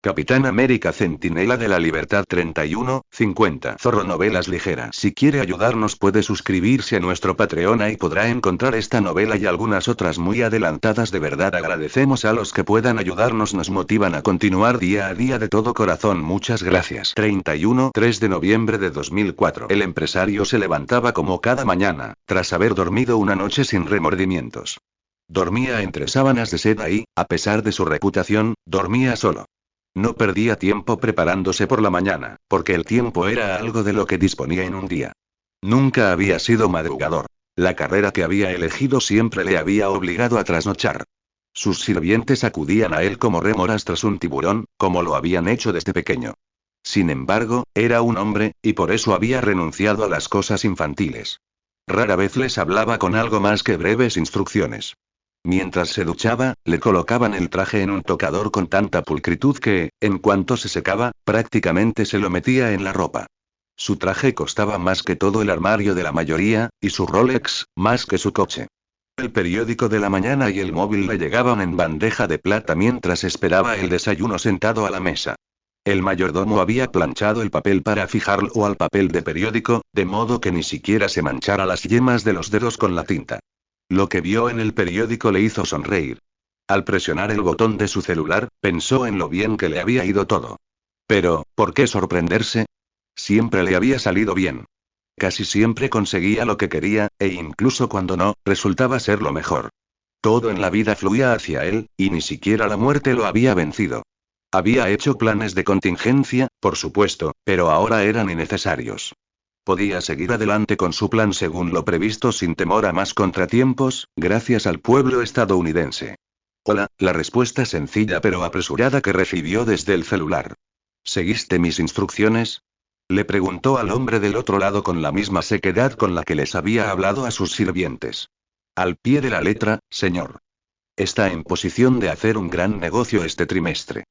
Capitán América Centinela de la Libertad 31:50. Zorro Novelas Ligeras. Si quiere ayudarnos puede suscribirse a nuestro Patreon y podrá encontrar esta novela y algunas otras muy adelantadas. De verdad agradecemos a los que puedan ayudarnos, nos motivan a continuar día a día de todo corazón. Muchas gracias. 3 de noviembre de 2004. El empresario se levantaba como cada mañana, tras haber dormido una noche sin remordimientos. Dormía entre sábanas de seda y, a pesar de su reputación, dormía solo. No perdía tiempo preparándose por la mañana, porque el tiempo era algo de lo que disponía en un día. Nunca había sido madrugador. La carrera que había elegido siempre le había obligado a trasnochar. Sus sirvientes acudían a él como rémoras tras un tiburón, como lo habían hecho desde pequeño. Sin embargo, era un hombre, y por eso había renunciado a las cosas infantiles. Rara vez les hablaba con algo más que breves instrucciones. Mientras se duchaba, le colocaban el traje en un tocador con tanta pulcritud que, en cuanto se secaba, prácticamente se lo metía en la ropa. Su traje costaba más que todo el armario de la mayoría, y su Rolex, más que su coche. El periódico de la mañana y el móvil le llegaban en bandeja de plata mientras esperaba el desayuno sentado a la mesa. El mayordomo había planchado el papel para fijarlo al papel de periódico, de modo que ni siquiera se manchara las yemas de los dedos con la tinta. Lo que vio en el periódico le hizo sonreír. Al presionar el botón de su celular, pensó en lo bien que le había ido todo. Pero, ¿por qué sorprenderse? Siempre le había salido bien. Casi siempre conseguía lo que quería, e incluso cuando no, resultaba ser lo mejor. Todo en la vida fluía hacia él, y ni siquiera la muerte lo había vencido. Había hecho planes de contingencia, por supuesto, pero ahora eran innecesarios. Podía seguir adelante con su plan según lo previsto sin temor a más contratiempos, gracias al pueblo estadounidense. Hola, la respuesta sencilla pero apresurada que recibió desde el celular. ¿Seguiste mis instrucciones? Le preguntó al hombre del otro lado con la misma sequedad con la que les había hablado a sus sirvientes. Al pie de la letra, señor. Está en posición de hacer un gran negocio este trimestre.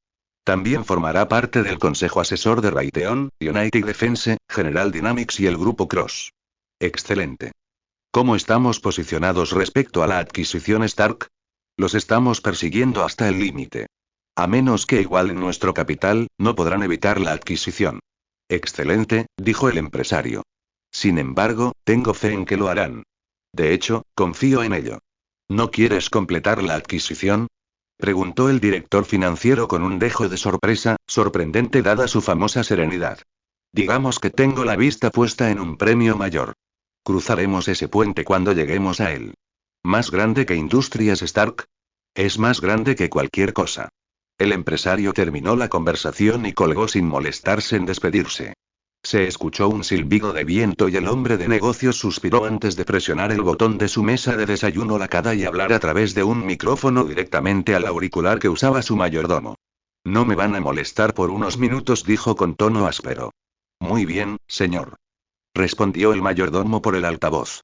También formará parte del consejo asesor de Raytheon, United Defense, General Dynamics y el grupo Cross. Excelente. ¿Cómo estamos posicionados respecto a la adquisición Stark? Los estamos persiguiendo hasta el límite. A menos que igualen nuestro capital, no podrán evitar la adquisición. Excelente, dijo el empresario. Sin embargo, tengo fe en que lo harán. De hecho, confío en ello. ¿No quieres completar la adquisición? Preguntó el director financiero con un dejo de sorpresa, sorprendente dada su famosa serenidad. Digamos que tengo la vista puesta en un premio mayor. Cruzaremos ese puente cuando lleguemos a él. ¿Más grande que Industrias Stark? Es más grande que cualquier cosa. El empresario terminó la conversación y colgó sin molestarse en despedirse. Se escuchó un silbido de viento y el hombre de negocios suspiró antes de presionar el botón de su mesa de desayuno lacada y hablar a través de un micrófono directamente al auricular que usaba su mayordomo. No me van a molestar por unos minutos, dijo con tono áspero. Muy bien, señor. Respondió el mayordomo por el altavoz.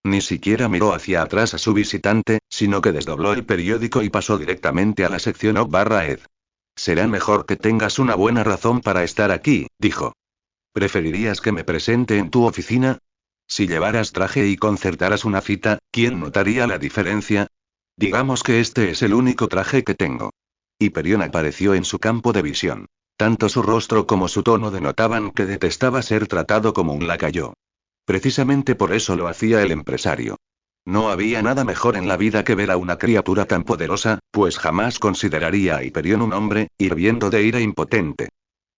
Ni siquiera miró hacia atrás a su visitante, sino que desdobló el periódico y pasó directamente a la sección O/Ed. Será mejor que tengas una buena razón para estar aquí, dijo. ¿Preferirías que me presente en tu oficina? Si llevaras traje y concertaras una cita, ¿quién notaría la diferencia? Digamos que este es el único traje que tengo. Hyperion apareció en su campo de visión. Tanto su rostro como su tono denotaban que detestaba ser tratado como un lacayo. Precisamente por eso lo hacía el empresario. No había nada mejor en la vida que ver a una criatura tan poderosa, pues jamás consideraría a Hyperion un hombre, hirviendo de ira impotente.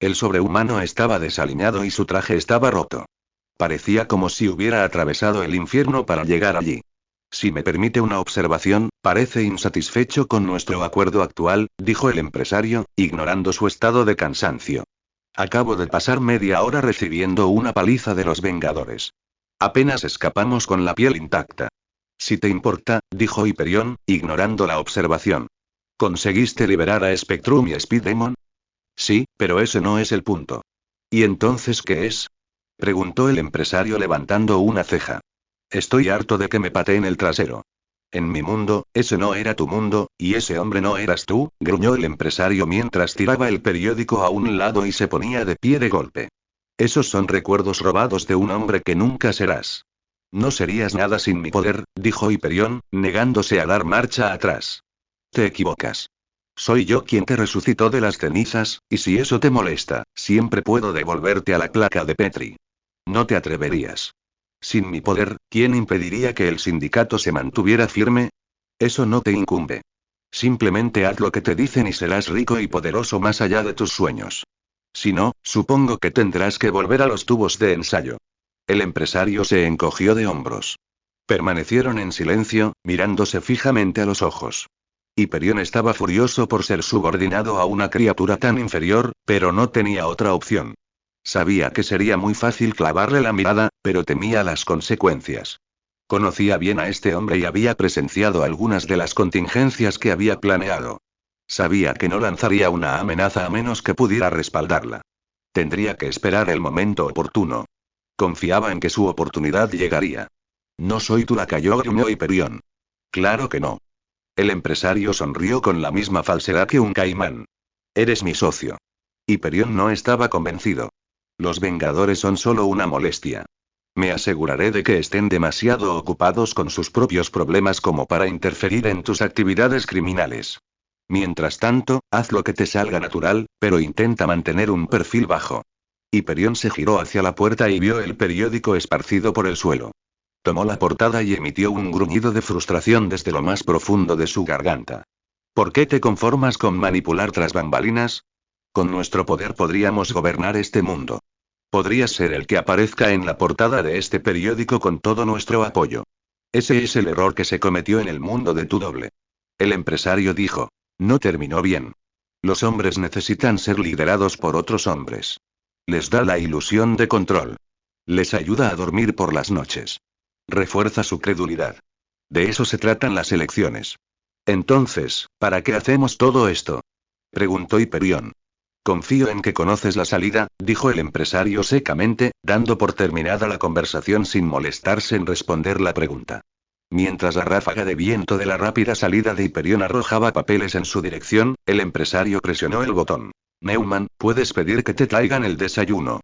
El sobrehumano estaba desaliñado y su traje estaba roto. Parecía como si hubiera atravesado el infierno para llegar allí. Si me permite una observación, parece insatisfecho con nuestro acuerdo actual, dijo el empresario, ignorando su estado de cansancio. Acabo de pasar media hora recibiendo una paliza de los Vengadores. Apenas escapamos con la piel intacta. Si te importa, dijo Hyperion, ignorando la observación. ¿Conseguiste liberar a Spectrum y Speed Demon? Sí, pero ese no es el punto. ¿Y entonces qué es? Preguntó el empresario levantando una ceja. Estoy harto de que me pateen el trasero. En mi mundo, ese no era tu mundo, y ese hombre no eras tú, gruñó el empresario mientras tiraba el periódico a un lado y se ponía de pie de golpe. Esos son recuerdos robados de un hombre que nunca serás. No serías nada sin mi poder, dijo Hyperion, negándose a dar marcha atrás. Te equivocas. Soy yo quien te resucitó de las cenizas, y si eso te molesta, siempre puedo devolverte a la placa de Petri. No te atreverías. Sin mi poder, ¿quién impediría que el sindicato se mantuviera firme? Eso no te incumbe. Simplemente haz lo que te dicen y serás rico y poderoso más allá de tus sueños. Si no, supongo que tendrás que volver a los tubos de ensayo. El empresario se encogió de hombros. Permanecieron en silencio, mirándose fijamente a los ojos. Hiperión estaba furioso por ser subordinado a una criatura tan inferior, pero no tenía otra opción. Sabía que sería muy fácil clavarle la mirada, pero temía las consecuencias. Conocía bien a este hombre y había presenciado algunas de las contingencias que había planeado. Sabía que no lanzaría una amenaza a menos que pudiera respaldarla. Tendría que esperar el momento oportuno. Confiaba en que su oportunidad llegaría. No soy tu lacayo, gruñó Hiperión. Claro que no. El empresario sonrió con la misma falsedad que un caimán. Eres mi socio. Hiperión no estaba convencido. Los Vengadores son solo una molestia. Me aseguraré de que estén demasiado ocupados con sus propios problemas como para interferir en tus actividades criminales. Mientras tanto, haz lo que te salga natural, pero intenta mantener un perfil bajo. Hiperión se giró hacia la puerta y vio el periódico esparcido por el suelo. Tomó la portada y emitió un gruñido de frustración desde lo más profundo de su garganta. ¿Por qué te conformas con manipular tras bambalinas? Con nuestro poder podríamos gobernar este mundo. Podrías ser el que aparezca en la portada de este periódico con todo nuestro apoyo. Ese es el error que se cometió en el mundo de tu doble. El empresario dijo. No terminó bien. Los hombres necesitan ser liderados por otros hombres. Les da la ilusión de control. Les ayuda a dormir por las noches. Refuerza su credulidad. De eso se tratan las elecciones. Entonces, ¿para qué hacemos todo esto? Preguntó Hiperión. Confío en que conoces la salida, dijo el empresario secamente, dando por terminada la conversación sin molestarse en responder la pregunta. Mientras la ráfaga de viento de la rápida salida de Hiperión arrojaba papeles en su dirección, el empresario presionó el botón. Neumann, puedes pedir que te traigan el desayuno.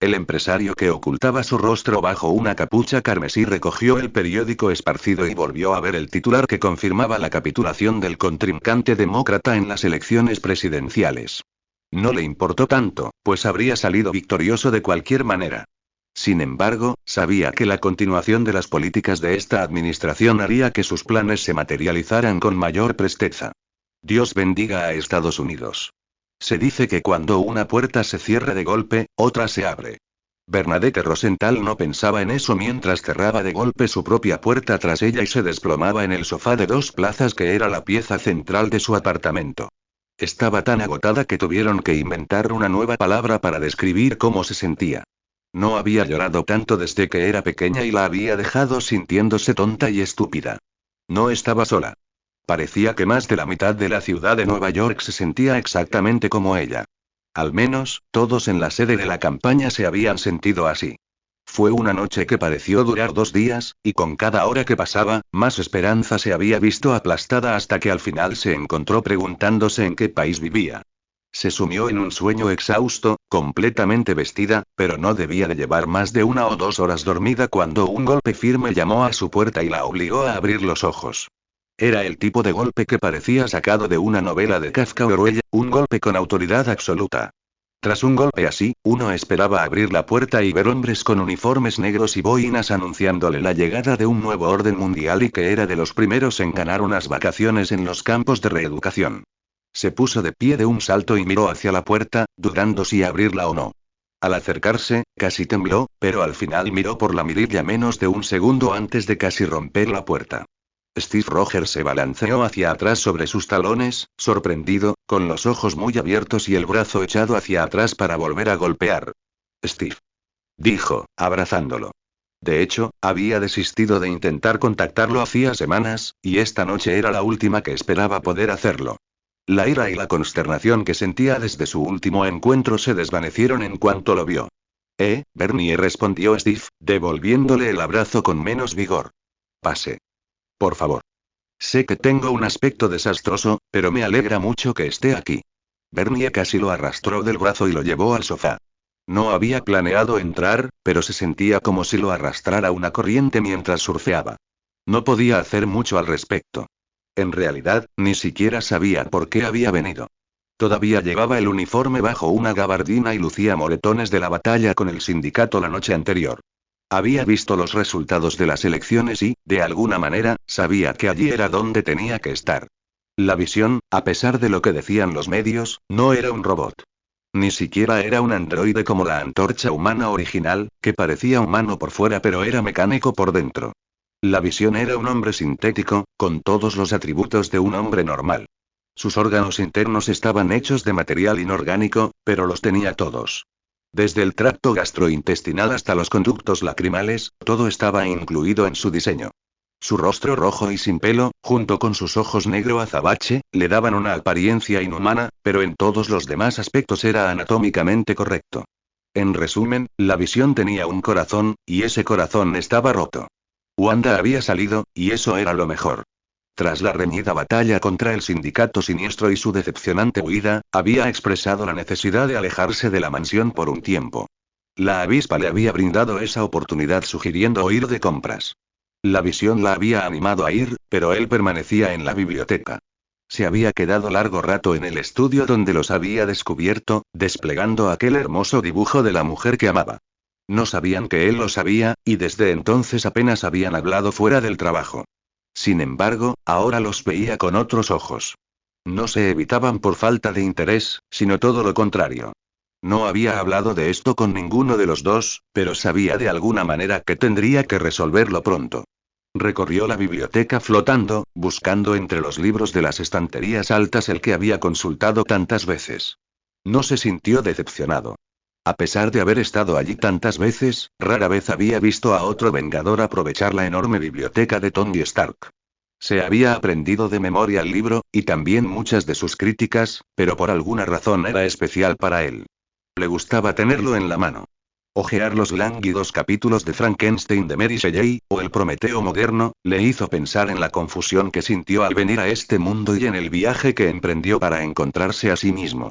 El empresario que ocultaba su rostro bajo una capucha carmesí recogió el periódico esparcido y volvió a ver el titular que confirmaba la capitulación del contrincante demócrata en las elecciones presidenciales. No le importó tanto, pues habría salido victorioso de cualquier manera. Sin embargo, sabía que la continuación de las políticas de esta administración haría que sus planes se materializaran con mayor presteza. Dios bendiga a Estados Unidos. Se dice que cuando una puerta se cierra de golpe, otra se abre. Bernadette Rosenthal no pensaba en eso mientras cerraba de golpe su propia puerta tras ella y se desplomaba en el sofá de 2 plazas que era la pieza central de su apartamento. Estaba tan agotada que tuvieron que inventar una nueva palabra para describir cómo se sentía. No había llorado tanto desde que era pequeña y la había dejado sintiéndose tonta y estúpida. No estaba sola. Parecía que más de la mitad de la ciudad de Nueva York se sentía exactamente como ella. Al menos, todos en la sede de la campaña se habían sentido así. Fue una noche que pareció durar 2 días, y con cada hora que pasaba, más esperanza se había visto aplastada hasta que al final se encontró preguntándose en qué país vivía. Se sumió en un sueño exhausto, completamente vestida, pero no debía de llevar más de 1 o 2 horas dormida cuando un golpe firme llamó a su puerta y la obligó a abrir los ojos. Era el tipo de golpe que parecía sacado de una novela de Kafka o Orwell, un golpe con autoridad absoluta. Tras un golpe así, uno esperaba abrir la puerta y ver hombres con uniformes negros y boinas anunciándole la llegada de un nuevo orden mundial y que era de los primeros en ganar unas vacaciones en los campos de reeducación. Se puso de pie de un salto y miró hacia la puerta, dudando si abrirla o no. Al acercarse, casi tembló, pero al final miró por la mirilla menos de un segundo antes de casi romper la puerta. Steve Rogers se balanceó hacia atrás sobre sus talones, sorprendido, con los ojos muy abiertos y el brazo echado hacia atrás para volver a golpear. Steve. Dijo, abrazándolo. De hecho, había desistido de intentar contactarlo hacía semanas, y esta noche era la última que esperaba poder hacerlo. La ira y la consternación que sentía desde su último encuentro se desvanecieron en cuanto lo vio. Bernie, respondió Steve, devolviéndole el abrazo con menos vigor. Pase. Por favor. Sé que tengo un aspecto desastroso, pero me alegra mucho que esté aquí. Bernie casi lo arrastró del brazo y lo llevó al sofá. No había planeado entrar, pero se sentía como si lo arrastrara una corriente mientras surfeaba. No podía hacer mucho al respecto. En realidad, ni siquiera sabía por qué había venido. Todavía llevaba el uniforme bajo una gabardina y lucía moretones de la batalla con el sindicato la noche anterior. Había visto los resultados de las elecciones y, de alguna manera, sabía que allí era donde tenía que estar. La visión, a pesar de lo que decían los medios, no era un robot. Ni siquiera era un androide como la antorcha humana original, que parecía humano por fuera pero era mecánico por dentro. La visión era un hombre sintético, con todos los atributos de un hombre normal. Sus órganos internos estaban hechos de material inorgánico, pero los tenía todos. Desde el tracto gastrointestinal hasta los conductos lacrimales, todo estaba incluido en su diseño. Su rostro rojo y sin pelo, junto con sus ojos negro azabache, le daban una apariencia inhumana, pero en todos los demás aspectos era anatómicamente correcto. En resumen, la visión tenía un corazón, y ese corazón estaba roto. Wanda había salido, y eso era lo mejor. Tras la reñida batalla contra el sindicato siniestro y su decepcionante huida, había expresado la necesidad de alejarse de la mansión por un tiempo. La avispa le había brindado esa oportunidad sugiriendo ir de compras. La visión la había animado a ir, pero él permanecía en la biblioteca. Se había quedado largo rato en el estudio donde los había descubierto, desplegando aquel hermoso dibujo de la mujer que amaba. No sabían que él lo sabía, y desde entonces apenas habían hablado fuera del trabajo. Sin embargo, ahora los veía con otros ojos. No se evitaban por falta de interés, sino todo lo contrario. No había hablado de esto con ninguno de los dos, pero sabía de alguna manera que tendría que resolverlo pronto. Recorrió la biblioteca flotando, buscando entre los libros de las estanterías altas el que había consultado tantas veces. No se sintió decepcionado. A pesar de haber estado allí tantas veces, rara vez había visto a otro Vengador aprovechar la enorme biblioteca de Tony Stark. Se había aprendido de memoria el libro, y también muchas de sus críticas, pero por alguna razón era especial para él. Le gustaba tenerlo en la mano. Ojear los lánguidos capítulos de Frankenstein de Mary Shelley, o el Prometeo moderno, le hizo pensar en la confusión que sintió al venir a este mundo y en el viaje que emprendió para encontrarse a sí mismo.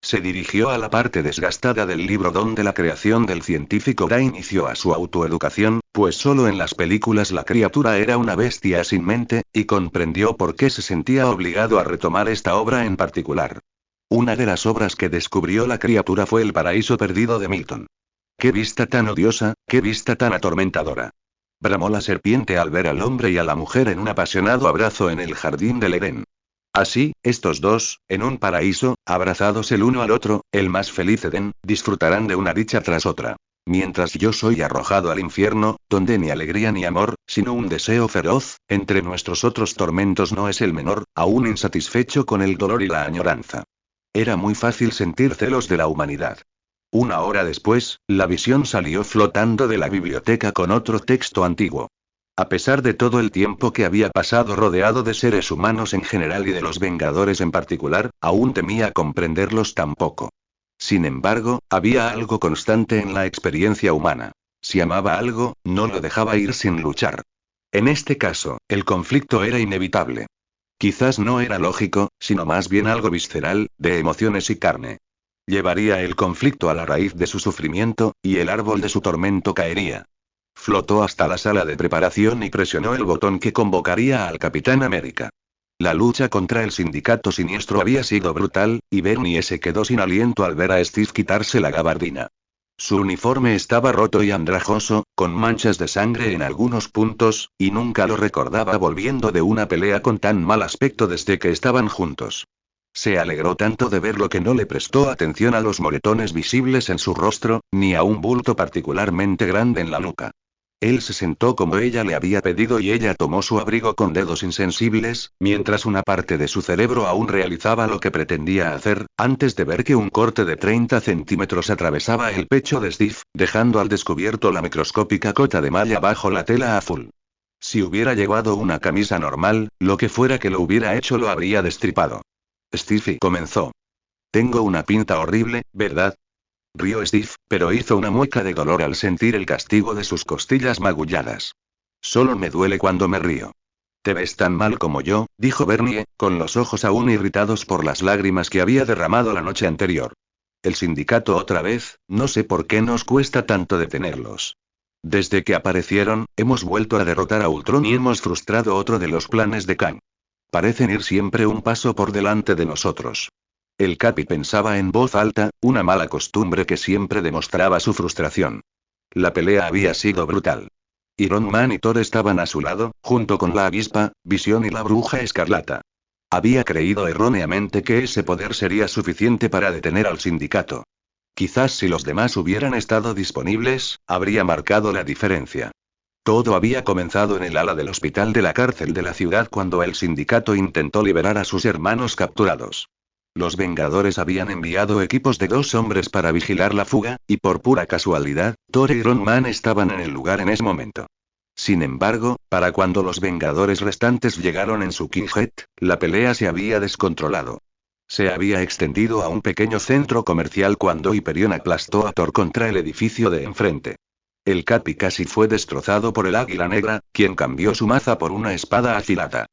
Se dirigió a la parte desgastada del libro donde la creación del científico da inicio a su autoeducación, pues solo en las películas la criatura era una bestia sin mente, y comprendió por qué se sentía obligado a retomar esta obra en particular. Una de las obras que descubrió la criatura fue El paraíso perdido de Milton. ¡Qué vista tan odiosa, qué vista tan atormentadora! Bramó la serpiente al ver al hombre y a la mujer en un apasionado abrazo en el jardín del Edén. Así, estos dos, en un paraíso, abrazados el uno al otro, el más feliz Edén, disfrutarán de una dicha tras otra. Mientras yo soy arrojado al infierno, donde ni alegría ni amor, sino un deseo feroz, entre nuestros otros tormentos no es el menor, aún insatisfecho con el dolor y la añoranza. Era muy fácil sentir celos de la humanidad. Una hora después, la visión salió flotando de la biblioteca con otro texto antiguo. A pesar de todo el tiempo que había pasado rodeado de seres humanos en general y de los Vengadores en particular, aún temía comprenderlos tampoco. Sin embargo, había algo constante en la experiencia humana. Si amaba algo, no lo dejaba ir sin luchar. En este caso, el conflicto era inevitable. Quizás no era lógico, sino más bien algo visceral, de emociones y carne. Llevaría el conflicto a la raíz de su sufrimiento, y el árbol de su tormento caería. Flotó hasta la sala de preparación y presionó el botón que convocaría al Capitán América. La lucha contra el sindicato siniestro había sido brutal, y Bernie se quedó sin aliento al ver a Steve quitarse la gabardina. Su uniforme estaba roto y andrajoso, con manchas de sangre en algunos puntos, y nunca lo recordaba volviendo de una pelea con tan mal aspecto desde que estaban juntos. Se alegró tanto de verlo que no le prestó atención a los moretones visibles en su rostro, ni a un bulto particularmente grande en la nuca. Él se sentó como ella le había pedido y ella tomó su abrigo con dedos insensibles, mientras una parte de su cerebro aún realizaba lo que pretendía hacer, antes de ver que un corte de 30 centímetros atravesaba el pecho de Steve, dejando al descubierto la microscópica cota de malla bajo la tela azul. Si hubiera llevado una camisa normal, lo que fuera que lo hubiera hecho lo habría destripado. Steve comenzó. Tengo una pinta horrible, ¿verdad? Rió Steve, pero hizo una mueca de dolor al sentir el castigo de sus costillas magulladas. Solo me duele cuando me río. Te ves tan mal como yo, dijo Bernie, con los ojos aún irritados por las lágrimas que había derramado la noche anterior. El sindicato otra vez, no sé por qué nos cuesta tanto detenerlos. Desde que aparecieron, hemos vuelto a derrotar a Ultron y hemos frustrado otro de los planes de Kang. Parecen ir siempre un paso por delante de nosotros. El Capi pensaba en voz alta, una mala costumbre que siempre demostraba su frustración. La pelea había sido brutal. Iron Man y Thor estaban a su lado, junto con la avispa, Visión y la Bruja Escarlata. Había creído erróneamente que ese poder sería suficiente para detener al sindicato. Quizás si los demás hubieran estado disponibles, habría marcado la diferencia. Todo había comenzado en el ala del hospital de la cárcel de la ciudad cuando el sindicato intentó liberar a sus hermanos capturados. Los Vengadores habían enviado equipos de 2 hombres para vigilar la fuga, y por pura casualidad, Thor y Iron Man estaban en el lugar en ese momento. Sin embargo, para cuando los Vengadores restantes llegaron en su Kingjet, la pelea se había descontrolado. Se había extendido a un pequeño centro comercial cuando Hyperion aplastó a Thor contra el edificio de enfrente. El Capi casi fue destrozado por el Águila Negra, quien cambió su maza por una espada afilada.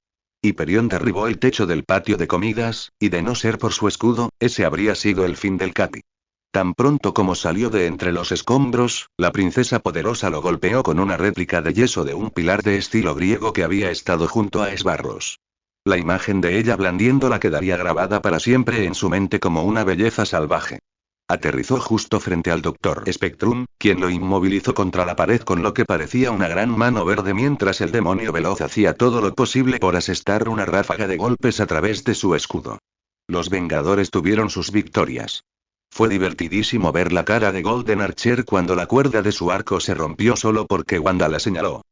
Hyperion derribó el techo del patio de comidas, y de no ser por su escudo, ese habría sido el fin del Capi. Tan pronto como salió de entre los escombros, la princesa poderosa lo golpeó con una réplica de yeso de un pilar de estilo griego que había estado junto a Esbarros. La imagen de ella blandiéndola quedaría grabada para siempre en su mente como una belleza salvaje. Aterrizó justo frente al Dr. Spectrum, quien lo inmovilizó contra la pared con lo que parecía una gran mano verde mientras el demonio veloz hacía todo lo posible por asestar una ráfaga de golpes a través de su escudo. Los Vengadores tuvieron sus victorias. Fue divertidísimo ver la cara de Golden Archer cuando la cuerda de su arco se rompió solo porque Wanda la señaló.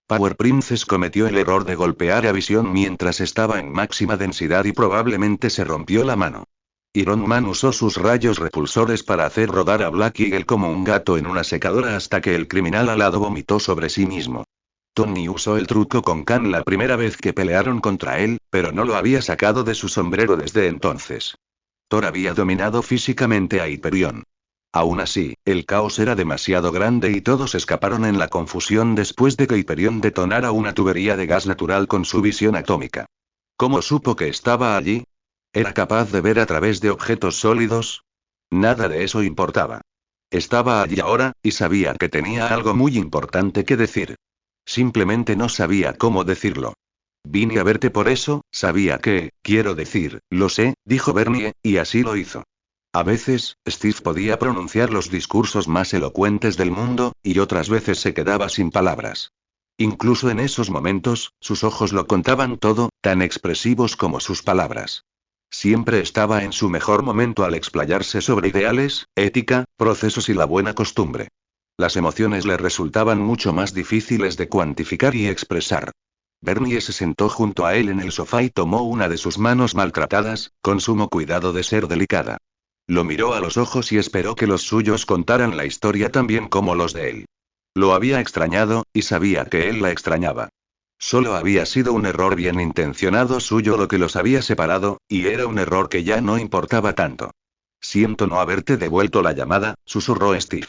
Power Princess cometió el error de golpear a Visión mientras estaba en máxima densidad y probablemente se rompió la mano. Iron Man usó sus rayos repulsores para hacer rodar a Black Eagle como un gato en una secadora hasta que el criminal alado vomitó sobre sí mismo. Tony usó el truco con Khan la primera vez que pelearon contra él, pero no lo había sacado de su sombrero desde entonces. Thor había dominado físicamente a Hyperion. Aún así, el caos era demasiado grande y todos escaparon en la confusión después de que Hyperion detonara una tubería de gas natural con su visión atómica. ¿Cómo supo que estaba allí? ¿Era capaz de ver a través de objetos sólidos? Nada de eso importaba. Estaba allí ahora, y sabía que tenía algo muy importante que decir. Simplemente no sabía cómo decirlo. Vine a verte por eso, sabía que, quiero decir, lo sé, dijo Bernie, y así lo hizo. A veces, Steve podía pronunciar los discursos más elocuentes del mundo, y otras veces se quedaba sin palabras. Incluso en esos momentos, sus ojos lo contaban todo, tan expresivos como sus palabras. Siempre estaba en su mejor momento al explayarse sobre ideales, ética, procesos y la buena costumbre. Las emociones le resultaban mucho más difíciles de cuantificar y expresar. Bernie se sentó junto a él en el sofá y tomó una de sus manos maltratadas, con sumo cuidado de ser delicada. Lo miró a los ojos y esperó que los suyos contaran la historia tan bien como los de él. Lo había extrañado, y sabía que él la extrañaba. Solo había sido un error bien intencionado suyo lo que los había separado, y era un error que ya no importaba tanto. Siento no haberte devuelto la llamada, susurró Steve.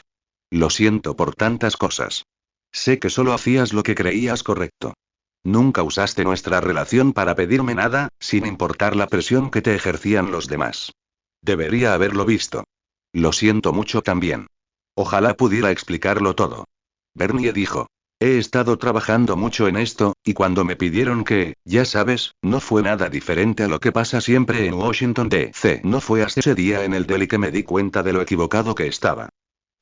Lo siento por tantas cosas. Sé que solo hacías lo que creías correcto. Nunca usaste nuestra relación para pedirme nada, sin importar la presión que te ejercían los demás. Debería haberlo visto. Lo siento mucho también. Ojalá pudiera explicarlo todo. Bernie dijo. He estado trabajando mucho en esto, y cuando me pidieron que, ya sabes, no fue nada diferente a lo que pasa siempre en Washington DC. No fue hasta ese día en el deli que me di cuenta de lo equivocado que estaba.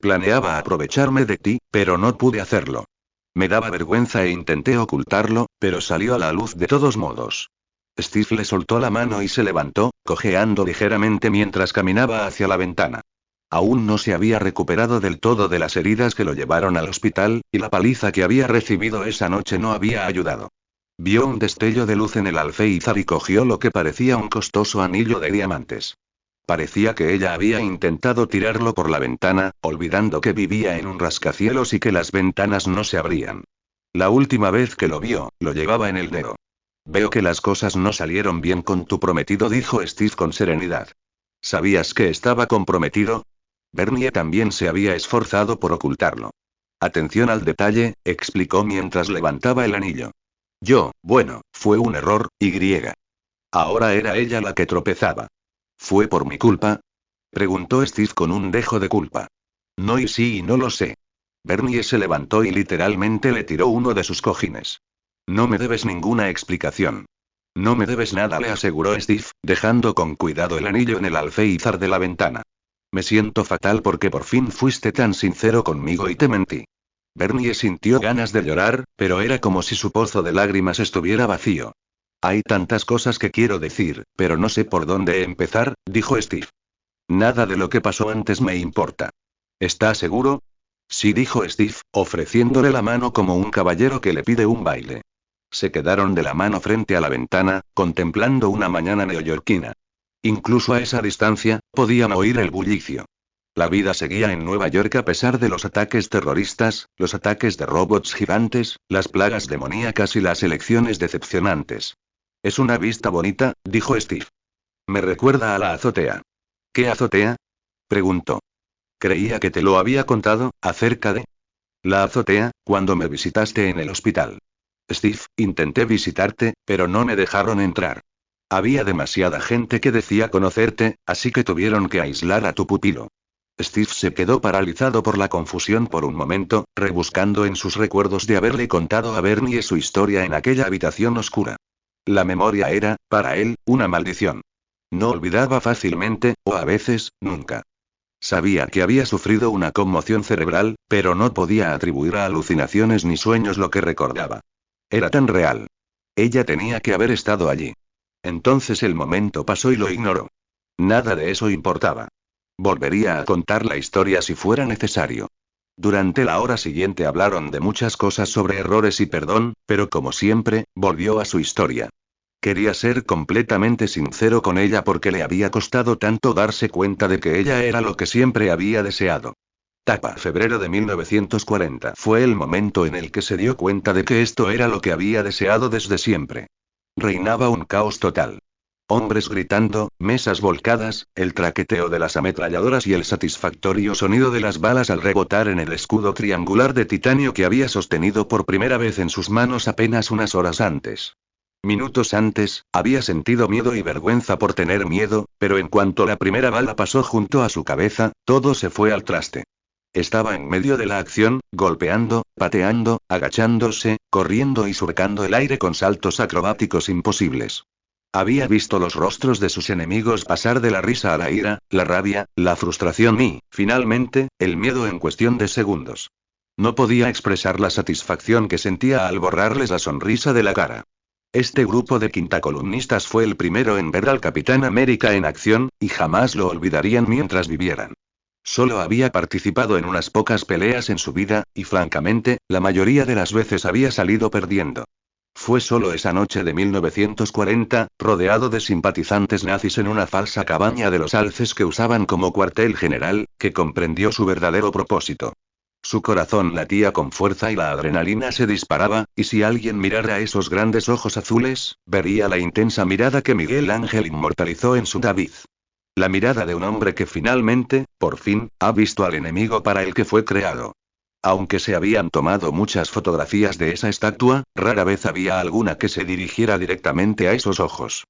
Planeaba aprovecharme de ti, pero no pude hacerlo. Me daba vergüenza e intenté ocultarlo, pero salió a la luz de todos modos. Steve le soltó la mano y se levantó, cojeando ligeramente mientras caminaba hacia la ventana. Aún no se había recuperado del todo de las heridas que lo llevaron al hospital, y la paliza que había recibido esa noche no había ayudado. Vio un destello de luz en el alféizar y cogió lo que parecía un costoso anillo de diamantes. Parecía que ella había intentado tirarlo por la ventana, olvidando que vivía en un rascacielos y que las ventanas no se abrían. La última vez que lo vio, lo llevaba en el dedo. Veo que las cosas no salieron bien con tu prometido, dijo Steve con serenidad. ¿Sabías que estaba comprometido? Bernie también se había esforzado por ocultarlo. Atención al detalle, explicó mientras levantaba el anillo. Bueno, fue un error, y. Ahora era ella la que tropezaba. ¿Fue por mi culpa? Preguntó Steve con un dejo de culpa. No y sí y no lo sé. Bernie se levantó y literalmente le tiró uno de sus cojines. No me debes ninguna explicación. No me debes nada, le aseguró Steve, dejando con cuidado el anillo en el alféizar de la ventana. Me siento fatal porque por fin fuiste tan sincero conmigo y te mentí. Bernie sintió ganas de llorar, pero era como si su pozo de lágrimas estuviera vacío. Hay tantas cosas que quiero decir, pero no sé por dónde empezar, dijo Steve. Nada de lo que pasó antes me importa. ¿Estás seguro? Sí, dijo Steve, ofreciéndole la mano como un caballero que le pide un baile. Se quedaron de la mano frente a la ventana, contemplando una mañana neoyorquina. Incluso a esa distancia, podían oír el bullicio. La vida seguía en Nueva York a pesar de los ataques terroristas, los ataques de robots gigantes, las plagas demoníacas y las elecciones decepcionantes. Es una vista bonita, dijo Steve. Me recuerda a la azotea. ¿Qué azotea? Preguntó. Creía que te lo había contado, acerca de la azotea, cuando me visitaste en el hospital. Steve, intenté visitarte, pero no me dejaron entrar. Había demasiada gente que decía conocerte, así que tuvieron que aislar a tu pupilo. Steve se quedó paralizado por la confusión por un momento, rebuscando en sus recuerdos de haberle contado a Bernie su historia en aquella habitación oscura. La memoria era, para él, una maldición. No olvidaba fácilmente, o a veces, nunca. Sabía que había sufrido una conmoción cerebral, pero no podía atribuir a alucinaciones ni sueños lo que recordaba. Era tan real. Ella tenía que haber estado allí. Entonces el momento pasó y lo ignoró. Nada de eso importaba. Volvería a contar la historia si fuera necesario. Durante la hora siguiente hablaron de muchas cosas sobre errores y perdón, pero como siempre, volvió a su historia. Quería ser completamente sincero con ella porque le había costado tanto darse cuenta de que ella era lo que siempre había deseado. Tapa. Febrero de 1940. Fue el momento en el que se dio cuenta de que esto era lo que había deseado desde siempre. Reinaba un caos total. Hombres gritando, mesas volcadas, el traqueteo de las ametralladoras y el satisfactorio sonido de las balas al rebotar en el escudo triangular de titanio que había sostenido por primera vez en sus manos apenas unas horas antes. Minutos antes, había sentido miedo y vergüenza por tener miedo, pero en cuanto la primera bala pasó junto a su cabeza, todo se fue al traste. Estaba en medio de la acción, golpeando, pateando, agachándose, corriendo y surcando el aire con saltos acrobáticos imposibles. Había visto los rostros de sus enemigos pasar de la risa a la ira, la rabia, la frustración y, finalmente, el miedo en cuestión de segundos. No podía expresar la satisfacción que sentía al borrarles la sonrisa de la cara. Este grupo de quintacolumnistas fue el primero en ver al Capitán América en acción, y jamás lo olvidarían mientras vivieran. Solo había participado en unas pocas peleas en su vida, y francamente, la mayoría de las veces había salido perdiendo. Fue solo esa noche de 1940, rodeado de simpatizantes nazis en una falsa cabaña de los alces que usaban como cuartel general, que comprendió su verdadero propósito. Su corazón latía con fuerza y la adrenalina se disparaba, y si alguien mirara esos grandes ojos azules, vería la intensa mirada que Miguel Ángel inmortalizó en su David. La mirada de un hombre que finalmente, por fin, ha visto al enemigo para el que fue creado. Aunque se habían tomado muchas fotografías de esa estatua, rara vez había alguna que se dirigiera directamente a esos ojos.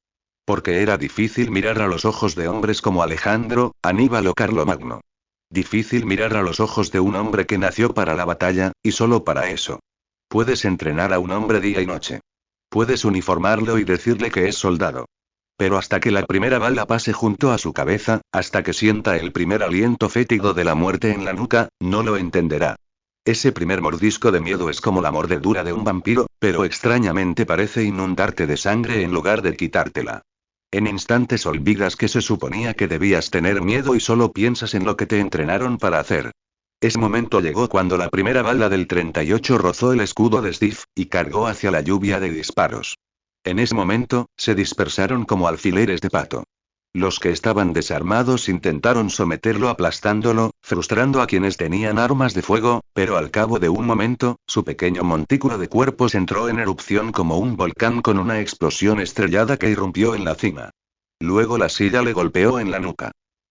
Porque era difícil mirar a los ojos de hombres como Alejandro, Aníbal o Carlomagno. Difícil mirar a los ojos de un hombre que nació para la batalla, y solo para eso. Puedes entrenar a un hombre día y noche. Puedes uniformarlo y decirle que es soldado. Pero hasta que la primera bala pase junto a su cabeza, hasta que sienta el primer aliento fétido de la muerte en la nuca, no lo entenderá. Ese primer mordisco de miedo es como la mordedura de un vampiro, pero extrañamente parece inundarte de sangre en lugar de quitártela. En instantes olvidas que se suponía que debías tener miedo y solo piensas en lo que te entrenaron para hacer. Ese momento llegó cuando la primera bala del 38 rozó el escudo de Steve, y cargó hacia la lluvia de disparos. En ese momento, se dispersaron como alfileres de pato. Los que estaban desarmados intentaron someterlo aplastándolo, frustrando a quienes tenían armas de fuego, pero al cabo de un momento, su pequeño montículo de cuerpos entró en erupción como un volcán con una explosión estrellada que irrumpió en la cima. Luego la silla le golpeó en la nuca.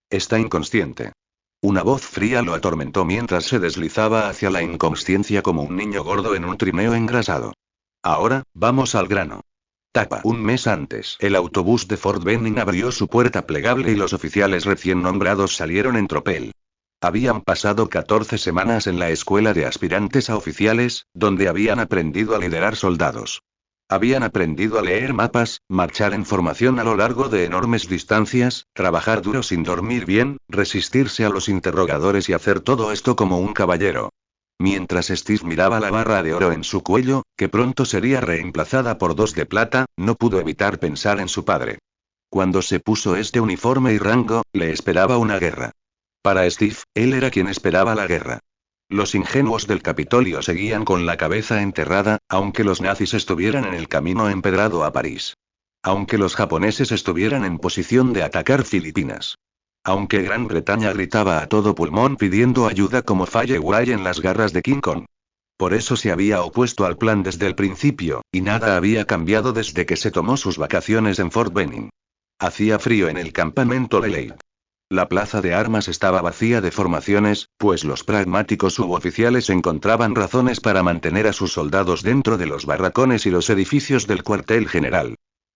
Está inconsciente. Una voz fría lo atormentó mientras se deslizaba hacia la inconsciencia como un niño gordo en un trineo engrasado. Ahora, vamos al grano. Tapa. Un mes antes, el autobús de Fort Benning abrió su puerta plegable y los oficiales recién nombrados salieron en tropel. Habían pasado 14 semanas en la escuela de aspirantes a oficiales, donde habían aprendido a liderar soldados. Habían aprendido a leer mapas, marchar en formación a lo largo de enormes distancias, trabajar duro sin dormir bien, resistirse a los interrogadores y hacer todo esto como un caballero. Mientras Steve miraba la barra de oro en su cuello, que pronto sería reemplazada por 2 de plata, no pudo evitar pensar en su padre. Cuando se puso este uniforme y rango, le esperaba una guerra. Para Steve, él era quien esperaba la guerra. Los ingenuos del Capitolio seguían con la cabeza enterrada, aunque los nazis estuvieran en el camino empedrado a París. Aunque los japoneses estuvieran en posición de atacar Filipinas. Aunque Gran Bretaña gritaba a todo pulmón pidiendo ayuda como Firewall en las garras de King Kong. Por eso se había opuesto al plan desde el principio, y nada había cambiado desde que se tomó sus vacaciones en Fort Benning. Hacía frío en el campamento Leleith. La plaza de armas estaba vacía de formaciones, pues los pragmáticos suboficiales encontraban razones para mantener a sus soldados dentro de los barracones y los edificios del cuartel general.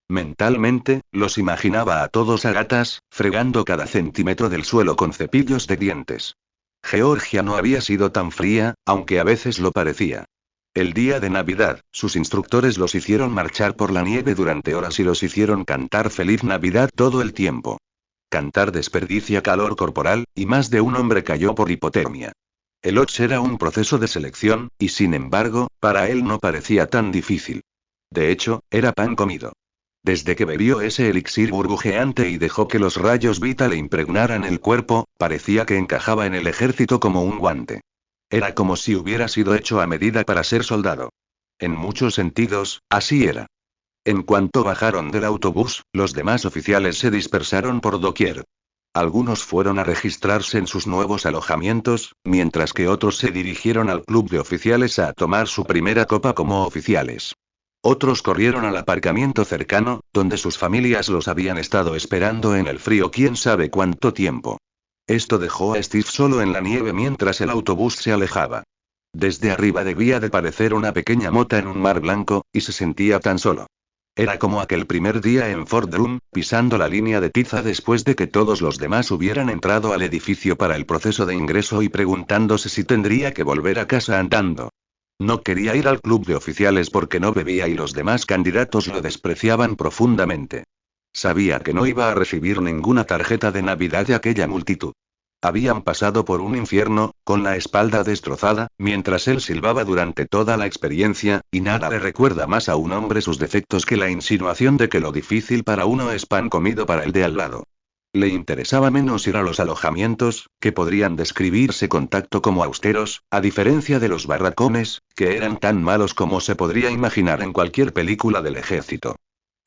Mentalmente, los imaginaba a todos a gatas, fregando cada centímetro del suelo con cepillos de dientes. Georgia no había sido tan fría, aunque a veces lo parecía. El día de Navidad, sus instructores los hicieron marchar por la nieve durante horas y los hicieron cantar Feliz Navidad todo el tiempo. Cantar desperdicia calor corporal, y más de un hombre cayó por hipotermia. El OCH era un proceso de selección, y sin embargo, para él no parecía tan difícil. De hecho, era pan comido. Desde que bebió ese elixir burbujeante y dejó que los rayos Vita le impregnaran el cuerpo, parecía que encajaba en el ejército como un guante. Era como si hubiera sido hecho a medida para ser soldado. En muchos sentidos, así era. En cuanto bajaron del autobús, los demás oficiales se dispersaron por doquier. Algunos fueron a registrarse en sus nuevos alojamientos, mientras que otros se dirigieron al club de oficiales a tomar su primera copa como oficiales. Otros corrieron al aparcamiento cercano, donde sus familias los habían estado esperando en el frío quién sabe cuánto tiempo. Esto dejó a Steve solo en la nieve mientras el autobús se alejaba. Desde arriba debía de parecer una pequeña mota en un mar blanco, y se sentía tan solo. Era como aquel primer día en Fort Drum, pisando la línea de tiza después de que todos los demás hubieran entrado al edificio para el proceso de ingreso y preguntándose si tendría que volver a casa andando. No quería ir al club de oficiales porque no bebía y los demás candidatos lo despreciaban profundamente. Sabía que no iba a recibir ninguna tarjeta de Navidad de aquella multitud. Habían pasado por un infierno, con la espalda destrozada, mientras él silbaba durante toda la experiencia, y nada le recuerda más a un hombre sus defectos que la insinuación de que lo difícil para uno es pan comido para el de al lado. Le interesaba menos ir a los alojamientos, que podrían describirse con tacto como austeros, a diferencia de los barracones, que eran tan malos como se podría imaginar en cualquier película del ejército.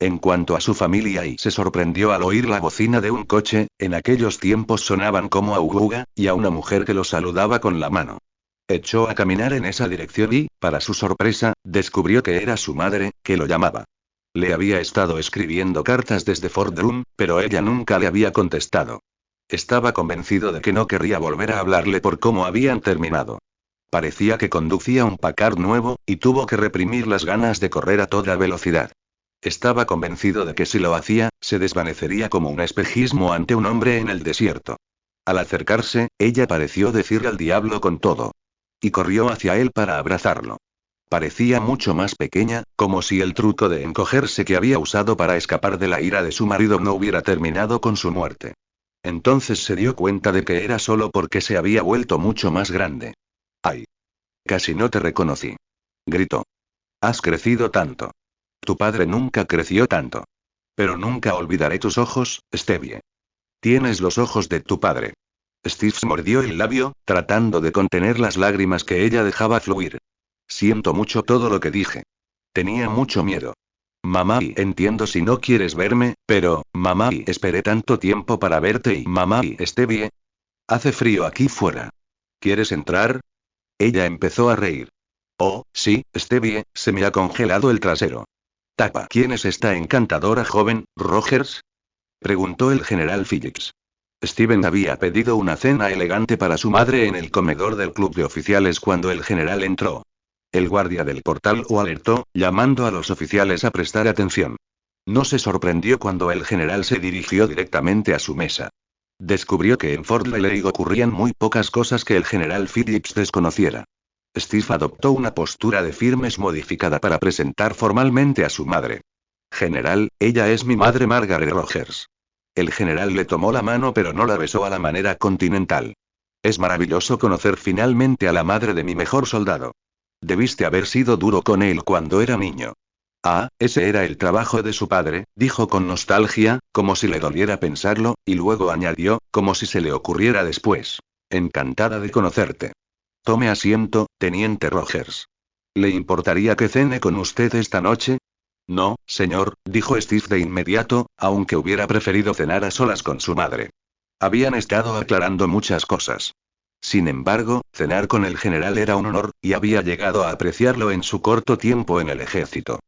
En cuanto a su familia y se sorprendió al oír la bocina de un coche, en aquellos tiempos sonaban como auguga, y a una mujer que lo saludaba con la mano. Echó a caminar en esa dirección y, para su sorpresa, descubrió que era su madre, que lo llamaba. Le había estado escribiendo cartas desde Fort Drum, pero ella nunca le había contestado. Estaba convencido de que no querría volver a hablarle por cómo habían terminado. Parecía que conducía un Packard nuevo, y tuvo que reprimir las ganas de correr a toda velocidad. Estaba convencido de que si lo hacía, se desvanecería como un espejismo ante un hombre en el desierto. Al acercarse, ella pareció decirle al diablo con todo. Y corrió hacia él para abrazarlo. Parecía mucho más pequeña, como si el truco de encogerse que había usado para escapar de la ira de su marido no hubiera terminado con su muerte. Entonces se dio cuenta de que era solo porque se había vuelto mucho más grande. ¡Ay! Casi no te reconocí. Gritó. Has crecido tanto. Tu padre nunca creció tanto. Pero nunca olvidaré tus ojos, Stevie. Tienes los ojos de tu padre. Steve mordió el labio, tratando de contener las lágrimas que ella dejaba fluir. Siento mucho todo lo que dije. Tenía mucho miedo. Mamá, y entiendo si no quieres verme, pero, mamá, y esperé tanto tiempo para verte y mamá, y Stevie. Hace frío aquí fuera. ¿Quieres entrar? Ella empezó a reír. Oh, sí, Stevie, se me ha congelado el trasero. Tapa. ¿Quién es esta encantadora joven, Rogers? Preguntó el general Phillips. Steven había pedido una cena elegante para su madre en el comedor del club de oficiales cuando el general entró. El guardia del portal lo alertó, llamando a los oficiales a prestar atención. No se sorprendió cuando el general se dirigió directamente a su mesa. Descubrió que en Fort Leleigh ocurrían muy pocas cosas que el general Phillips desconociera. Steve adoptó una postura de firmes modificada para presentar formalmente a su madre. General, ella es mi madre Margaret Rogers. El general le tomó la mano pero no la besó a la manera continental. Es maravilloso conocer finalmente a la madre de mi mejor soldado. Debiste haber sido duro con él cuando era niño. Ah, ese era el trabajo de su padre, dijo con nostalgia, como si le doliera pensarlo, y luego añadió, como si se le ocurriera después. Encantada de conocerte. Tome asiento, teniente Rogers. ¿Le importaría que cene con usted esta noche? No, señor, dijo Steve de inmediato, aunque hubiera preferido cenar a solas con su madre. Habían estado aclarando muchas cosas. Sin embargo, cenar con el general era un honor, y había llegado a apreciarlo en su corto tiempo en el ejército.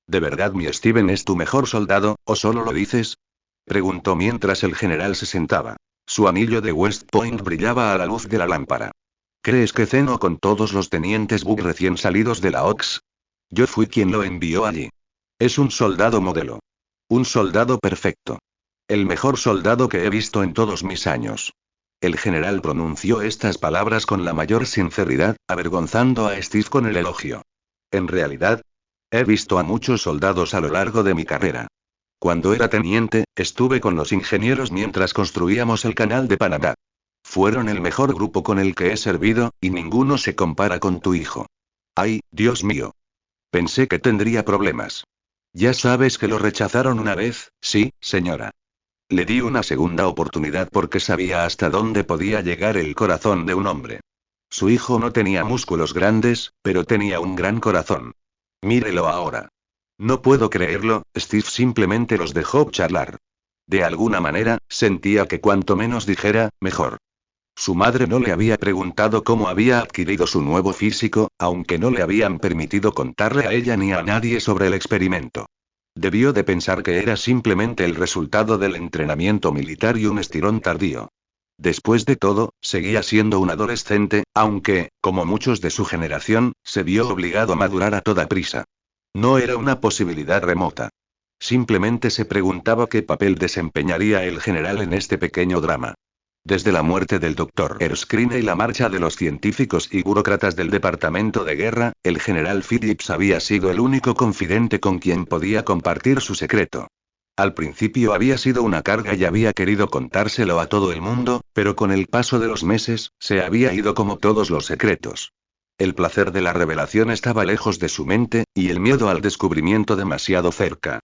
¿De verdad mi Steven es tu mejor soldado, o solo lo dices? Preguntó mientras el general se sentaba. Su anillo de West Point brillaba a la luz de la lámpara. ¿Crees que ceno con todos los tenientes Bug recién salidos de la OCS? Yo fui quien lo envió allí. Es un soldado modelo. Un soldado perfecto. El mejor soldado que he visto en todos mis años. El general pronunció estas palabras con la mayor sinceridad, avergonzando a Steve con el elogio. En realidad, he visto a muchos soldados a lo largo de mi carrera. Cuando era teniente, estuve con los ingenieros mientras construíamos el canal de Panamá. Fueron el mejor grupo con el que he servido, y ninguno se compara con tu hijo. ¡Ay, Dios mío! Pensé que tendría problemas. Ya sabes que lo rechazaron una vez, sí, señora. Le di una segunda oportunidad porque sabía hasta dónde podía llegar el corazón de un hombre. Su hijo no tenía músculos grandes, pero tenía un gran corazón. Mírelo ahora. No puedo creerlo, Steve simplemente los dejó charlar. De alguna manera, sentía que cuanto menos dijera, mejor. Su madre no le había preguntado cómo había adquirido su nuevo físico, aunque no le habían permitido contarle a ella ni a nadie sobre el experimento. Debió de pensar que era simplemente el resultado del entrenamiento militar y un estirón tardío. Después de todo, seguía siendo un adolescente, aunque, como muchos de su generación, se vio obligado a madurar a toda prisa. No era una posibilidad remota. Simplemente se preguntaba qué papel desempeñaría el general en este pequeño drama. Desde la muerte del Dr. Erskine y la marcha de los científicos y burócratas del Departamento de Guerra, el general Phillips había sido el único confidente con quien podía compartir su secreto. Al principio había sido una carga y había querido contárselo a todo el mundo, pero con el paso de los meses, se había ido como todos los secretos. El placer de la revelación estaba lejos de su mente, y el miedo al descubrimiento demasiado cerca.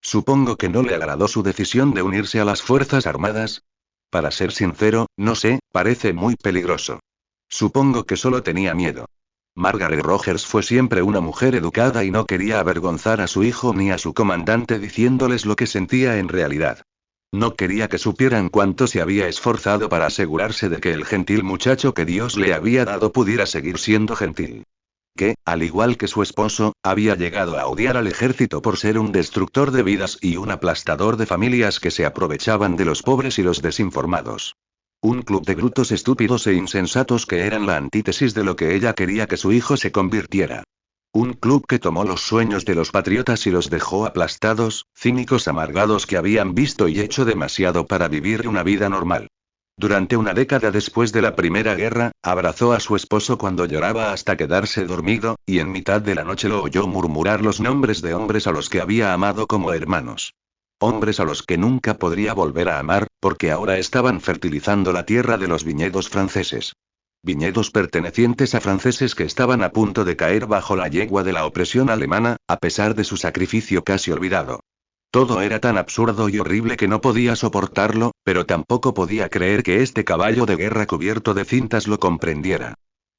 Supongo que no le agradó su decisión de unirse a las Fuerzas Armadas. Para ser sincero, no sé, parece muy peligroso. Supongo que solo tenía miedo. Margaret Rogers fue siempre una mujer educada y no quería avergonzar a su hijo ni a su comandante diciéndoles lo que sentía en realidad. No quería que supieran cuánto se había esforzado para asegurarse de que el gentil muchacho que Dios le había dado pudiera seguir siendo gentil. Que, al igual que su esposo, había llegado a odiar al ejército por ser un destructor de vidas y un aplastador de familias que se aprovechaban de los pobres y los desinformados. Un club de brutos estúpidos e insensatos que eran la antítesis de lo que ella quería que su hijo se convirtiera. Un club que tomó los sueños de los patriotas y los dejó aplastados, cínicos amargados que habían visto y hecho demasiado para vivir una vida normal. Durante una década después de la Primera Guerra, abrazó a su esposo cuando lloraba hasta quedarse dormido, y en mitad de la noche lo oyó murmurar los nombres de hombres a los que había amado como hermanos. Hombres a los que nunca podría volver a amar, porque ahora estaban fertilizando la tierra de los viñedos franceses. Viñedos pertenecientes a franceses que estaban a punto de caer bajo la yegua de la opresión alemana, a pesar de su sacrificio casi olvidado. Todo era tan absurdo y horrible que no podía soportarlo, pero tampoco podía creer que este caballo de guerra cubierto de cintas lo comprendiera.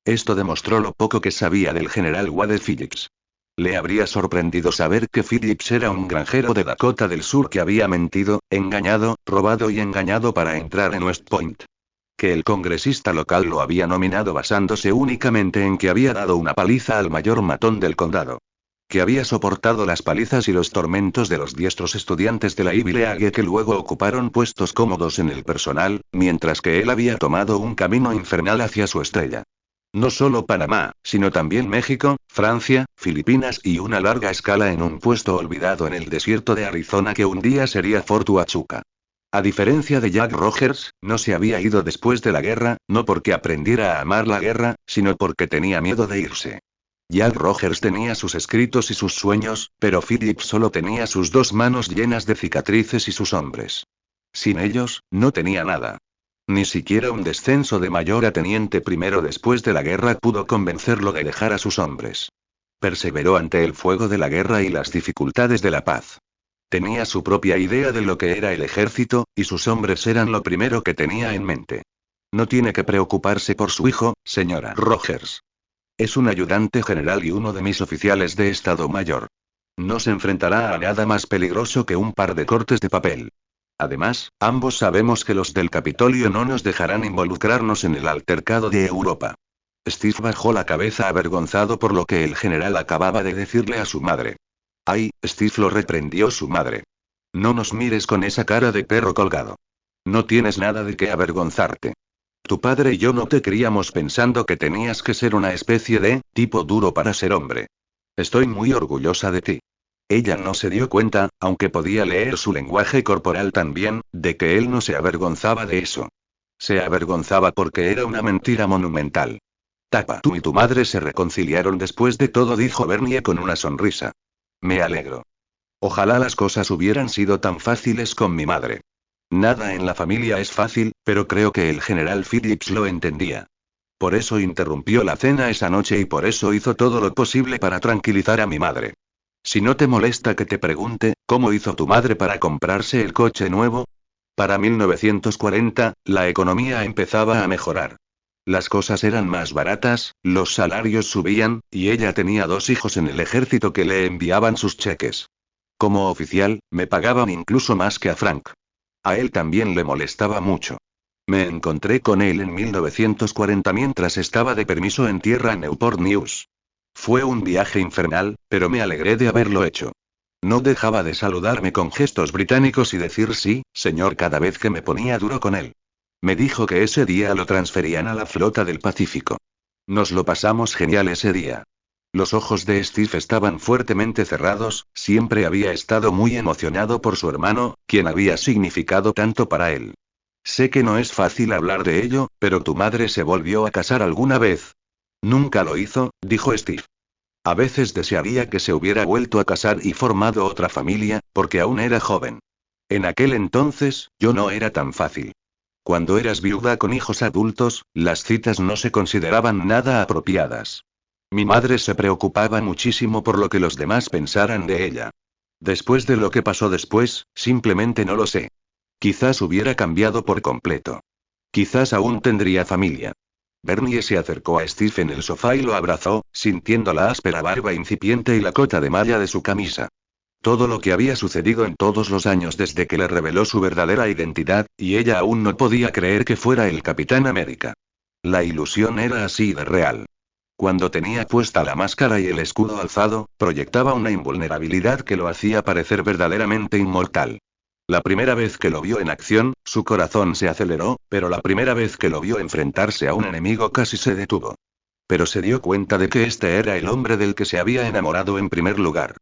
Esto demostró lo poco que sabía del general Wade Phillips. Le habría sorprendido saber que Phillips era un granjero de Dakota del Sur que había mentido, engañado, robado y engañado para entrar en West Point. Que el congresista local lo había nominado basándose únicamente en que había dado una paliza al mayor matón del condado. Que había soportado las palizas y los tormentos de los diestros estudiantes de la Ivy League que luego ocuparon puestos cómodos en el personal, mientras que él había tomado un camino infernal hacia su estrella. No solo Panamá, sino también México, Francia, Filipinas y una larga escala en un puesto olvidado en el desierto de Arizona que un día sería Fort Huachuca. A diferencia de Jack Rogers, no se había ido después de la guerra, no porque aprendiera a amar la guerra, sino porque tenía miedo de irse. Jack Rogers tenía sus escritos y sus sueños, pero Philip solo tenía sus 2 manos llenas de cicatrices y sus hombres. Sin ellos, no tenía nada. Ni siquiera un descenso de mayor a teniente primero después de la guerra pudo convencerlo de dejar a sus hombres. Perseveró ante el fuego de la guerra y las dificultades de la paz. Tenía su propia idea de lo que era el ejército, y sus hombres eran lo primero que tenía en mente. No tiene que preocuparse por su hijo, señora Rogers. Es un ayudante general y uno de mis oficiales de Estado Mayor. No se enfrentará a nada más peligroso que un par de cortes de papel. Además, ambos sabemos que los del Capitolio no nos dejarán involucrarnos en el altercado de Europa. Steve bajó la cabeza avergonzado por lo que el general acababa de decirle a su madre. ¡Ay! Steve, lo reprendió su madre. No nos mires con esa cara de perro colgado. No tienes nada de qué avergonzarte. Tu padre y yo no te criamos pensando que tenías que ser una especie de tipo duro para ser hombre. Estoy muy orgullosa de ti. Ella no se dio cuenta, aunque podía leer su lenguaje corporal también, de que él no se avergonzaba de eso. Se avergonzaba porque era una mentira monumental. Tapa, tú y tu madre se reconciliaron después de todo, dijo Bernie con una sonrisa. Me alegro. Ojalá las cosas hubieran sido tan fáciles con mi madre. Nada en la familia es fácil, pero creo que el general Phillips lo entendía. Por eso interrumpió la cena esa noche y por eso hizo todo lo posible para tranquilizar a mi madre. Si no te molesta que te pregunte, ¿cómo hizo tu madre para comprarse el coche nuevo? Para 1940, la economía empezaba a mejorar. Las cosas eran más baratas, los salarios subían, y ella tenía 2 hijos en el ejército que le enviaban sus cheques. Como oficial, me pagaban incluso más que a Frank. A él también le molestaba mucho. Me encontré con él en 1940 mientras estaba de permiso en tierra en Newport News. Fue un viaje infernal, pero me alegré de haberlo hecho. No dejaba de saludarme con gestos británicos y decir sí, señor, cada vez que me ponía duro con él. Me dijo que ese día lo transferían a la flota del Pacífico. Nos lo pasamos genial ese día. Los ojos de Steve estaban fuertemente cerrados, siempre había estado muy emocionado por su hermano, quien había significado tanto para él. Sé que no es fácil hablar de ello, pero tu madre se volvió a casar alguna vez. Nunca lo hizo, dijo Steve. A veces desearía que se hubiera vuelto a casar y formado otra familia, porque aún era joven. En aquel entonces, yo no era tan fácil. Cuando eras viuda con hijos adultos, las citas no se consideraban nada apropiadas. Mi madre se preocupaba muchísimo por lo que los demás pensaran de ella. Después de lo que pasó después, simplemente no lo sé. Quizás hubiera cambiado por completo. Quizás aún tendría familia. Bernie se acercó a Steve en el sofá y lo abrazó, sintiendo la áspera barba incipiente y la cota de malla de su camisa. Todo lo que había sucedido en todos los años desde que le reveló su verdadera identidad, y ella aún no podía creer que fuera el Capitán América. La ilusión era así de real. Cuando tenía puesta la máscara y el escudo alzado, proyectaba una invulnerabilidad que lo hacía parecer verdaderamente inmortal. La primera vez que lo vio en acción, su corazón se aceleró, pero la primera vez que lo vio enfrentarse a un enemigo casi se detuvo. Pero se dio cuenta de que este era el hombre del que se había enamorado en primer lugar.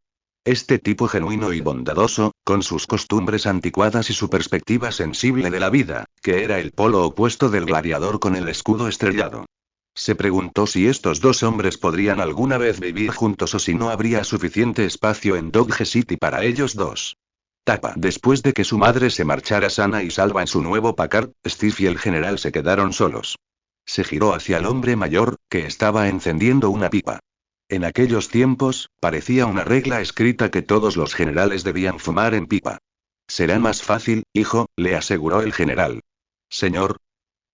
Este tipo genuino y bondadoso, con sus costumbres anticuadas y su perspectiva sensible de la vida, que era el polo opuesto del gladiador con el escudo estrellado. Se preguntó si estos 2 hombres podrían alguna vez vivir juntos o si no habría suficiente espacio en Dodge City para ellos dos. Tapa. Después de que su madre se marchara sana y salva en su nuevo Packard, Steve y el general se quedaron solos. Se giró hacia el hombre mayor, que estaba encendiendo una pipa. En aquellos tiempos, parecía una regla escrita que todos los generales debían fumar en pipa. Será más fácil, hijo, le aseguró el general. Señor.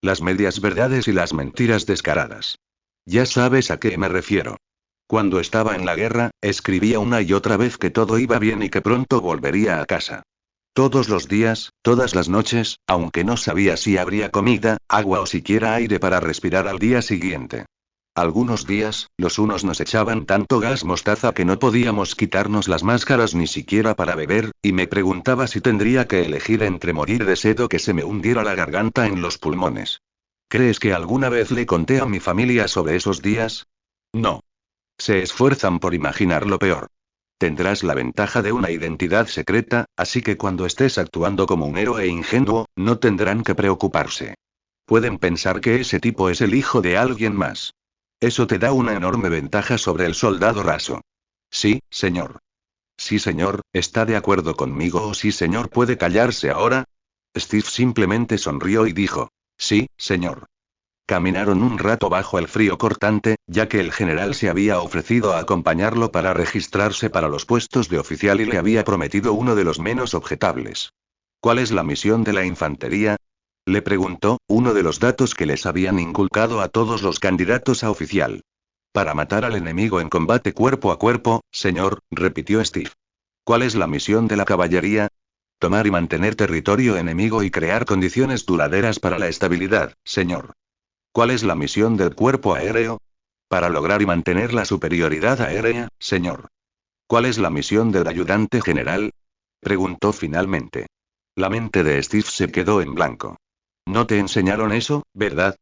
Las medias verdades y las mentiras descaradas. Ya sabes a qué me refiero. Cuando estaba en la guerra, escribía una y otra vez que todo iba bien y que pronto volvería a casa. Todos los días, todas las noches, aunque no sabía si habría comida, agua o siquiera aire para respirar al día siguiente. Algunos días, los unos nos echaban tanto gas mostaza que no podíamos quitarnos las máscaras ni siquiera para beber, y me preguntaba si tendría que elegir entre morir de sed o que se me hundiera la garganta en los pulmones. ¿Crees que alguna vez le conté a mi familia sobre esos días? No. Se esfuerzan por imaginar lo peor. Tendrás la ventaja de una identidad secreta, así que cuando estés actuando como un héroe ingenuo, no tendrán que preocuparse. Pueden pensar que ese tipo es el hijo de alguien más. Eso te da una enorme ventaja sobre el soldado raso. Sí, señor. Sí, señor, ¿está de acuerdo conmigo o sí, señor, puede callarse ahora? Steve simplemente sonrió y dijo: sí, señor. Caminaron un rato bajo el frío cortante, ya que el general se había ofrecido a acompañarlo para registrarse para los puestos de oficial y le había prometido uno de los menos objetables. ¿Cuál es la misión de la infantería? Le preguntó, uno de los datos que les habían inculcado a todos los candidatos a oficial. Para matar al enemigo en combate cuerpo a cuerpo, señor, repitió Steve. ¿Cuál es la misión de la caballería? Tomar y mantener territorio enemigo y crear condiciones duraderas para la estabilidad, señor. ¿Cuál es la misión del cuerpo aéreo? Para lograr y mantener la superioridad aérea, señor. ¿Cuál es la misión del ayudante general? Preguntó finalmente. La mente de Steve se quedó en blanco. ¿No te enseñaron eso, verdad?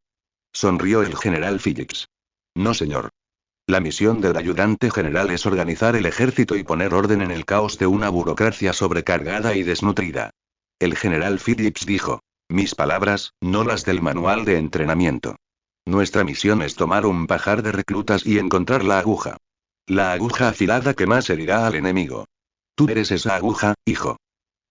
Sonrió el general Phillips. No, señor. La misión del ayudante general es organizar el ejército y poner orden en el caos de una burocracia sobrecargada y desnutrida. El general Phillips dijo. Mis palabras, no las del manual de entrenamiento. Nuestra misión es tomar un pajar de reclutas y encontrar la aguja. La aguja afilada que más herirá al enemigo. Tú eres esa aguja, hijo.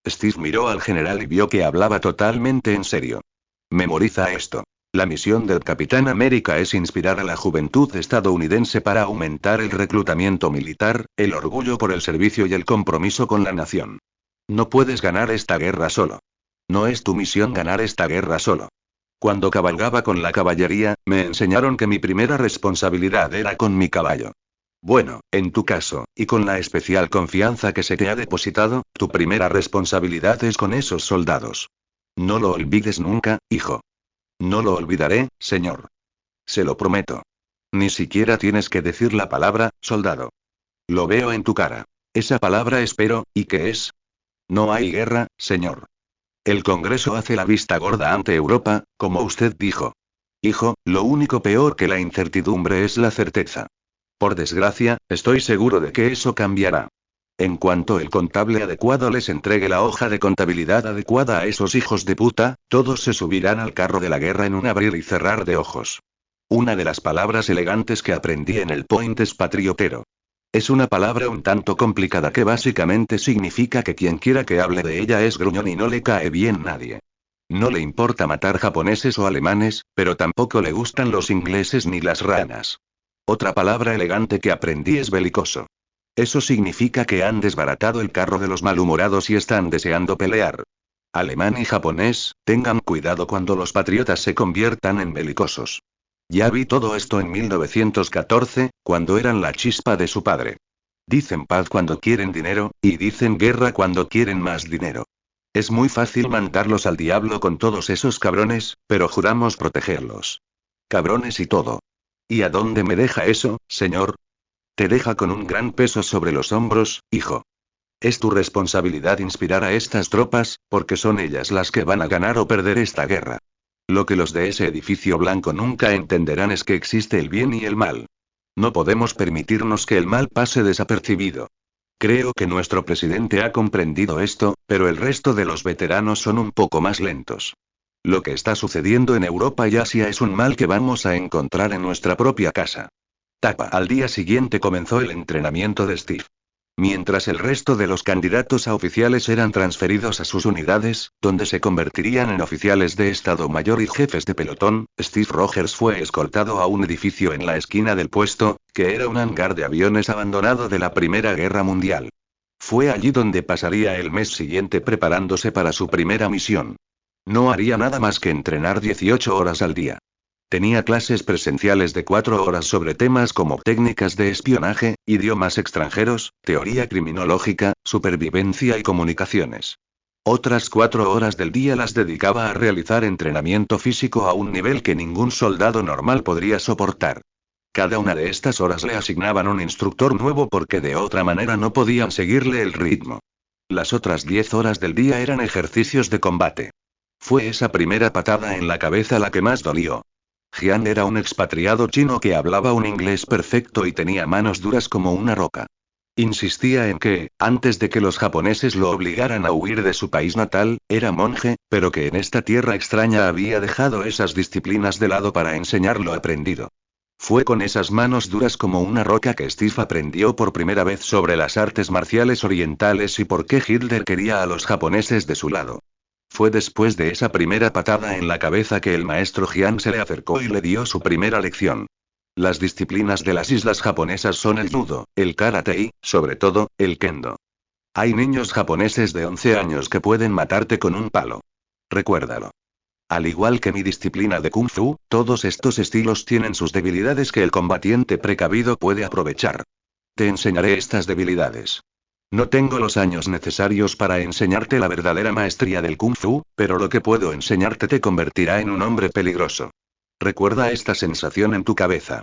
Steve miró al general y vio que hablaba totalmente en serio. Memoriza esto. La misión del Capitán América es inspirar a la juventud estadounidense para aumentar el reclutamiento militar, el orgullo por el servicio y el compromiso con la nación. No puedes ganar esta guerra solo. No es tu misión ganar esta guerra solo. Cuando cabalgaba con la caballería, me enseñaron que mi primera responsabilidad era con mi caballo. Bueno, en tu caso, y con la especial confianza que se te ha depositado, tu primera responsabilidad es con esos soldados. No lo olvides nunca, hijo. No lo olvidaré, señor. Se lo prometo. Ni siquiera tienes que decir la palabra, soldado. Lo veo en tu cara. Esa palabra espero, ¿y qué es? No hay guerra, señor. El Congreso hace la vista gorda ante Europa, como usted dijo. Hijo, lo único peor que la incertidumbre es la certeza. Por desgracia, estoy seguro de que eso cambiará. En cuanto el contable adecuado les entregue la hoja de contabilidad adecuada a esos hijos de puta, todos se subirán al carro de la guerra en un abrir y cerrar de ojos. Una de las palabras elegantes que aprendí en el Point es patriotero. Es una palabra un tanto complicada que básicamente significa que quien quiera que hable de ella es gruñón y no le cae bien nadie. No le importa matar japoneses o alemanes, pero tampoco le gustan los ingleses ni las ranas. Otra palabra elegante que aprendí es belicoso. Eso significa que han desbaratado el carro de los malhumorados y están deseando pelear. Alemán y japonés, tengan cuidado cuando los patriotas se conviertan en belicosos. Ya vi todo esto en 1914, cuando eran la chispa de su padre. Dicen paz cuando quieren dinero, y dicen guerra cuando quieren más dinero. Es muy fácil mandarlos al diablo con todos esos cabrones, pero juramos protegerlos. Cabrones y todo. ¿Y a dónde me deja eso, señor? Te deja con un gran peso sobre los hombros, hijo. Es tu responsabilidad inspirar a estas tropas, porque son ellas las que van a ganar o perder esta guerra. Lo que los de ese edificio blanco nunca entenderán es que existe el bien y el mal. No podemos permitirnos que el mal pase desapercibido. Creo que nuestro presidente ha comprendido esto, pero el resto de los veteranos son un poco más lentos. Lo que está sucediendo en Europa y Asia es un mal que vamos a encontrar en nuestra propia casa. Tapa. Al día siguiente comenzó el entrenamiento de Steve. Mientras el resto de los candidatos a oficiales eran transferidos a sus unidades, donde se convertirían en oficiales de Estado Mayor y jefes de pelotón, Steve Rogers fue escoltado a un edificio en la esquina del puesto, que era un hangar de aviones abandonado de la Primera Guerra Mundial. Fue allí donde pasaría el mes siguiente preparándose para su primera misión. No haría nada más que entrenar 18 horas al día. Tenía clases presenciales de 4 horas sobre temas como técnicas de espionaje, idiomas extranjeros, teoría criminológica, supervivencia y comunicaciones. Otras 4 horas del día las dedicaba a realizar entrenamiento físico a un nivel que ningún soldado normal podría soportar. Cada una de estas horas le asignaban un instructor nuevo porque de otra manera no podían seguirle el ritmo. Las otras 10 horas del día eran ejercicios de combate. Fue esa primera patada en la cabeza la que más dolió. Jian era un expatriado chino que hablaba un inglés perfecto y tenía manos duras como una roca. Insistía en que, antes de que los japoneses lo obligaran a huir de su país natal, era monje, pero que en esta tierra extraña había dejado esas disciplinas de lado para enseñar lo aprendido. Fue con esas manos duras como una roca que Steve aprendió por primera vez sobre las artes marciales orientales y por qué Hitler quería a los japoneses de su lado. Fue después de esa primera patada en la cabeza que el maestro Jian se le acercó y le dio su primera lección. Las disciplinas de las islas japonesas son el judo, el karate y, sobre todo, el kendo. Hay niños japoneses de 11 años que pueden matarte con un palo. Recuérdalo. Al igual que mi disciplina de Kung Fu, todos estos estilos tienen sus debilidades que el combatiente precavido puede aprovechar. Te enseñaré estas debilidades. No tengo los años necesarios para enseñarte la verdadera maestría del Kung Fu, pero lo que puedo enseñarte te convertirá en un hombre peligroso. Recuerda esta sensación en tu cabeza.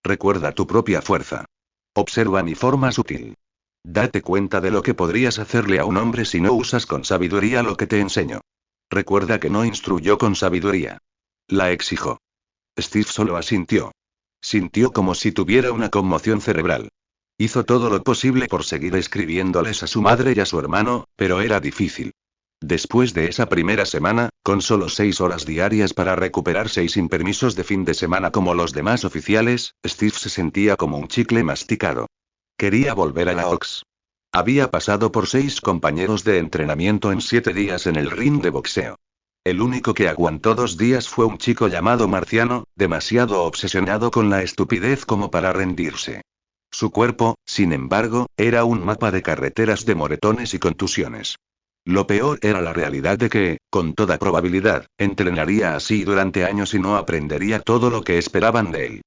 Recuerda tu propia fuerza. Observa mi forma sutil. Date cuenta de lo que podrías hacerle a un hombre si no usas con sabiduría lo que te enseño. Recuerda que no instruyó con sabiduría. La exijo. Steve solo asintió. Sintió como si tuviera una conmoción cerebral. Hizo todo lo posible por seguir escribiéndoles a su madre y a su hermano, pero era difícil. Después de esa primera semana, con solo 6 horas diarias para recuperarse y sin permisos de fin de semana como los demás oficiales, Steve se sentía como un chicle masticado. Quería volver a la OX. Había pasado por 6 compañeros de entrenamiento en 7 días en el ring de boxeo. El único que aguantó 2 días fue un chico llamado Marciano, demasiado obsesionado con la estupidez como para rendirse. Su cuerpo, sin embargo, era un mapa de carreteras de moretones y contusiones. Lo peor era la realidad de que, con toda probabilidad, entrenaría así durante años y no aprendería todo lo que esperaban de él.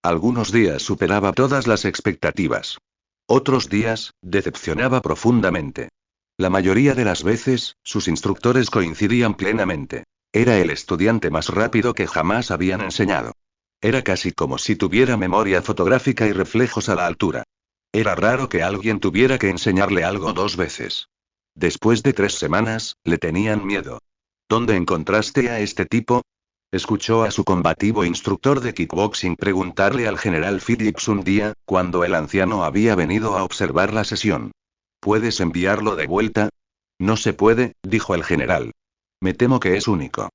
Algunos días superaba todas las expectativas. Otros días, decepcionaba profundamente. La mayoría de las veces, sus instructores coincidían plenamente. Era el estudiante más rápido que jamás habían enseñado. Era casi como si tuviera memoria fotográfica y reflejos a la altura. Era raro que alguien tuviera que enseñarle algo 2 veces. Después de 3 semanas, le tenían miedo. ¿Dónde encontraste a este tipo? Escuchó a su combativo instructor de kickboxing preguntarle al general Phillips un día, cuando el anciano había venido a observar la sesión. ¿Puedes enviarlo de vuelta? No se puede, dijo el general. Me temo que es único.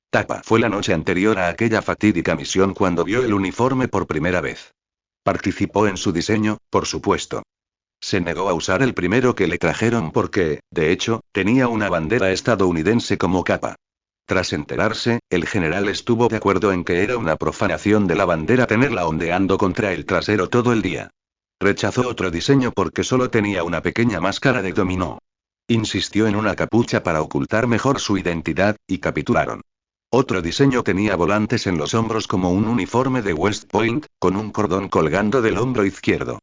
Tapa fue la noche anterior a aquella fatídica misión cuando vio el uniforme por primera vez. Participó en su diseño, por supuesto. Se negó a usar el primero que le trajeron porque, de hecho, tenía una bandera estadounidense como capa. Tras enterarse, el general estuvo de acuerdo en que era una profanación de la bandera tenerla ondeando contra el trasero todo el día. Rechazó otro diseño porque solo tenía una pequeña máscara de dominó. Insistió en una capucha para ocultar mejor su identidad, y capitularon. Otro diseño tenía volantes en los hombros como un uniforme de West Point, con un cordón colgando del hombro izquierdo.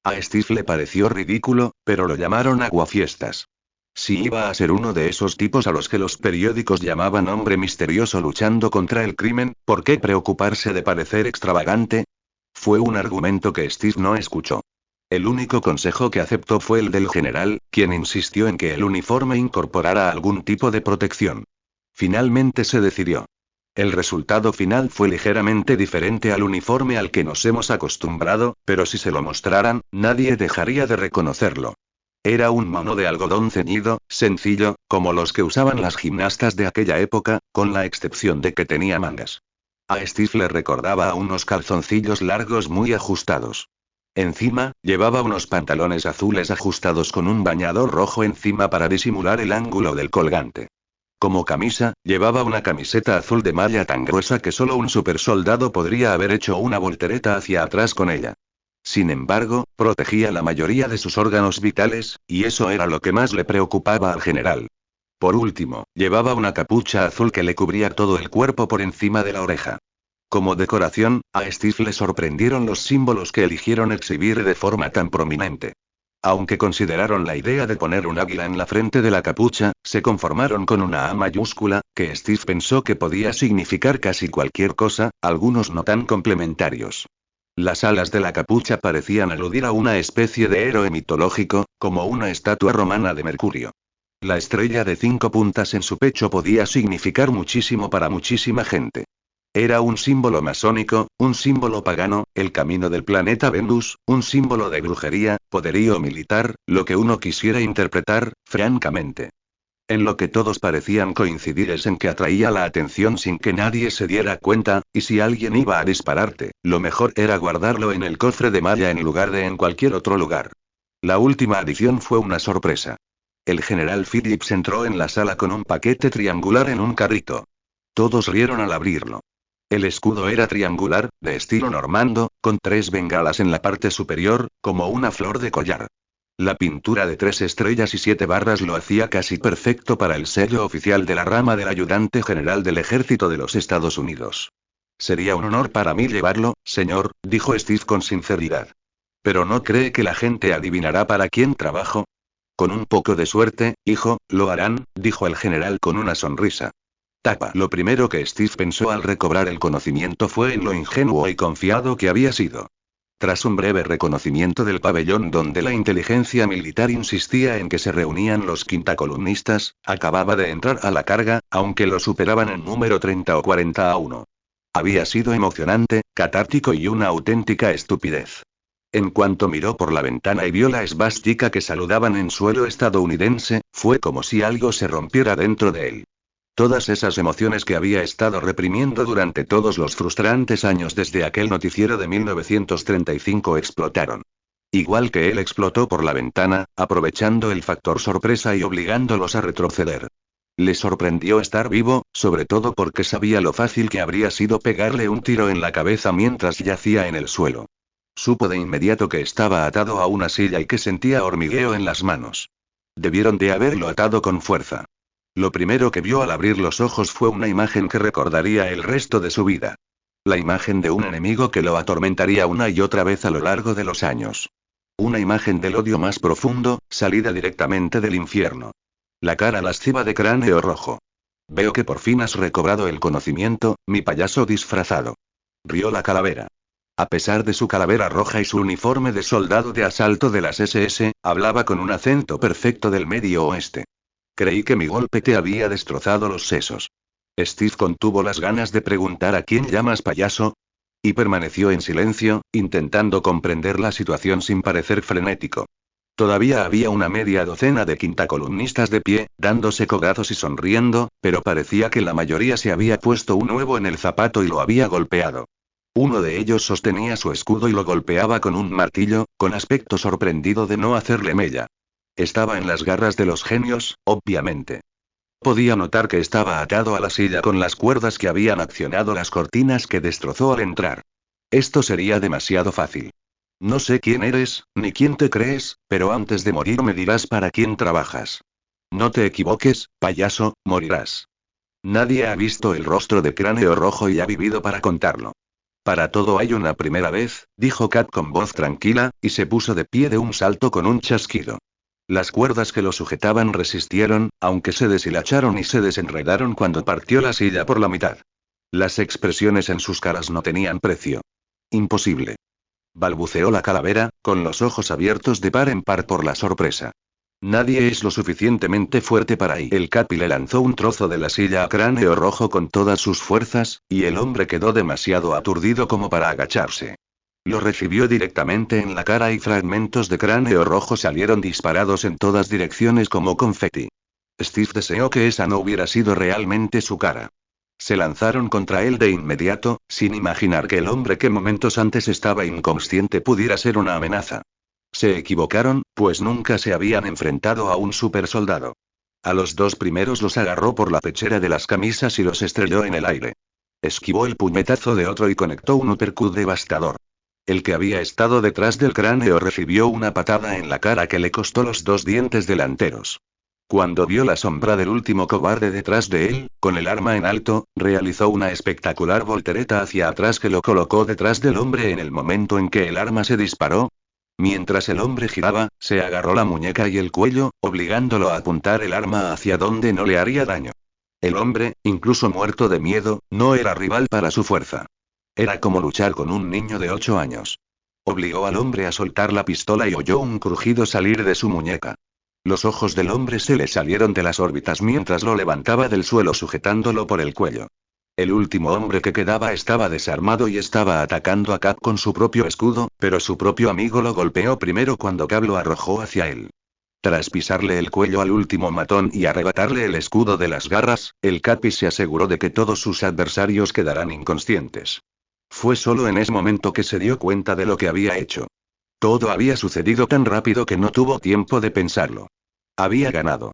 A Steve le pareció ridículo, pero lo llamaron aguafiestas. Si iba a ser uno de esos tipos a los que los periódicos llamaban hombre misterioso luchando contra el crimen, ¿por qué preocuparse de parecer extravagante? Fue un argumento que Steve no escuchó. El único consejo que aceptó fue el del general, quien insistió en que el uniforme incorporara algún tipo de protección. Finalmente se decidió. El resultado final fue ligeramente diferente al uniforme al que nos hemos acostumbrado, pero si se lo mostraran, nadie dejaría de reconocerlo. Era un mono de algodón ceñido, sencillo, como los que usaban las gimnastas de aquella época, con la excepción de que tenía mangas. A Steve le recordaba a unos calzoncillos largos muy ajustados. Encima, llevaba unos pantalones azules ajustados con un bañador rojo encima para disimular el ángulo del colgante. Como camisa, llevaba una camiseta azul de malla tan gruesa que solo un supersoldado podría haber hecho una voltereta hacia atrás con ella. Sin embargo, protegía la mayoría de sus órganos vitales, y eso era lo que más le preocupaba al general. Por último, llevaba una capucha azul que le cubría todo el cuerpo por encima de la oreja. Como decoración, a Steve le sorprendieron los símbolos que eligieron exhibir de forma tan prominente. Aunque consideraron la idea de poner un águila en la frente de la capucha, se conformaron con una A mayúscula, que Steve pensó que podía significar casi cualquier cosa, algunos no tan complementarios. Las alas de la capucha parecían aludir a una especie de héroe mitológico, como una estatua romana de Mercurio. La estrella de 5 puntas en su pecho podía significar muchísimo para muchísima gente. Era un símbolo masónico, un símbolo pagano, el camino del planeta Venus, un símbolo de brujería, poderío militar, lo que uno quisiera interpretar, francamente. En lo que todos parecían coincidir es en que atraía la atención sin que nadie se diera cuenta, y si alguien iba a dispararte, lo mejor era guardarlo en el cofre de malla en lugar de en cualquier otro lugar. La última adición fue una sorpresa. El general Phillips entró en la sala con un paquete triangular en un carrito. Todos rieron al abrirlo. El escudo era triangular, de estilo normando, con 3 bengalas en la parte superior, como una flor de collar. La pintura de 3 estrellas y 7 barras lo hacía casi perfecto para el sello oficial de la rama del ayudante general del ejército de los Estados Unidos. Sería un honor para mí llevarlo, señor, dijo Steve con sinceridad. ¿Pero no cree que la gente adivinará para quién trabajo? Con un poco de suerte, hijo, lo harán, dijo el general con una sonrisa. Tapa. Lo primero que Steve pensó al recobrar el conocimiento fue en lo ingenuo y confiado que había sido. Tras un breve reconocimiento del pabellón donde la inteligencia militar insistía en que se reunían los quintacolumnistas, acababa de entrar a la carga, aunque lo superaban en número 30 o 40 a 1. Había sido emocionante, catártico y una auténtica estupidez. En cuanto miró por la ventana y vio la esvástica que saludaban en suelo estadounidense, fue como si algo se rompiera dentro de él. Todas esas emociones que había estado reprimiendo durante todos los frustrantes años desde aquel noticiero de 1935 explotaron. Igual que él explotó por la ventana, aprovechando el factor sorpresa y obligándolos a retroceder. Le sorprendió estar vivo, sobre todo porque sabía lo fácil que habría sido pegarle un tiro en la cabeza mientras yacía en el suelo. Supo de inmediato que estaba atado a una silla y que sentía hormigueo en las manos. Debieron de haberlo atado con fuerza. Lo primero que vio al abrir los ojos fue una imagen que recordaría el resto de su vida. La imagen de un enemigo que lo atormentaría una y otra vez a lo largo de los años. Una imagen del odio más profundo, salida directamente del infierno. La cara lasciva de Cráneo Rojo. Veo que por fin has recobrado el conocimiento, mi payaso disfrazado. Rió la calavera. A pesar de su calavera roja y su uniforme de soldado de asalto de las SS, hablaba con un acento perfecto del Medio Oeste. Creí que mi golpe te había destrozado los sesos. Steve contuvo las ganas de preguntar a quién llamas payaso. Y permaneció en silencio, intentando comprender la situación sin parecer frenético. Todavía había una media docena de quintacolumnistas de pie, dándose codazos y sonriendo, pero parecía que la mayoría se había puesto un huevo en el zapato y lo había golpeado. Uno de ellos sostenía su escudo y lo golpeaba con un martillo, con aspecto sorprendido de no hacerle mella. Estaba en las garras de los genios, obviamente. Podía notar que estaba atado a la silla con las cuerdas que habían accionado las cortinas que destrozó al entrar. Esto sería demasiado fácil. No sé quién eres, ni quién te crees, pero antes de morir me dirás para quién trabajas. No te equivoques, payaso, morirás. Nadie ha visto el rostro de Cráneo Rojo y ha vivido para contarlo. Para todo hay una primera vez, dijo Kat con voz tranquila, y se puso de pie de un salto con un chasquido. Las cuerdas que lo sujetaban resistieron, aunque se deshilacharon y se desenredaron cuando partió la silla por la mitad. Las expresiones en sus caras no tenían precio. Imposible. Balbuceó la calavera, con los ojos abiertos de par en par por la sorpresa. Nadie es lo suficientemente fuerte para ir. El Capi le lanzó un trozo de la silla a Cráneo Rojo con todas sus fuerzas, y el hombre quedó demasiado aturdido como para agacharse. Lo recibió directamente en la cara y fragmentos de Cráneo Rojo salieron disparados en todas direcciones como confeti. Steve deseó que esa no hubiera sido realmente su cara. Se lanzaron contra él de inmediato, sin imaginar que el hombre que momentos antes estaba inconsciente pudiera ser una amenaza. Se equivocaron, pues nunca se habían enfrentado a un supersoldado. A los 2 primeros los agarró por la pechera de las camisas y los estrelló en el aire. Esquivó el puñetazo de otro y conectó un uppercut devastador. El que había estado detrás del cráneo recibió una patada en la cara que le costó los 2 dientes delanteros. Cuando vio la sombra del último cobarde detrás de él, con el arma en alto, realizó una espectacular voltereta hacia atrás que lo colocó detrás del hombre en el momento en que el arma se disparó. Mientras el hombre giraba, se agarró la muñeca y el cuello, obligándolo a apuntar el arma hacia donde no le haría daño. El hombre, incluso muerto de miedo, no era rival para su fuerza. Era como luchar con un niño de 8 años. Obligó al hombre a soltar la pistola y oyó un crujido salir de su muñeca. Los ojos del hombre se le salieron de las órbitas mientras lo levantaba del suelo sujetándolo por el cuello. El último hombre que quedaba estaba desarmado y estaba atacando a Cap con su propio escudo, pero su propio amigo lo golpeó primero cuando Cap lo arrojó hacia él. Tras pisarle el cuello al último matón y arrebatarle el escudo de las garras, el Capi se aseguró de que todos sus adversarios quedaran inconscientes. Fue solo en ese momento que se dio cuenta de lo que había hecho. Todo había sucedido tan rápido que no tuvo tiempo de pensarlo. Había ganado.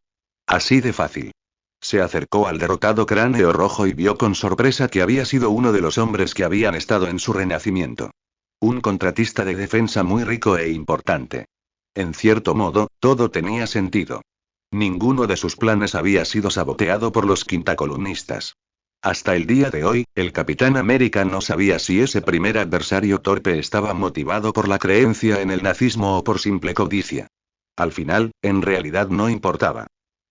Así de fácil. Se acercó al derrotado Cráneo Rojo y vio con sorpresa que había sido uno de los hombres que habían estado en su renacimiento. Un contratista de defensa muy rico e importante. En cierto modo, todo tenía sentido. Ninguno de sus planes había sido saboteado por los quintacolumnistas. Hasta el día de hoy, el Capitán América no sabía si ese primer adversario torpe estaba motivado por la creencia en el nazismo o por simple codicia. Al final, en realidad no importaba.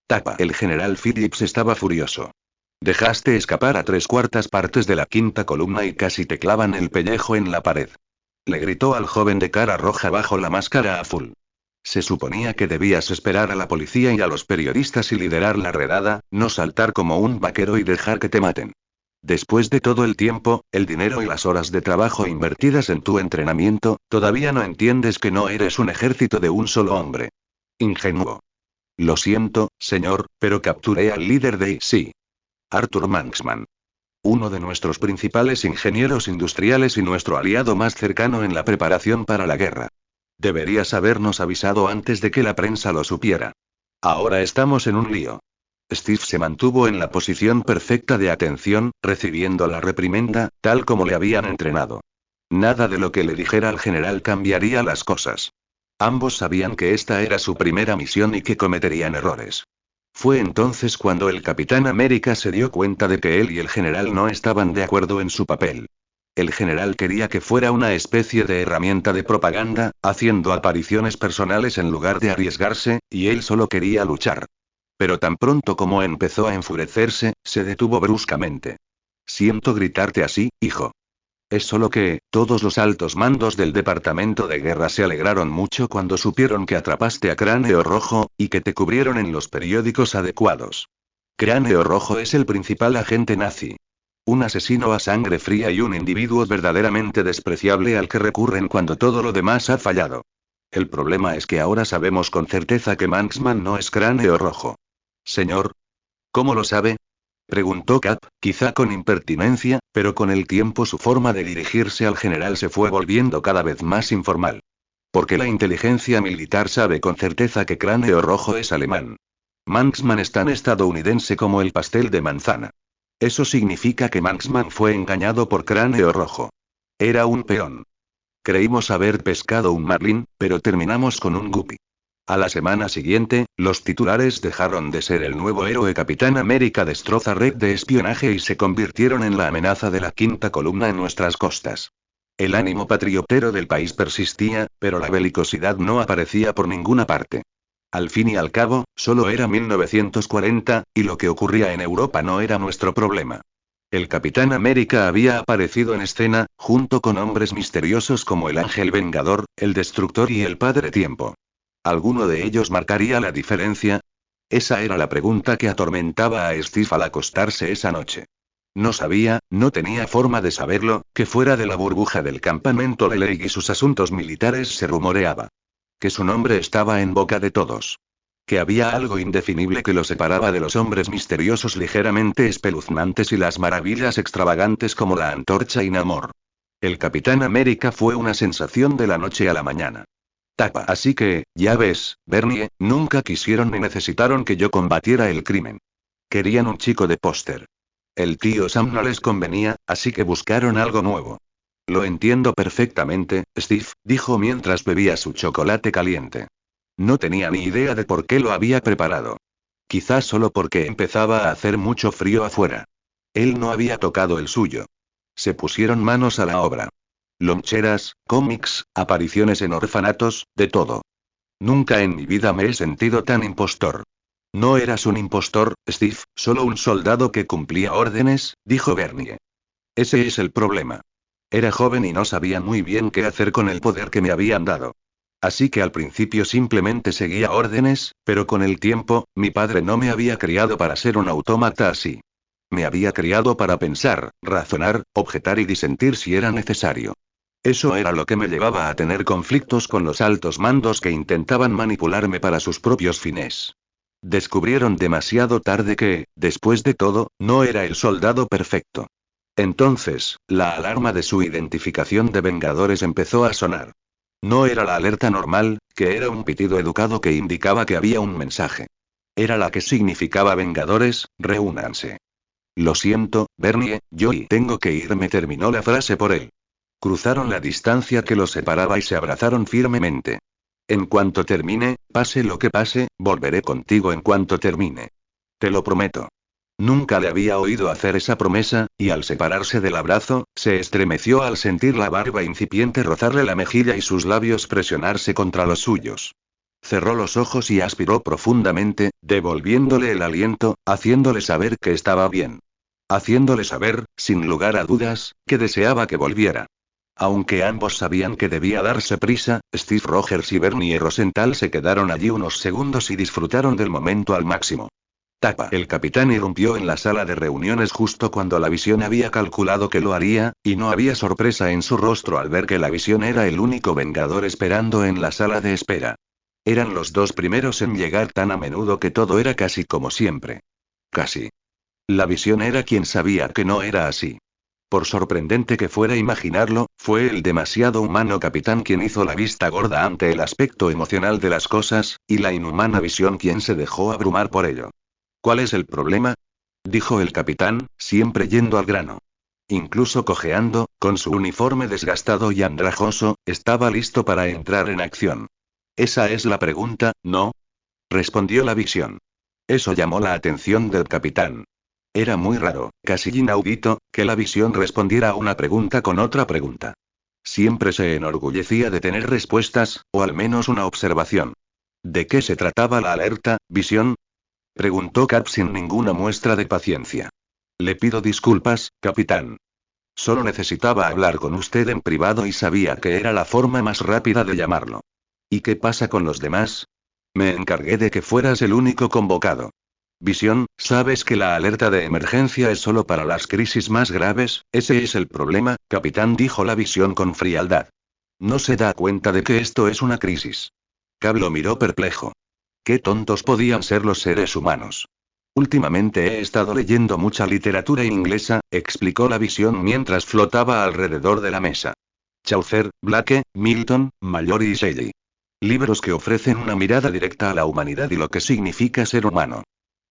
Tapa. El general Phillips estaba furioso. Dejaste escapar a 3/4 partes de la quinta columna y casi te clavan el pellejo en la pared. Le gritó al joven de cara roja bajo la máscara azul. Se suponía que debías esperar a la policía y a los periodistas y liderar la redada, no saltar como un vaquero y dejar que te maten. Después de todo el tiempo, el dinero y las horas de trabajo invertidas en tu entrenamiento, todavía no entiendes que no eres un ejército de un solo hombre. Ingenuo. Lo siento, señor, pero capturé al líder de sí. Arthur Manxman. Uno de nuestros principales ingenieros industriales y nuestro aliado más cercano en la preparación para la guerra. Deberías habernos avisado antes de que la prensa lo supiera. Ahora estamos en un lío. Steve se mantuvo en la posición perfecta de atención, recibiendo la reprimenda, tal como le habían entrenado. Nada de lo que le dijera al general cambiaría las cosas. Ambos sabían que esta era su primera misión y que cometerían errores. Fue entonces cuando el Capitán América se dio cuenta de que él y el general no estaban de acuerdo en su papel. El general quería que fuera una especie de herramienta de propaganda, haciendo apariciones personales en lugar de arriesgarse, y él solo quería luchar. Pero tan pronto como empezó a enfurecerse, se detuvo bruscamente. Siento gritarte así, hijo. Es solo que, todos los altos mandos del Departamento de Guerra se alegraron mucho cuando supieron que atrapaste a Cráneo Rojo, y que te cubrieron en los periódicos adecuados. Cráneo Rojo es el principal agente nazi. Un asesino a sangre fría y un individuo verdaderamente despreciable al que recurren cuando todo lo demás ha fallado. El problema es que ahora sabemos con certeza que Manxman no es Cráneo Rojo. Señor. ¿Cómo lo sabe? Preguntó Cap, quizá con impertinencia, pero con el tiempo su forma de dirigirse al general se fue volviendo cada vez más informal. Porque la inteligencia militar sabe con certeza que Cráneo Rojo es alemán. Manxman es tan estadounidense como el pastel de manzana. Eso significa que Manxman fue engañado por Cráneo Rojo. Era un peón. Creímos haber pescado un marlin, pero terminamos con un guppy. A la semana siguiente, los titulares dejaron de ser el nuevo héroe Capitán América destroza red de espionaje y se convirtieron en la amenaza de la quinta columna en nuestras costas. El ánimo patriotero del país persistía, pero la belicosidad no aparecía por ninguna parte. Al fin y al cabo, solo era 1940, y lo que ocurría en Europa no era nuestro problema. El Capitán América había aparecido en escena, junto con hombres misteriosos como el Ángel Vengador, el Destructor y el Padre Tiempo. ¿Alguno de ellos marcaría la diferencia? Esa era la pregunta que atormentaba a Steve al acostarse esa noche. No sabía, no tenía forma de saberlo, que fuera de la burbuja del campamento Leleig y sus asuntos militares se rumoreaba. Que su nombre estaba en boca de todos. Que había algo indefinible que lo separaba de los hombres misteriosos ligeramente espeluznantes y las maravillas extravagantes como la antorcha y Namor. El Capitán América fue una sensación de la noche a la mañana. Tapa. Así que, ya ves, Bernie, nunca quisieron ni necesitaron que yo combatiera el crimen. Querían un chico de póster. El tío Sam no les convenía, así que buscaron algo nuevo. Lo entiendo perfectamente, Steve, dijo mientras bebía su chocolate caliente. No tenía ni idea de por qué lo había preparado. Quizás solo porque empezaba a hacer mucho frío afuera. Él no había tocado el suyo. Se pusieron manos a la obra. Loncheras, cómics, apariciones en orfanatos, de todo. Nunca en mi vida me he sentido tan impostor. No eras un impostor, Steve, solo un soldado que cumplía órdenes, dijo Bernie. Ese es el problema. Era joven y no sabía muy bien qué hacer con el poder que me habían dado. Así que al principio simplemente seguía órdenes, pero con el tiempo, mi padre no me había criado para ser un autómata así. Me había criado para pensar, razonar, objetar y disentir si era necesario. Eso era lo que me llevaba a tener conflictos con los altos mandos que intentaban manipularme para sus propios fines. Descubrieron demasiado tarde que, después de todo, no era el soldado perfecto. Entonces, la alarma de su identificación de Vengadores empezó a sonar. No era la alerta normal, que era un pitido educado que indicaba que había un mensaje. Era la que significaba Vengadores, reúnanse. Lo siento, Bernie, tengo que irme, terminó la frase por él. Cruzaron la distancia que los separaba y se abrazaron firmemente. En cuanto termine, pase lo que pase, volveré contigo en cuanto termine. Te lo prometo. Nunca le había oído hacer esa promesa, y al separarse del abrazo, se estremeció al sentir la barba incipiente rozarle la mejilla y sus labios presionarse contra los suyos. Cerró los ojos y aspiró profundamente, devolviéndole el aliento, haciéndole saber que estaba bien. Haciéndole saber, sin lugar a dudas, que deseaba que volviera. Aunque ambos sabían que debía darse prisa, Steve Rogers y Bernie Rosenthal se quedaron allí unos segundos y disfrutaron del momento al máximo. Tapa. El capitán irrumpió en la sala de reuniones justo cuando la visión había calculado que lo haría, y no había sorpresa en su rostro al ver que la visión era el único Vengador esperando en la sala de espera. Eran los dos primeros en llegar tan a menudo que todo era casi como siempre. Casi. La visión era quien sabía que no era así. Por sorprendente que fuera imaginarlo, fue el demasiado humano capitán quien hizo la vista gorda ante el aspecto emocional de las cosas, y la inhumana visión quien se dejó abrumar por ello. ¿Cuál es el problema?, dijo el capitán, siempre yendo al grano. Incluso cojeando, con su uniforme desgastado y andrajoso, estaba listo para entrar en acción. Esa es la pregunta, ¿no?, respondió la visión. Eso llamó la atención del capitán. Era muy raro, casi inaudito, que la visión respondiera a una pregunta con otra pregunta. Siempre se enorgullecía de tener respuestas, o al menos una observación. ¿De qué se trataba la alerta, visión?, preguntó Cap sin ninguna muestra de paciencia. Le pido disculpas, capitán. Solo necesitaba hablar con usted en privado y sabía que era la forma más rápida de llamarlo. ¿Y qué pasa con los demás? Me encargué de que fueras el único convocado. Visión, sabes que la alerta de emergencia es solo para las crisis más graves, ese es el problema, capitán, dijo la visión con frialdad. No se da cuenta de que esto es una crisis. Cab lo miró perplejo. Qué tontos podían ser los seres humanos. Últimamente he estado leyendo mucha literatura inglesa, explicó la visión mientras flotaba alrededor de la mesa. Chaucer, Blake, Milton, Mallory y Shelley. Libros que ofrecen una mirada directa a la humanidad y lo que significa ser humano.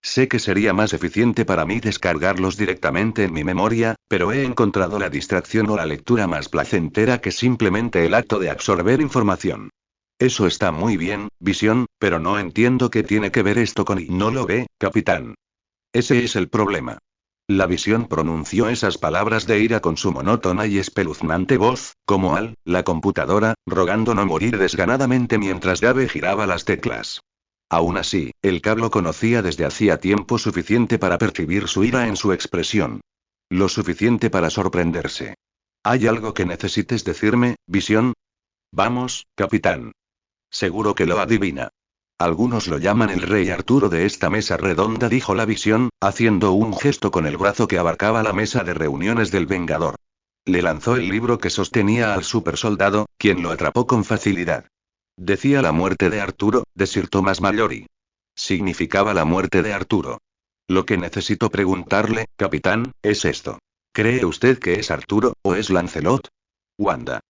Sé que sería más eficiente para mí descargarlos directamente en mi memoria, pero he encontrado la distracción o la lectura más placentera que simplemente el acto de absorber información. Eso está muy bien, visión, pero no entiendo qué tiene que ver esto con... ¿Y no lo ve, capitán? Ese es el problema. La visión pronunció esas palabras de ira con su monótona y espeluznante voz, como la computadora, rogando no morir desganadamente mientras Dave giraba las teclas. Aún así, el Cab lo conocía desde hacía tiempo suficiente para percibir su ira en su expresión. Lo suficiente para sorprenderse. ¿Hay algo que necesites decirme, visión? Vamos, capitán. Seguro que lo adivina. Algunos lo llaman el rey Arturo de esta mesa redonda, dijo la visión, haciendo un gesto con el brazo que abarcaba la mesa de reuniones del Vengador. Le lanzó el libro que sostenía al supersoldado, quien lo atrapó con facilidad. Decía la muerte de Arturo, de Sir Thomas Mallory. Significaba la muerte de Arturo. Lo que necesito preguntarle, capitán, es esto. ¿Cree usted que es Arturo, o es Lancelot? Wanda.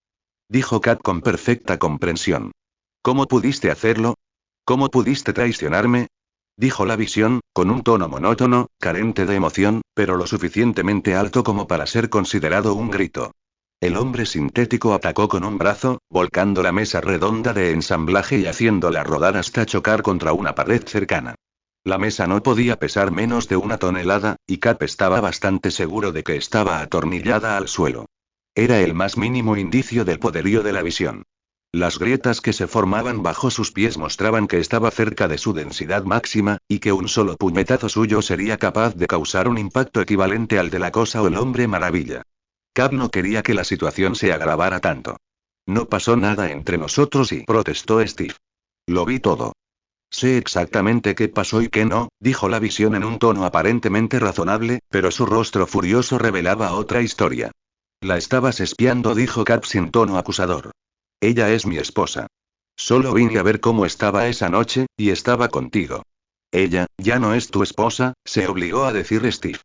Dijo Kat con perfecta comprensión. ¿Cómo pudiste hacerlo? ¿Cómo pudiste traicionarme? Dijo la visión, con un tono monótono, carente de emoción, pero lo suficientemente alto como para ser considerado un grito. El hombre sintético atacó con un brazo, volcando la mesa redonda de ensamblaje y haciéndola rodar hasta chocar contra una pared cercana. La mesa no podía pesar menos de 1 tonelada, y Cap estaba bastante seguro de que estaba atornillada al suelo. Era el más mínimo indicio del poderío de la visión. Las grietas que se formaban bajo sus pies mostraban que estaba cerca de su densidad máxima, y que un solo puñetazo suyo sería capaz de causar un impacto equivalente al de la Cosa o el Hombre Maravilla. Cap no quería que la situación se agravara tanto. No pasó nada entre nosotros y protestó Steve. Lo vi todo. Sé exactamente qué pasó y qué no, dijo la visión en un tono aparentemente razonable, pero su rostro furioso revelaba otra historia. La estabas espiando, dijo Cap sin tono acusador. Ella es mi esposa. Solo vine a ver cómo estaba esa noche, y estaba contigo. Ella, ya no es tu esposa, se obligó a decir Steve.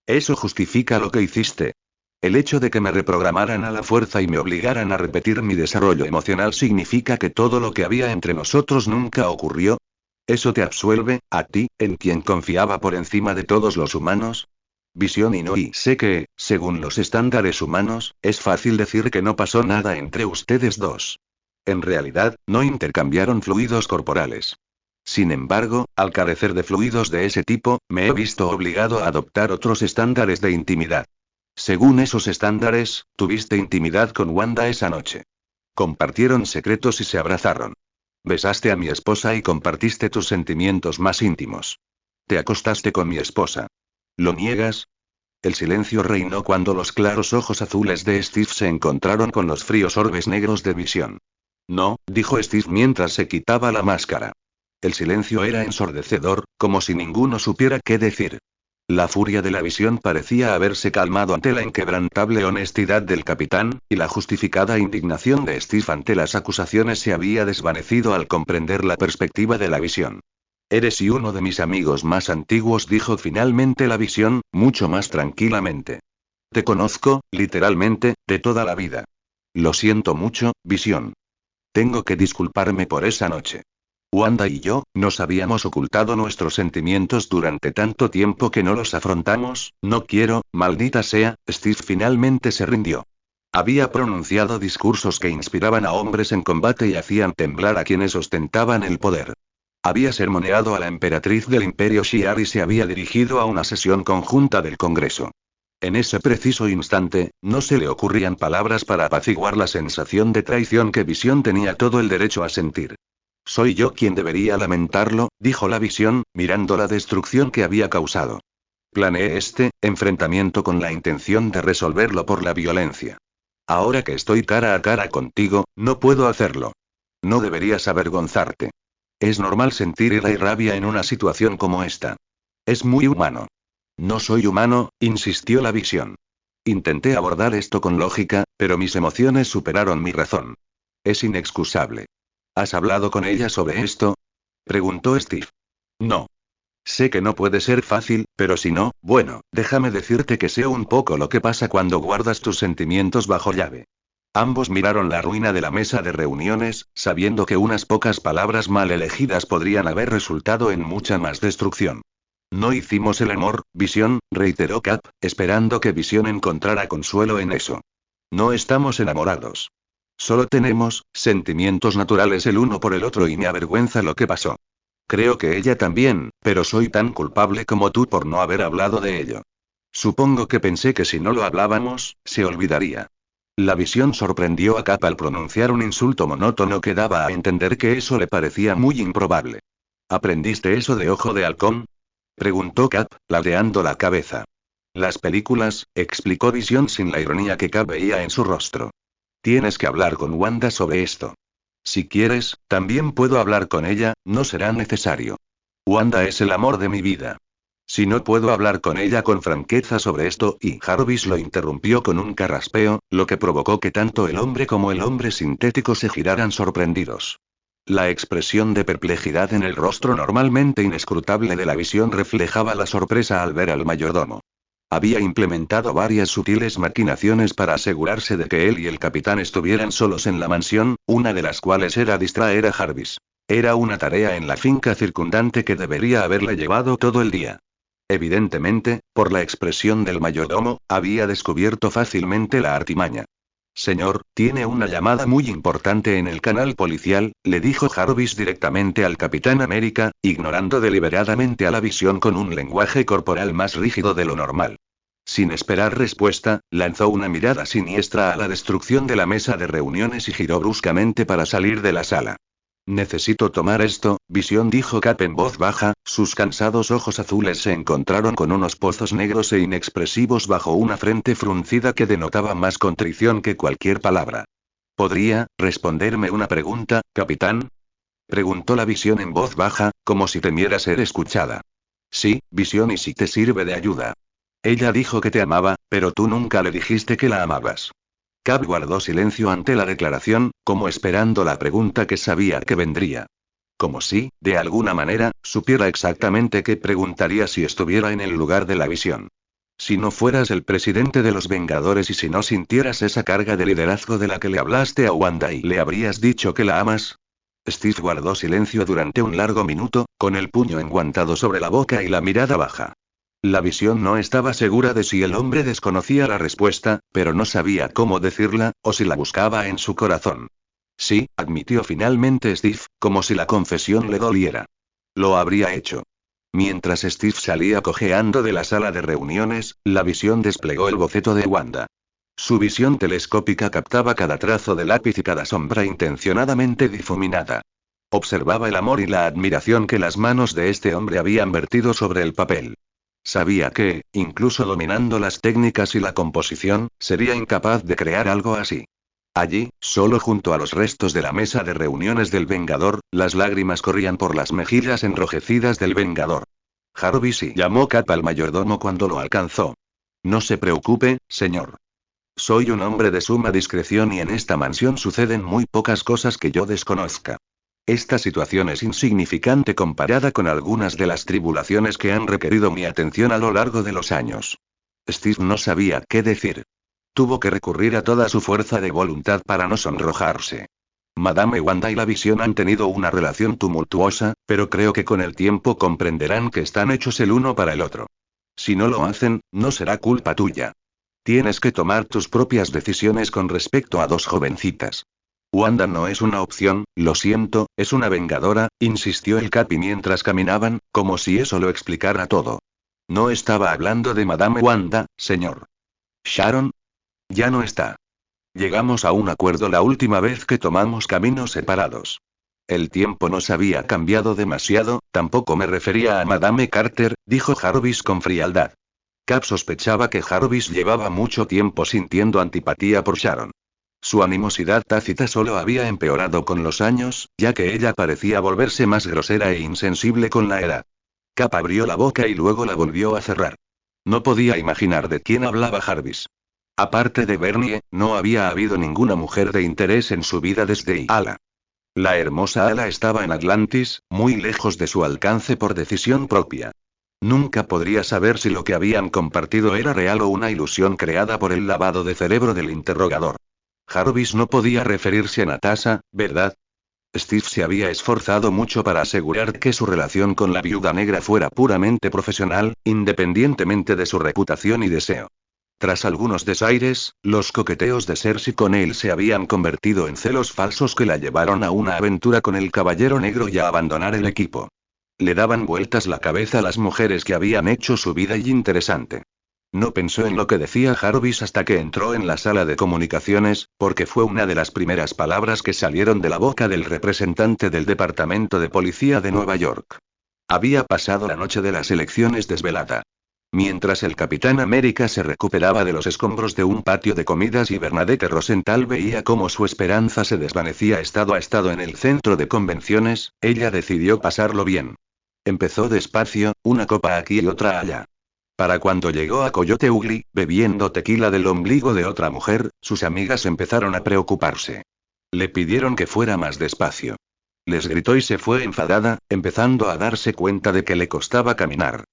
Eso justifica lo que hiciste. El hecho de que me reprogramaran a la fuerza y me obligaran a repetir mi desarrollo emocional significa que todo lo que había entre nosotros nunca ocurrió. ¿Eso te absuelve, a ti, en quien confiaba por encima de todos los humanos? Visión y no, y sé que, según los estándares humanos, es fácil decir que no pasó nada entre ustedes dos. En realidad, no intercambiaron fluidos corporales. Sin embargo, al carecer de fluidos de ese tipo, me he visto obligado a adoptar otros estándares de intimidad. Según esos estándares, tuviste intimidad con Wanda esa noche. Compartieron secretos y se abrazaron. Besaste a mi esposa y compartiste tus sentimientos más íntimos. Te acostaste con mi esposa. ¿Lo niegas? El silencio reinó cuando los claros ojos azules de Steve se encontraron con los fríos orbes negros de Visión. No, dijo Steve mientras se quitaba la máscara. El silencio era ensordecedor, como si ninguno supiera qué decir. La furia de la Visión parecía haberse calmado ante la inquebrantable honestidad del capitán, y la justificada indignación de Steve ante las acusaciones se había desvanecido al comprender la perspectiva de la Visión. Eres y uno de mis amigos más antiguos, dijo finalmente la Visión, mucho más tranquilamente. Te conozco, literalmente, de toda la vida. Lo siento mucho, Visión. Tengo que disculparme por esa noche. Wanda y yo, nos habíamos ocultado nuestros sentimientos durante tanto tiempo que no los afrontamos, no quiero, maldita sea, Steve finalmente se rindió. Había pronunciado discursos que inspiraban a hombres en combate y hacían temblar a quienes ostentaban el poder. Había sermoneado a la emperatriz del Imperio Shi'ar y se había dirigido a una sesión conjunta del Congreso. En ese preciso instante, no se le ocurrían palabras para apaciguar la sensación de traición que Visión tenía todo el derecho a sentir. Soy yo quien debería lamentarlo, dijo la Visión, mirando la destrucción que había causado. Planeé este enfrentamiento con la intención de resolverlo por la violencia. Ahora que estoy cara a cara contigo, no puedo hacerlo. No deberías avergonzarte. Es normal sentir ira y rabia en una situación como esta. Es muy humano. No soy humano, insistió la Visión. Intenté abordar esto con lógica, pero mis emociones superaron mi razón. Es inexcusable. ¿Has hablado con ella sobre esto? Preguntó Steve. No. Sé que no puede ser fácil, pero si no, bueno, déjame decirte que sé un poco lo que pasa cuando guardas tus sentimientos bajo llave. Ambos miraron la ruina de la mesa de reuniones, sabiendo que unas pocas palabras mal elegidas podrían haber resultado en mucha más destrucción. No hicimos el amor, Visión, reiteró Cap, esperando que Visión encontrara consuelo en eso. No estamos enamorados. Solo tenemos sentimientos naturales el uno por el otro y me avergüenza lo que pasó. Creo que ella también, pero soy tan culpable como tú por no haber hablado de ello. Supongo que pensé que si no lo hablábamos, se olvidaría. La Visión sorprendió a Cap al pronunciar un insulto monótono que daba a entender que eso le parecía muy improbable. ¿Aprendiste eso de Ojo de Halcón? Preguntó Cap, ladeando la cabeza. Las películas, explicó Visión sin la ironía que Cap veía en su rostro. Tienes que hablar con Wanda sobre esto. Si quieres, también puedo hablar con ella, no será necesario. Wanda es el amor de mi vida. Si no puedo hablar con ella con franqueza sobre esto, y Jarvis lo interrumpió con un carraspeo, lo que provocó que tanto el hombre como el hombre sintético se giraran sorprendidos. La expresión de perplejidad en el rostro normalmente inescrutable de la Visión reflejaba la sorpresa al ver al mayordomo. Había implementado varias sutiles maquinaciones para asegurarse de que él y el capitán estuvieran solos en la mansión, una de las cuales era distraer a Jarvis. Era una tarea en la finca circundante que debería haberle llevado todo el día. Evidentemente, por la expresión del mayordomo, había descubierto fácilmente la artimaña. Señor, tiene una llamada muy importante en el canal policial, le dijo Jarvis directamente al Capitán América, ignorando deliberadamente a la Visión con un lenguaje corporal más rígido de lo normal. Sin esperar respuesta, lanzó una mirada siniestra a la destrucción de la mesa de reuniones y giró bruscamente para salir de la sala. Necesito tomar esto, Visión, dijo Cap en voz baja, sus cansados ojos azules se encontraron con unos pozos negros e inexpresivos bajo una frente fruncida que denotaba más contrición que cualquier palabra. ¿Podría responderme una pregunta, capitán? Preguntó la visión en voz baja, como si temiera ser escuchada. Sí, visión, y si te sirve de ayuda. Ella dijo que te amaba, pero tú nunca le dijiste que la amabas. Cap guardó silencio ante la declaración, como esperando la pregunta que sabía que vendría. Como si, de alguna manera, supiera exactamente qué preguntaría si estuviera en el lugar de la visión. Si no fueras el presidente de los Vengadores y si no sintieras esa carga de liderazgo de la que le hablaste a Wanda y le habrías dicho que la amas. Steve guardó silencio durante un largo minuto, con el puño enguantado sobre la boca y la mirada baja. La visión no estaba segura de si el hombre desconocía la respuesta, pero no sabía cómo decirla, o si la buscaba en su corazón. Sí, admitió finalmente Steve, como si la confesión le doliera. Lo habría hecho. Mientras Steve salía cojeando de la sala de reuniones, la visión desplegó el boceto de Wanda. Su visión telescópica captaba cada trazo de lápiz y cada sombra intencionadamente difuminada. Observaba el amor y la admiración que las manos de este hombre habían vertido sobre el papel. Sabía que, incluso dominando las técnicas y la composición, sería incapaz de crear algo así. Allí, solo junto a los restos de la mesa de reuniones del Vengador, las lágrimas corrían por las mejillas enrojecidas del Vengador. Jarvis llamó Cap al mayordomo cuando lo alcanzó. No se preocupe, señor. Soy un hombre de suma discreción y en esta mansión suceden muy pocas cosas que yo desconozca. Esta situación es insignificante comparada con algunas de las tribulaciones que han requerido mi atención a lo largo de los años. Steve no sabía qué decir. Tuvo que recurrir a toda su fuerza de voluntad para no sonrojarse. Madame Wanda y la visión han tenido una relación tumultuosa, pero creo que con el tiempo comprenderán que están hechos el uno para el otro. Si no lo hacen, no será culpa tuya. Tienes que tomar tus propias decisiones con respecto a dos jovencitas. Wanda no es una opción, lo siento, es una vengadora, insistió el Capi mientras caminaban, como si eso lo explicara todo. No estaba hablando de Madame Wanda, señor. Sharon. Ya no está. Llegamos a un acuerdo la última vez que tomamos caminos separados. El tiempo nos había cambiado demasiado, tampoco me refería a Madame Carter, dijo Jarvis con frialdad. Cap sospechaba que Jarvis llevaba mucho tiempo sintiendo antipatía por Sharon. Su animosidad tácita solo había empeorado con los años, ya que ella parecía volverse más grosera e insensible con la edad. Cap abrió la boca y luego la volvió a cerrar. No podía imaginar de quién hablaba Jarvis. Aparte de Bernie, no había habido ninguna mujer de interés en su vida desde Ala. La hermosa Ala estaba en Atlantis, muy lejos de su alcance por decisión propia. Nunca podría saber si lo que habían compartido era real o una ilusión creada por el lavado de cerebro del interrogador. Jarvis no podía referirse a Natasha, ¿verdad? Steve se había esforzado mucho para asegurar que su relación con la viuda negra fuera puramente profesional, independientemente de su reputación y deseo. Tras algunos desaires, los coqueteos de Cersei con él se habían convertido en celos falsos que la llevaron a una aventura con el Caballero Negro y a abandonar el equipo. Le daban vueltas la cabeza a las mujeres que habían hecho su vida interesante. No pensó en lo que decía Jarvis hasta que entró en la sala de comunicaciones, porque fue una de las primeras palabras que salieron de la boca del representante del Departamento de Policía de Nueva York. Había pasado la noche de las elecciones desvelada. Mientras el Capitán América se recuperaba de los escombros de un patio de comidas y Bernadette Rosenthal veía cómo su esperanza se desvanecía estado a estado en el centro de convenciones, ella decidió pasarlo bien. Empezó despacio, una copa aquí y otra allá. Para cuando llegó a Coyote Ugly, bebiendo tequila del ombligo de otra mujer, sus amigas empezaron a preocuparse. Le pidieron que fuera más despacio. Les gritó y se fue enfadada, empezando a darse cuenta de que le costaba caminar.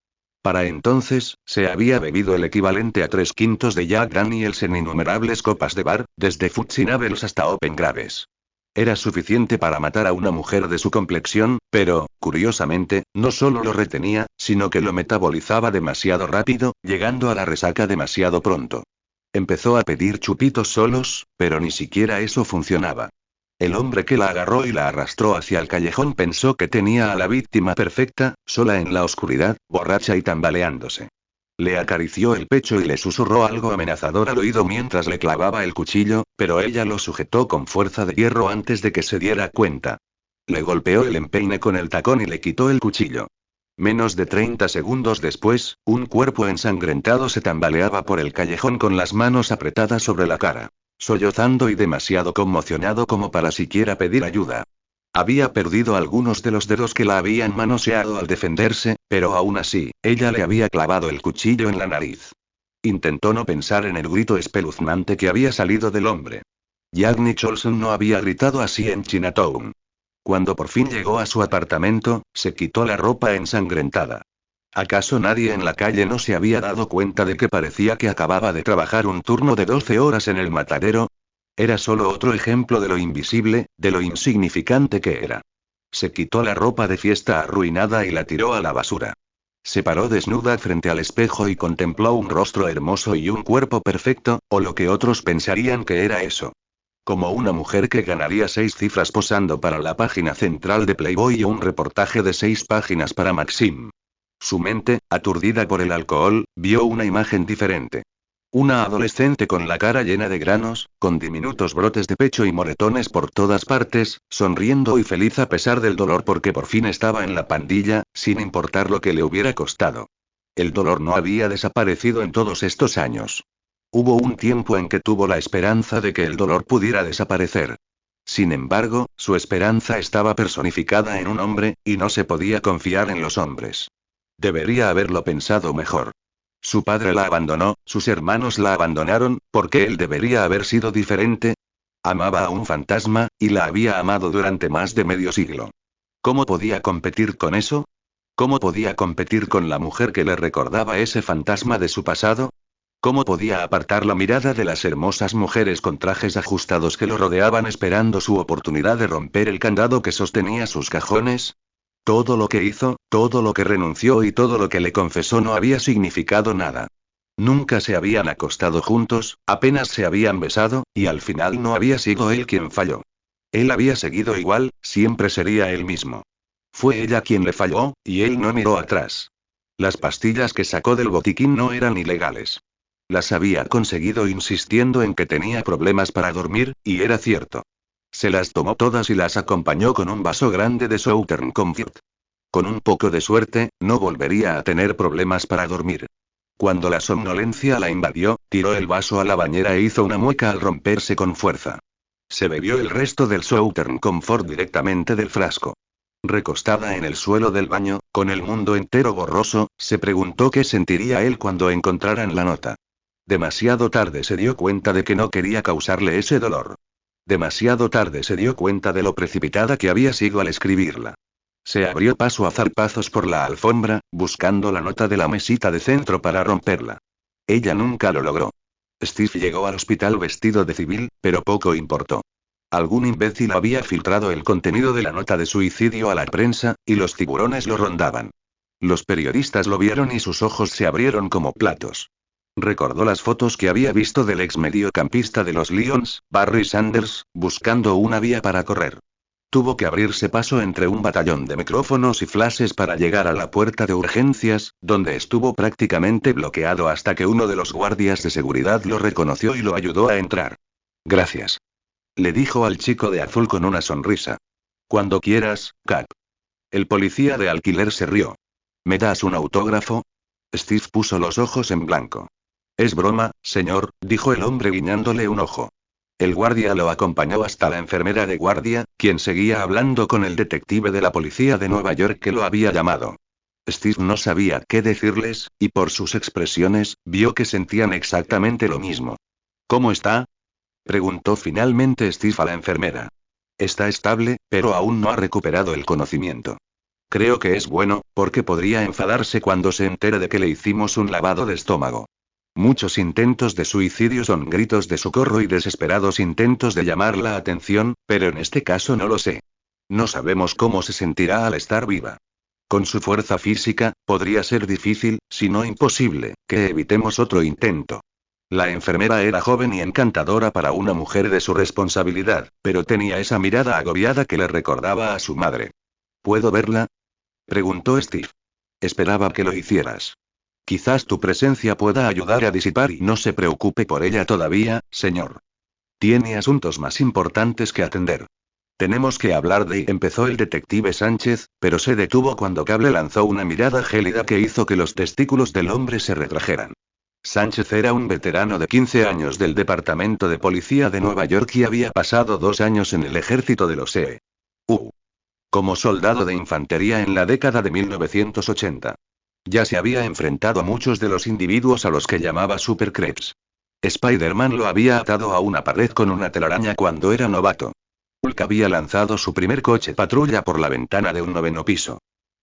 Para entonces, se había bebido el equivalente a 3/5 de Jack Daniels en innumerables copas de bar, desde Fuzzy-Nabels hasta Open Graves. Era suficiente para matar a una mujer de su complexión, pero, curiosamente, no solo lo retenía, sino que lo metabolizaba demasiado rápido, llegando a la resaca demasiado pronto. Empezó a pedir chupitos solos, pero ni siquiera eso funcionaba. El hombre que la agarró y la arrastró hacia el callejón pensó que tenía a la víctima perfecta, sola en la oscuridad, borracha y tambaleándose. Le acarició el pecho y le susurró algo amenazador al oído mientras le clavaba el cuchillo, pero ella lo sujetó con fuerza de hierro antes de que se diera cuenta. Le golpeó el empeine con el tacón y le quitó el cuchillo. Menos de 30 segundos después, un cuerpo ensangrentado se tambaleaba por el callejón con las manos apretadas sobre la cara, sollozando y demasiado conmocionado como para siquiera pedir ayuda. Había perdido algunos de los dedos que la habían manoseado al defenderse, pero aún así, ella le había clavado el cuchillo en la nariz. Intentó no pensar en el grito espeluznante que había salido del hombre. Jack Nicholson no había gritado así en Chinatown. Cuando por fin llegó a su apartamento, se quitó la ropa ensangrentada. ¿Acaso nadie en la calle no se había dado cuenta de que parecía que acababa de trabajar un turno de 12 horas en el matadero? Era solo otro ejemplo de lo invisible, de lo insignificante que era. Se quitó la ropa de fiesta arruinada y la tiró a la basura. Se paró desnuda frente al espejo y contempló un rostro hermoso y un cuerpo perfecto, o lo que otros pensarían que era eso. Como una mujer que ganaría 6 cifras posando para la página central de Playboy o un reportaje de 6 páginas para Maxim. Su mente, aturdida por el alcohol, vio una imagen diferente. Una adolescente con la cara llena de granos, con diminutos brotes de pecho y moretones por todas partes, sonriendo y feliz a pesar del dolor porque por fin estaba en la pandilla, sin importar lo que le hubiera costado. El dolor no había desaparecido en todos estos años. Hubo un tiempo en que tuvo la esperanza de que el dolor pudiera desaparecer. Sin embargo, su esperanza estaba personificada en un hombre, y no se podía confiar en los hombres. Debería haberlo pensado mejor. Su padre la abandonó, sus hermanos la abandonaron, ¿por qué él debería haber sido diferente? Amaba a un fantasma, y la había amado durante más de medio siglo. ¿Cómo podía competir con eso? ¿Cómo podía competir con la mujer que le recordaba ese fantasma de su pasado? ¿Cómo podía apartar la mirada de las hermosas mujeres con trajes ajustados que lo rodeaban esperando su oportunidad de romper el candado que sostenía sus cajones? Todo lo que hizo, todo lo que renunció y todo lo que le confesó no había significado nada. Nunca se habían acostado juntos, apenas se habían besado, y al final no había sido él quien falló. Él había seguido igual, siempre sería él mismo. Fue ella quien le falló, y él no miró atrás. Las pastillas que sacó del botiquín no eran ilegales. Las había conseguido insistiendo en que tenía problemas para dormir, y era cierto. Se las tomó todas y las acompañó con un vaso grande de Southern Comfort. Con un poco de suerte, no volvería a tener problemas para dormir. Cuando la somnolencia la invadió, tiró el vaso a la bañera e hizo una mueca al romperse con fuerza. Se bebió el resto del Southern Comfort directamente del frasco. Recostada en el suelo del baño, con el mundo entero borroso, se preguntó qué sentiría él cuando encontraran la nota. Demasiado tarde se dio cuenta de que no quería causarle ese dolor. Demasiado tarde se dio cuenta de lo precipitada que había sido al escribirla. Se abrió paso a zarpazos por la alfombra, buscando la nota de la mesita de centro para romperla. Ella nunca lo logró. Steve llegó al hospital vestido de civil, pero poco importó. Algún imbécil había filtrado el contenido de la nota de suicidio a la prensa, y los tiburones lo rondaban. Los periodistas lo vieron y sus ojos se abrieron como platos. Recordó las fotos que había visto del ex mediocampista de los Lions, Barry Sanders, buscando una vía para correr. Tuvo que abrirse paso entre un batallón de micrófonos y flashes para llegar a la puerta de urgencias, donde estuvo prácticamente bloqueado hasta que uno de los guardias de seguridad lo reconoció y lo ayudó a entrar. Gracias. Le dijo al chico de azul con una sonrisa. Cuando quieras, Cap. El policía de alquiler se rió. ¿Me das un autógrafo? Steve puso los ojos en blanco. Es broma, señor, dijo el hombre guiñándole un ojo. El guardia lo acompañó hasta la enfermera de guardia, quien seguía hablando con el detective de la policía de Nueva York que lo había llamado. Steve no sabía qué decirles, y por sus expresiones, vio que sentían exactamente lo mismo. ¿Cómo está? Preguntó finalmente Steve a la enfermera. Está estable, pero aún no ha recuperado el conocimiento. Creo que es bueno, porque podría enfadarse cuando se entere de que le hicimos un lavado de estómago. Muchos intentos de suicidio son gritos de socorro y desesperados intentos de llamar la atención, pero en este caso no lo sé. No sabemos cómo se sentirá al estar viva. Con su fuerza física, podría ser difícil, si no imposible, que evitemos otro intento. La enfermera era joven y encantadora para una mujer de su responsabilidad, pero tenía esa mirada agobiada que le recordaba a su madre. ¿Puedo verla? Preguntó Steve. Esperaba que lo hicieras. Quizás tu presencia pueda ayudar a disipar y no se preocupe por ella todavía, señor. Tiene asuntos más importantes que atender. Tenemos que hablar de... Empezó el detective Sánchez, pero se detuvo cuando Cable lanzó una mirada gélida que hizo que los testículos del hombre se retrajeran. Sánchez era un veterano de 15 años del Departamento de Policía de Nueva York y había pasado 2 años en el ejército de los E.U. como soldado de infantería en la década de 1980. Ya se había enfrentado a muchos de los individuos a los que llamaba Supercreeps. Spider-Man lo había atado a una pared con una telaraña cuando era novato. Hulk había lanzado su primer coche patrulla por la ventana de un 9º piso.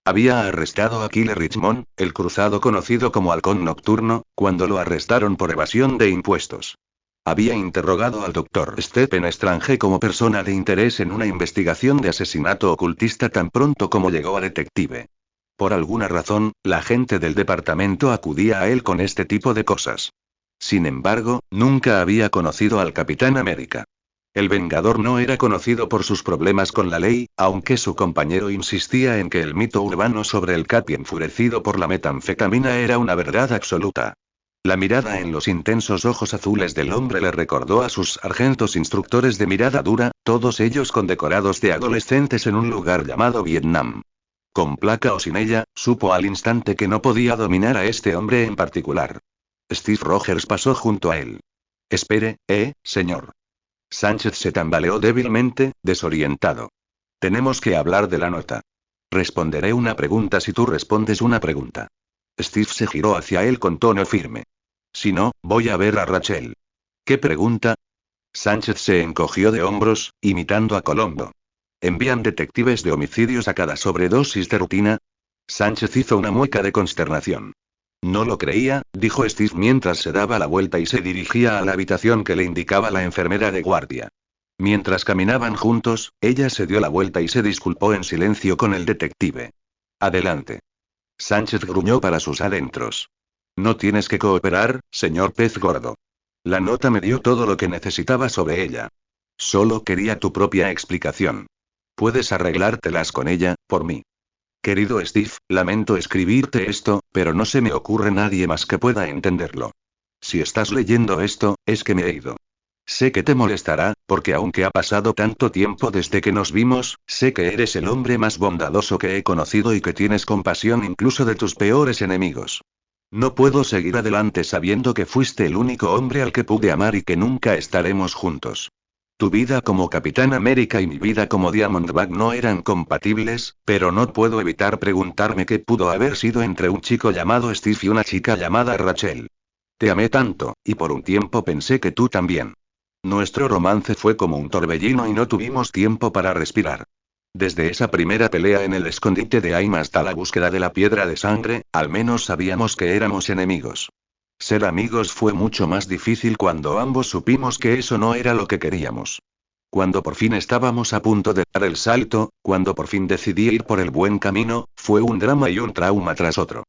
Había arrestado a Kyle Richmond, el cruzado conocido como Halcón Nocturno, cuando lo arrestaron por evasión de impuestos. Había interrogado al Dr. Stephen Strange como persona de interés en una investigación de asesinato ocultista tan pronto como llegó a detective. Por alguna razón, la gente del departamento acudía a él con este tipo de cosas. Sin embargo, nunca había conocido al Capitán América. El Vengador no era conocido por sus problemas con la ley, aunque su compañero insistía en que el mito urbano sobre el Capi enfurecido por la metanfetamina era una verdad absoluta. La mirada en los intensos ojos azules del hombre le recordó a sus sargentos instructores de mirada dura, todos ellos condecorados de adolescentes en un lugar llamado Vietnam. Con placa o sin ella, supo al instante que no podía dominar a este hombre en particular. Steve Rogers pasó junto a él. Espere, señor. Sánchez se tambaleó débilmente, desorientado. Tenemos que hablar de la nota. Responderé una pregunta si tú respondes una pregunta. Steve se giró hacia él con tono firme. Si no, voy a ver a Rachel. ¿Qué pregunta? Sánchez se encogió de hombros, imitando a Colombo. ¿Envían detectives de homicidios a cada sobredosis de rutina? Sánchez hizo una mueca de consternación. No lo creía, dijo Steve mientras se daba la vuelta y se dirigía a la habitación que le indicaba la enfermera de guardia. Mientras caminaban juntos, ella se dio la vuelta y se disculpó en silencio con el detective. Adelante. Sánchez gruñó para sus adentros. No tienes que cooperar, señor Pez Gordo. La nota me dio todo lo que necesitaba sobre ella. Solo quería tu propia explicación. Puedes arreglártelas con ella, por mí. Querido Steve, lamento escribirte esto, pero no se me ocurre nadie más que pueda entenderlo. Si estás leyendo esto, es que me he ido. Sé que te molestará, porque aunque ha pasado tanto tiempo desde que nos vimos, sé que eres el hombre más bondadoso que he conocido y que tienes compasión incluso de tus peores enemigos. No puedo seguir adelante sabiendo que fuiste el único hombre al que pude amar y que nunca estaremos juntos. Tu vida como Capitán América y mi vida como Diamondback no eran compatibles, pero no puedo evitar preguntarme qué pudo haber sido entre un chico llamado Steve y una chica llamada Rachel. Te amé tanto, y por un tiempo pensé que tú también. Nuestro romance fue como un torbellino y no tuvimos tiempo para respirar. Desde esa primera pelea en el escondite de Aim hasta la búsqueda de la piedra de sangre, al menos sabíamos que éramos enemigos. Ser amigos fue mucho más difícil cuando ambos supimos que eso no era lo que queríamos. Cuando por fin estábamos a punto de dar el salto, cuando por fin decidí ir por el buen camino, fue un drama y un trauma tras otro.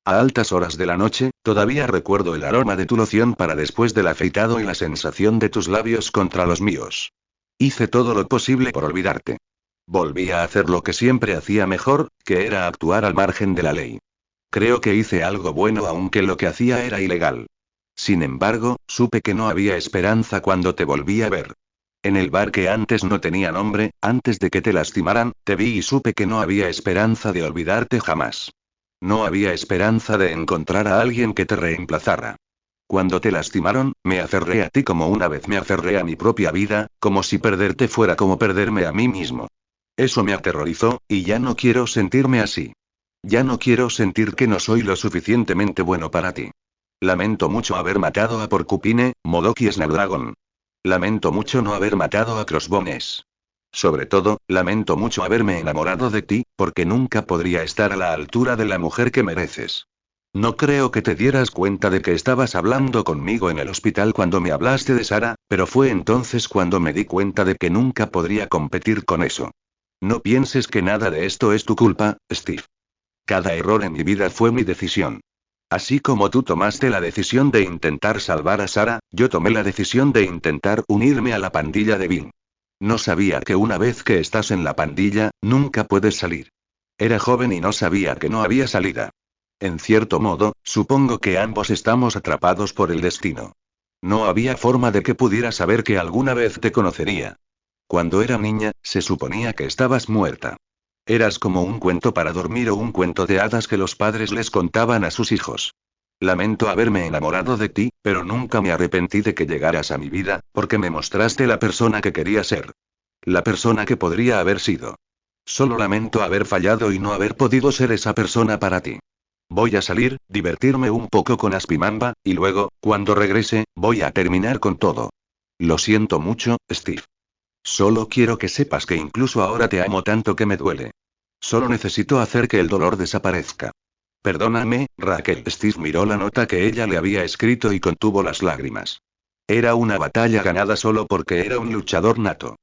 A altas horas de la noche, todavía recuerdo el aroma de tu loción para después del afeitado y la sensación de tus labios contra los míos. Hice todo lo posible por olvidarte. Volví a hacer lo que siempre hacía mejor, que era actuar al margen de la ley. Creo que hice algo bueno aunque lo que hacía era ilegal. Sin embargo, supe que no había esperanza cuando te volví a ver. En el bar que antes no tenía nombre, antes de que te lastimaran, te vi y supe que no había esperanza de olvidarte jamás. No había esperanza de encontrar a alguien que te reemplazara. Cuando te lastimaron, me aferré a ti como una vez me aferré a mi propia vida, como si perderte fuera como perderme a mí mismo. Eso me aterrorizó, y ya no quiero sentirme así. Ya no quiero sentir que no soy lo suficientemente bueno para ti. Lamento mucho haber matado a Porcupine, Modok y Snapdragon. Lamento mucho no haber matado a Crossbones. Sobre todo, lamento mucho haberme enamorado de ti, porque nunca podría estar a la altura de la mujer que mereces. No creo que te dieras cuenta de que estabas hablando conmigo en el hospital cuando me hablaste de Sara, pero fue entonces cuando me di cuenta de que nunca podría competir con eso. No pienses que nada de esto es tu culpa, Steve. Cada error en mi vida fue mi decisión. Así como tú tomaste la decisión de intentar salvar a Sara, yo tomé la decisión de intentar unirme a la pandilla de Vin. No sabía que una vez que estás en la pandilla, nunca puedes salir. Era joven y no sabía que no había salida. En cierto modo, supongo que ambos estamos atrapados por el destino. No había forma de que pudiera saber que alguna vez te conocería. Cuando era niña, se suponía que estabas muerta. Eras como un cuento para dormir o un cuento de hadas que los padres les contaban a sus hijos. Lamento haberme enamorado de ti, pero nunca me arrepentí de que llegaras a mi vida, porque me mostraste la persona que quería ser. La persona que podría haber sido. Solo lamento haber fallado y no haber podido ser esa persona para ti. Voy a salir, divertirme un poco con Aspimamba, y luego, cuando regrese, voy a terminar con todo. Lo siento mucho, Steve. Solo quiero que sepas que incluso ahora te amo tanto que me duele. Solo necesito hacer que el dolor desaparezca. Perdóname, Raquel. Steve miró la nota que ella le había escrito y contuvo las lágrimas. Era una batalla ganada solo porque era un luchador nato.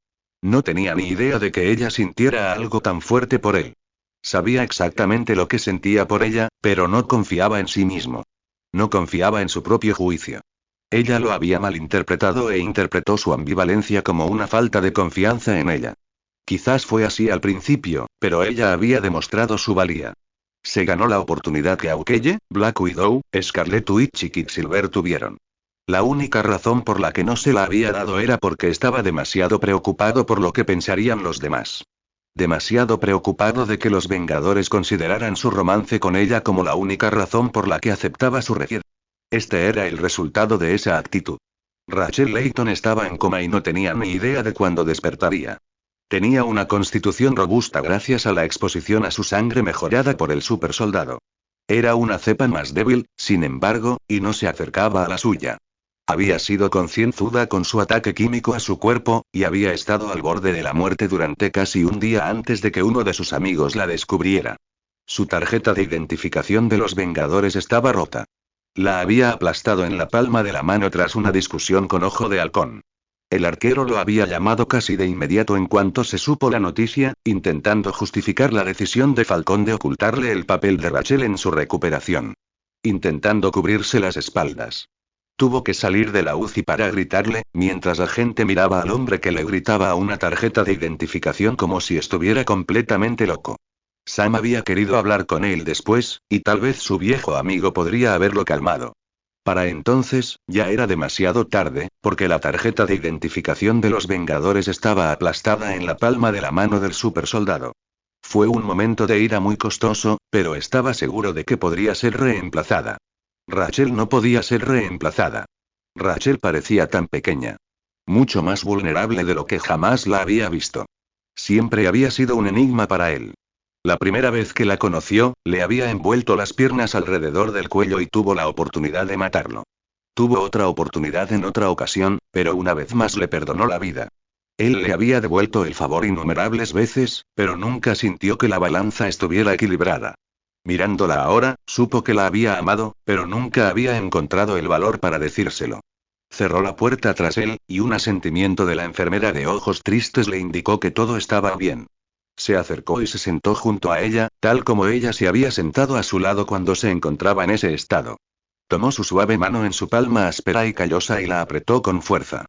No tenía ni idea de que ella sintiera algo tan fuerte por él. Sabía exactamente lo que sentía por ella, pero no confiaba en sí mismo. No confiaba en su propio juicio. Ella lo había malinterpretado e interpretó su ambivalencia como una falta de confianza en ella. Quizás fue así al principio, pero ella había demostrado su valía. Se ganó la oportunidad que Hawkeye, Black Widow, Scarlet Witch y Quicksilver tuvieron. La única razón por la que no se la había dado era porque estaba demasiado preocupado por lo que pensarían los demás. Demasiado preocupado de que los Vengadores consideraran su romance con ella como la única razón por la que aceptaba su requiere. Este era el resultado de esa actitud. Rachel Layton estaba en coma y no tenía ni idea de cuándo despertaría. Tenía una constitución robusta gracias a la exposición a su sangre mejorada por el supersoldado. Era una cepa más débil, sin embargo, y no se acercaba a la suya. Había sido concienzuda con su ataque químico a su cuerpo, y había estado al borde de la muerte durante casi un día antes de que uno de sus amigos la descubriera. Su tarjeta de identificación de los Vengadores estaba rota. La había aplastado en la palma de la mano tras una discusión con Ojo de Halcón. El arquero lo había llamado casi de inmediato en cuanto se supo la noticia, intentando justificar la decisión de Falcón de ocultarle el papel de Rachel en su recuperación. Intentando cubrirse las espaldas. Tuvo que salir de la UCI para gritarle, mientras la gente miraba al hombre que le gritaba a una tarjeta de identificación como si estuviera completamente loco. Sam había querido hablar con él después, y tal vez su viejo amigo podría haberlo calmado. Para entonces, ya era demasiado tarde, porque la tarjeta de identificación de los Vengadores estaba aplastada en la palma de la mano del supersoldado. Fue un momento de ira muy costoso, pero estaba seguro de que podría ser reemplazada. Rachel no podía ser reemplazada. Rachel parecía tan pequeña. Mucho más vulnerable de lo que jamás la había visto. Siempre había sido un enigma para él. La primera vez que la conoció, le había envuelto las piernas alrededor del cuello y tuvo la oportunidad de matarlo. Tuvo otra oportunidad en otra ocasión, pero una vez más le perdonó la vida. Él le había devuelto el favor innumerables veces, pero nunca sintió que la balanza estuviera equilibrada. Mirándola ahora, supo que la había amado, pero nunca había encontrado el valor para decírselo. Cerró la puerta tras él, y un asentimiento de la enfermera de ojos tristes le indicó que todo estaba bien. Se acercó y se sentó junto a ella, tal como ella se había sentado a su lado cuando se encontraba en ese estado. Tomó su suave mano en su palma áspera y callosa y la apretó con fuerza.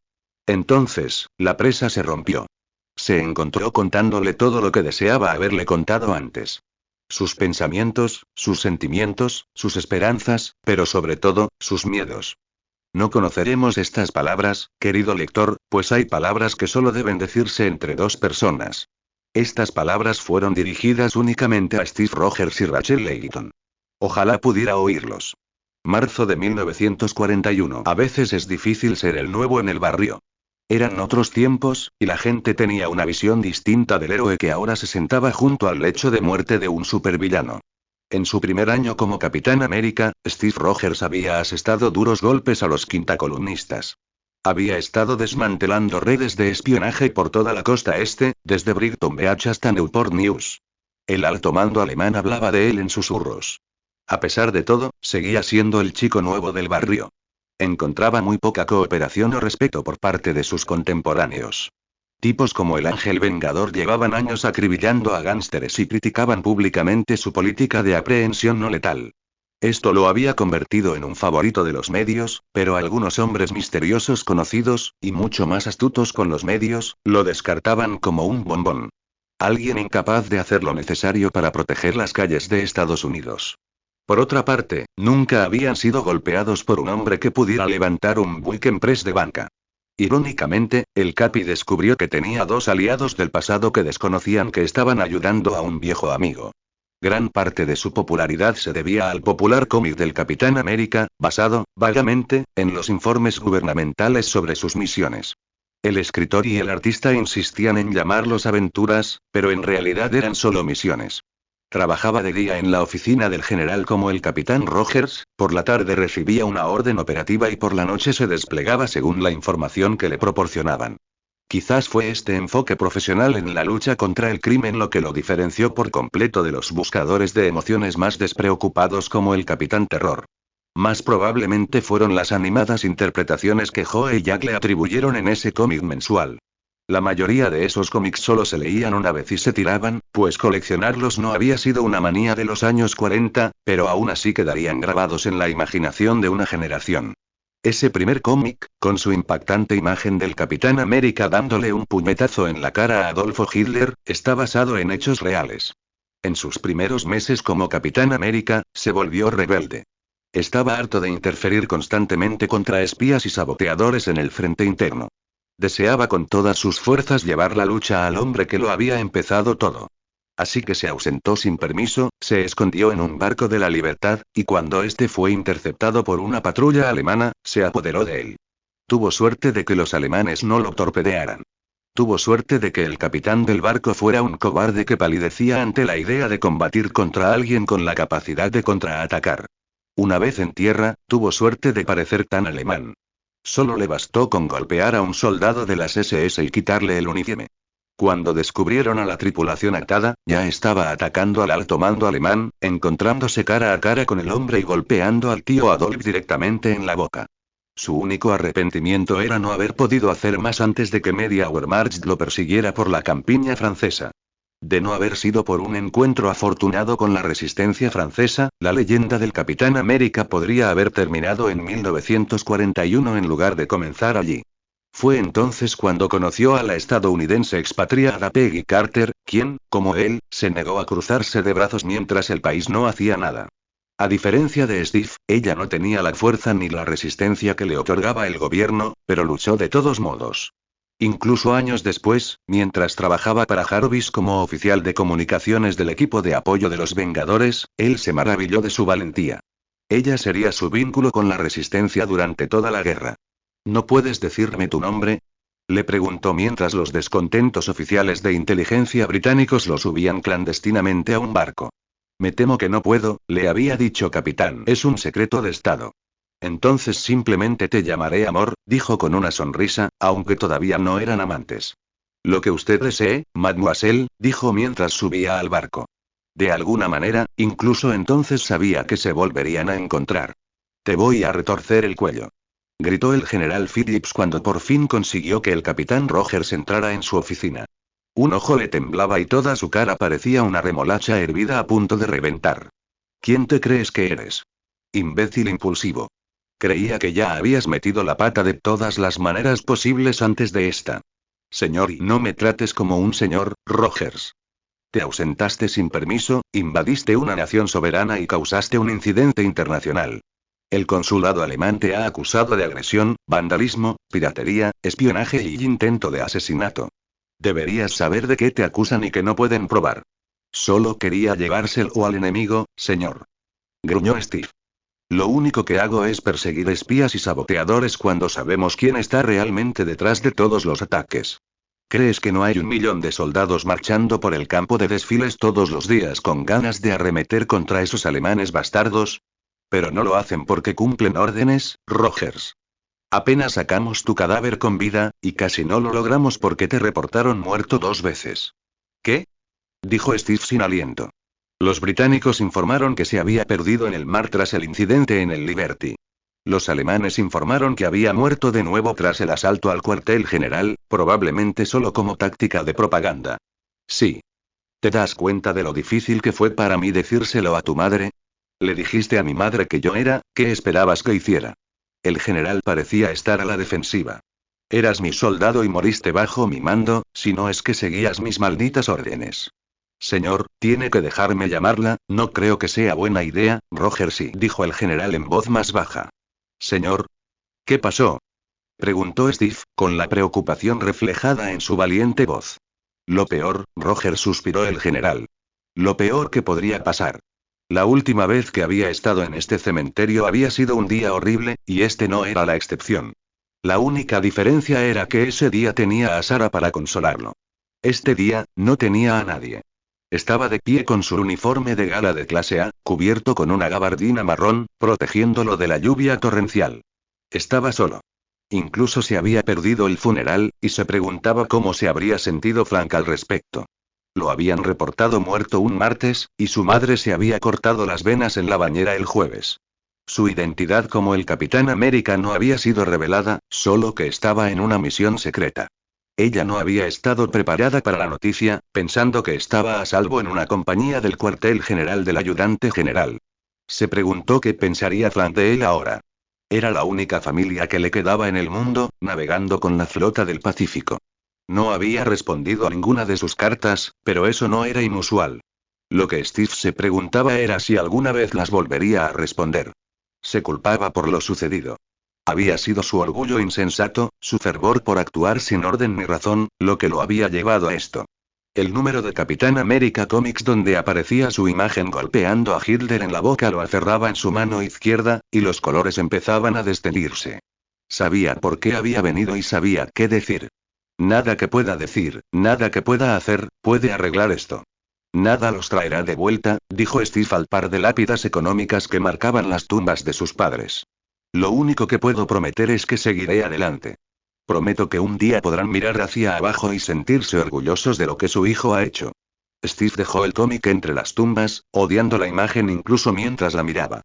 Entonces, la presa se rompió. Se encontró contándole todo lo que deseaba haberle contado antes. Sus pensamientos, sus sentimientos, sus esperanzas, pero sobre todo, sus miedos. No conoceremos estas palabras, querido lector, pues hay palabras que solo deben decirse entre dos personas. Estas palabras fueron dirigidas únicamente a Steve Rogers y Rachel Layton. Ojalá pudiera oírlos. Marzo de 1941. A veces es difícil ser el nuevo en el barrio. Eran otros tiempos, y la gente tenía una visión distinta del héroe que ahora se sentaba junto al lecho de muerte de un supervillano. En su primer año como Capitán América, Steve Rogers había asestado duros golpes a los quintacolumnistas. Había estado desmantelando redes de espionaje por toda la costa este, desde Brighton Beach hasta Newport News. El alto mando alemán hablaba de él en susurros. A pesar de todo, seguía siendo el chico nuevo del barrio. Encontraba muy poca cooperación o respeto por parte de sus contemporáneos. Tipos como el Ángel Vengador llevaban años acribillando a gánsteres y criticaban públicamente su política de aprehensión no letal. Esto lo había convertido en un favorito de los medios, pero algunos hombres misteriosos conocidos, y mucho más astutos con los medios, lo descartaban como un bombón. Alguien incapaz de hacer lo necesario para proteger las calles de Estados Unidos. Por otra parte, nunca habían sido golpeados por un hombre que pudiera levantar un weekend press de banca. Irónicamente, el Capi descubrió que tenía dos aliados del pasado que desconocían que estaban ayudando a un viejo amigo. Gran parte de su popularidad se debía al popular cómic del Capitán América, basado, vagamente, en los informes gubernamentales sobre sus misiones. El escritor y el artista insistían en llamarlos aventuras, pero en realidad eran solo misiones. Trabajaba de día en la oficina del general como el capitán Rogers, por la tarde recibía una orden operativa y por la noche se desplegaba según la información que le proporcionaban. Quizás fue este enfoque profesional en la lucha contra el crimen lo que lo diferenció por completo de los buscadores de emociones más despreocupados como el Capitán Terror. Más probablemente fueron las animadas interpretaciones que Joe y Jack le atribuyeron en ese cómic mensual. La mayoría de esos cómics solo se leían una vez y se tiraban, pues coleccionarlos no había sido una manía de los años 40, pero aún así quedarían grabados en la imaginación de una generación. Ese primer cómic, con su impactante imagen del Capitán América dándole un puñetazo en la cara a Adolfo Hitler, está basado en hechos reales. En sus primeros meses como Capitán América, se volvió rebelde. Estaba harto de interferir constantemente contra espías y saboteadores en el frente interno. Deseaba con todas sus fuerzas llevar la lucha al hombre que lo había empezado todo. Así que se ausentó sin permiso, se escondió en un barco de la Libertad, y cuando este fue interceptado por una patrulla alemana, se apoderó de él. Tuvo suerte de que los alemanes no lo torpedearan. Tuvo suerte de que el capitán del barco fuera un cobarde que palidecía ante la idea de combatir contra alguien con la capacidad de contraatacar. Una vez en tierra, tuvo suerte de parecer tan alemán. Solo le bastó con golpear a un soldado de las SS y quitarle el uniforme. Cuando descubrieron a la tripulación atada, ya estaba atacando al alto mando alemán, encontrándose cara a cara con el hombre y golpeando al tío Adolf directamente en la boca. Su único arrepentimiento era no haber podido hacer más antes de que Media Wehrmacht lo persiguiera por la campiña francesa. De no haber sido por un encuentro afortunado con la resistencia francesa, la leyenda del Capitán América podría haber terminado en 1941 en lugar de comenzar allí. Fue entonces cuando conoció a la estadounidense expatriada Peggy Carter, quien, como él, se negó a cruzarse de brazos mientras el país no hacía nada. A diferencia de Steve, ella no tenía la fuerza ni la resistencia que le otorgaba el gobierno, pero luchó de todos modos. Incluso años después, mientras trabajaba para Jarvis como oficial de comunicaciones del equipo de apoyo de los Vengadores, él se maravilló de su valentía. Ella sería su vínculo con la resistencia durante toda la guerra. ¿No puedes decirme tu nombre?, le preguntó mientras los descontentos oficiales de inteligencia británicos lo subían clandestinamente a un barco. Me temo que no puedo, le había dicho capitán. Es un secreto de Estado. Entonces simplemente te llamaré amor, dijo con una sonrisa, aunque todavía no eran amantes. Lo que usted desee, mademoiselle, dijo mientras subía al barco. De alguna manera, incluso entonces sabía que se volverían a encontrar. Te voy a retorcer el cuello, gritó el general Phillips cuando por fin consiguió que el capitán Rogers entrara en su oficina. Un ojo le temblaba y toda su cara parecía una remolacha hervida a punto de reventar. ¿Quién te crees que eres? Imbécil impulsivo. Creía que ya habías metido la pata de todas las maneras posibles antes de esta. Señor, y no me trates como un señor, Rogers. Te ausentaste sin permiso, invadiste una nación soberana y causaste un incidente internacional. El consulado alemán te ha acusado de agresión, vandalismo, piratería, espionaje y intento de asesinato. Deberías saber de qué te acusan y que no pueden probar. Solo quería llevárselo al enemigo, señor. Gruñó Steve. Lo único que hago es perseguir espías y saboteadores cuando sabemos quién está realmente detrás de todos los ataques. ¿Crees que no hay 1 millón de soldados marchando por el campo de desfiles todos los días con ganas de arremeter contra esos alemanes bastardos? Pero no lo hacen porque cumplen órdenes, Rogers. Apenas sacamos tu cadáver con vida, y casi no lo logramos porque te reportaron muerto 2 veces. ¿Qué?, dijo Steve sin aliento. Los británicos informaron que se había perdido en el mar tras el incidente en el Liberty. Los alemanes informaron que había muerto de nuevo tras el asalto al cuartel general, probablemente solo como táctica de propaganda. Sí. ¿Te das cuenta de lo difícil que fue para mí decírselo a tu madre? Le dijiste a mi madre que yo era, ¿qué esperabas que hiciera? El general parecía estar a la defensiva. Eras mi soldado y moriste bajo mi mando, si no es que seguías mis malditas órdenes. Señor, tiene que dejarme llamarla, no creo que sea buena idea, Roger, sí, dijo el general en voz más baja. Señor. ¿Qué pasó?, preguntó Steve, con la preocupación reflejada en su valiente voz. Lo peor, Roger, suspiró el general. Lo peor que podría pasar. La última vez que había estado en este cementerio había sido un día horrible, y este no era la excepción. La única diferencia era que ese día tenía a Sara para consolarlo. Este día, no tenía a nadie. Estaba de pie con su uniforme de gala de clase A, cubierto con una gabardina marrón, protegiéndolo de la lluvia torrencial. Estaba solo. Incluso se había perdido el funeral, y se preguntaba cómo se habría sentido Frank al respecto. Lo habían reportado muerto un martes, y su madre se había cortado las venas en la bañera el jueves. Su identidad como el Capitán América no había sido revelada, solo que estaba en una misión secreta. Ella no había estado preparada para la noticia, pensando que estaba a salvo en una compañía del cuartel general del ayudante general. Se preguntó qué pensaría Frank de él ahora. Era la única familia que le quedaba en el mundo, navegando con la flota del Pacífico. No había respondido a ninguna de sus cartas, pero eso no era inusual. Lo que Steve se preguntaba era si alguna vez las volvería a responder. Se culpaba por lo sucedido. Había sido su orgullo insensato, su fervor por actuar sin orden ni razón, lo que lo había llevado a esto. El número de Capitán América Comics donde aparecía su imagen golpeando a Hitler en la boca lo aferraba en su mano izquierda, y los colores empezaban a desteñirse. Sabía por qué había venido y sabía qué decir. Nada que pueda decir, nada que pueda hacer, puede arreglar esto. Nada los traerá de vuelta, dijo Steve al par de lápidas económicas que marcaban las tumbas de sus padres. Lo único que puedo prometer es que seguiré adelante. Prometo que un día podrán mirar hacia abajo y sentirse orgullosos de lo que su hijo ha hecho. Steve dejó el cómic entre las tumbas, odiando la imagen incluso mientras la miraba.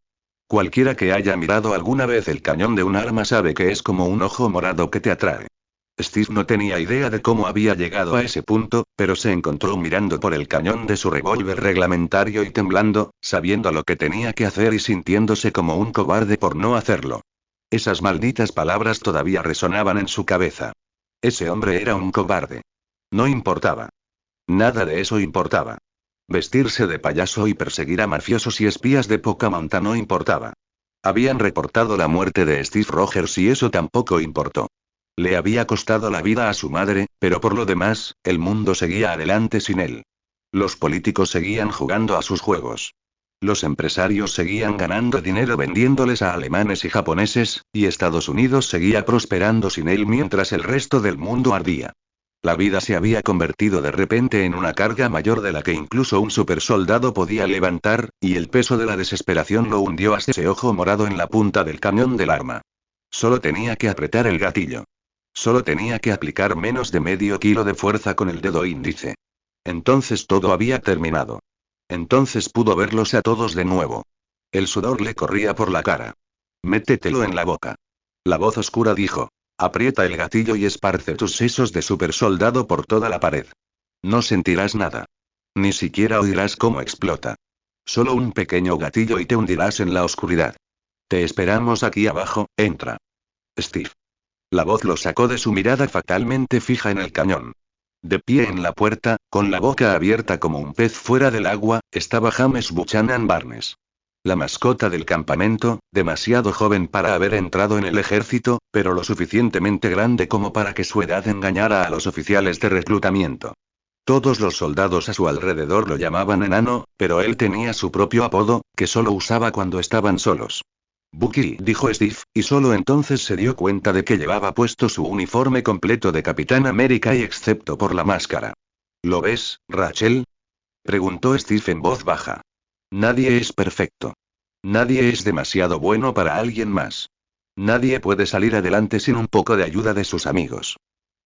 Cualquiera que haya mirado alguna vez el cañón de un arma sabe que es como un ojo morado que te atrae. Steve no tenía idea de cómo había llegado a ese punto, pero se encontró mirando por el cañón de su revólver reglamentario y temblando, sabiendo lo que tenía que hacer y sintiéndose como un cobarde por no hacerlo. Esas malditas palabras todavía resonaban en su cabeza. Ese hombre era un cobarde. No importaba. Nada de eso importaba. Vestirse de payaso y perseguir a mafiosos y espías de poca monta no importaba. Habían reportado la muerte de Steve Rogers y eso tampoco importó. Le había costado la vida a su madre, pero por lo demás, el mundo seguía adelante sin él. Los políticos seguían jugando a sus juegos. Los empresarios seguían ganando dinero vendiéndoles a alemanes y japoneses, y Estados Unidos seguía prosperando sin él mientras el resto del mundo ardía. La vida se había convertido de repente en una carga mayor de la que incluso un supersoldado podía levantar, y el peso de la desesperación lo hundió hasta ese ojo morado en la punta del cañón del arma. Solo tenía que apretar el gatillo. Solo tenía que aplicar menos de medio kilo de fuerza con el dedo índice. Entonces todo había terminado. Entonces pudo verlos a todos de nuevo. El sudor le corría por la cara. Métetelo en la boca. La voz oscura dijo. Aprieta el gatillo y esparce tus sesos de supersoldado por toda la pared. No sentirás nada. Ni siquiera oirás cómo explota. Solo un pequeño gatillo y te hundirás en la oscuridad. Te esperamos aquí abajo, entra. Steve. La voz lo sacó de su mirada fatalmente fija en el cañón. De pie en la puerta, con la boca abierta como un pez fuera del agua, estaba James Buchanan Barnes. La mascota del campamento, demasiado joven para haber entrado en el ejército, pero lo suficientemente grande como para que su edad engañara a los oficiales de reclutamiento. Todos los soldados a su alrededor lo llamaban enano, pero él tenía su propio apodo, que solo usaba cuando estaban solos. Bucky, dijo Steve, y solo entonces se dio cuenta de que llevaba puesto su uniforme completo de Capitán América y excepto por la máscara. ¿Lo ves, Rachel? Preguntó Steve en voz baja. Nadie es perfecto. Nadie es demasiado bueno para alguien más. Nadie puede salir adelante sin un poco de ayuda de sus amigos.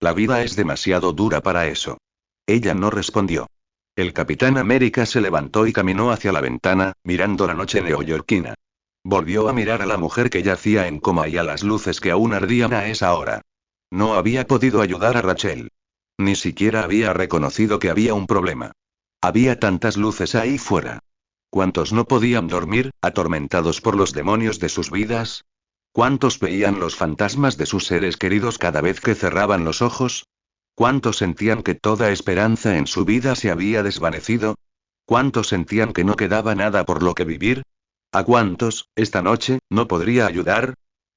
La vida es demasiado dura para eso. Ella no respondió. El Capitán América se levantó y caminó hacia la ventana, mirando la noche neoyorquina. Volvió a mirar a la mujer que yacía en coma y a las luces que aún ardían a esa hora. No había podido ayudar a Rachel. Ni siquiera había reconocido que había un problema. Había tantas luces ahí fuera. ¿Cuántos no podían dormir, atormentados por los demonios de sus vidas? ¿Cuántos veían los fantasmas de sus seres queridos cada vez que cerraban los ojos? ¿Cuántos sentían que toda esperanza en su vida se había desvanecido? ¿Cuántos sentían que no quedaba nada por lo que vivir? ¿A cuántos, esta noche, no podría ayudar?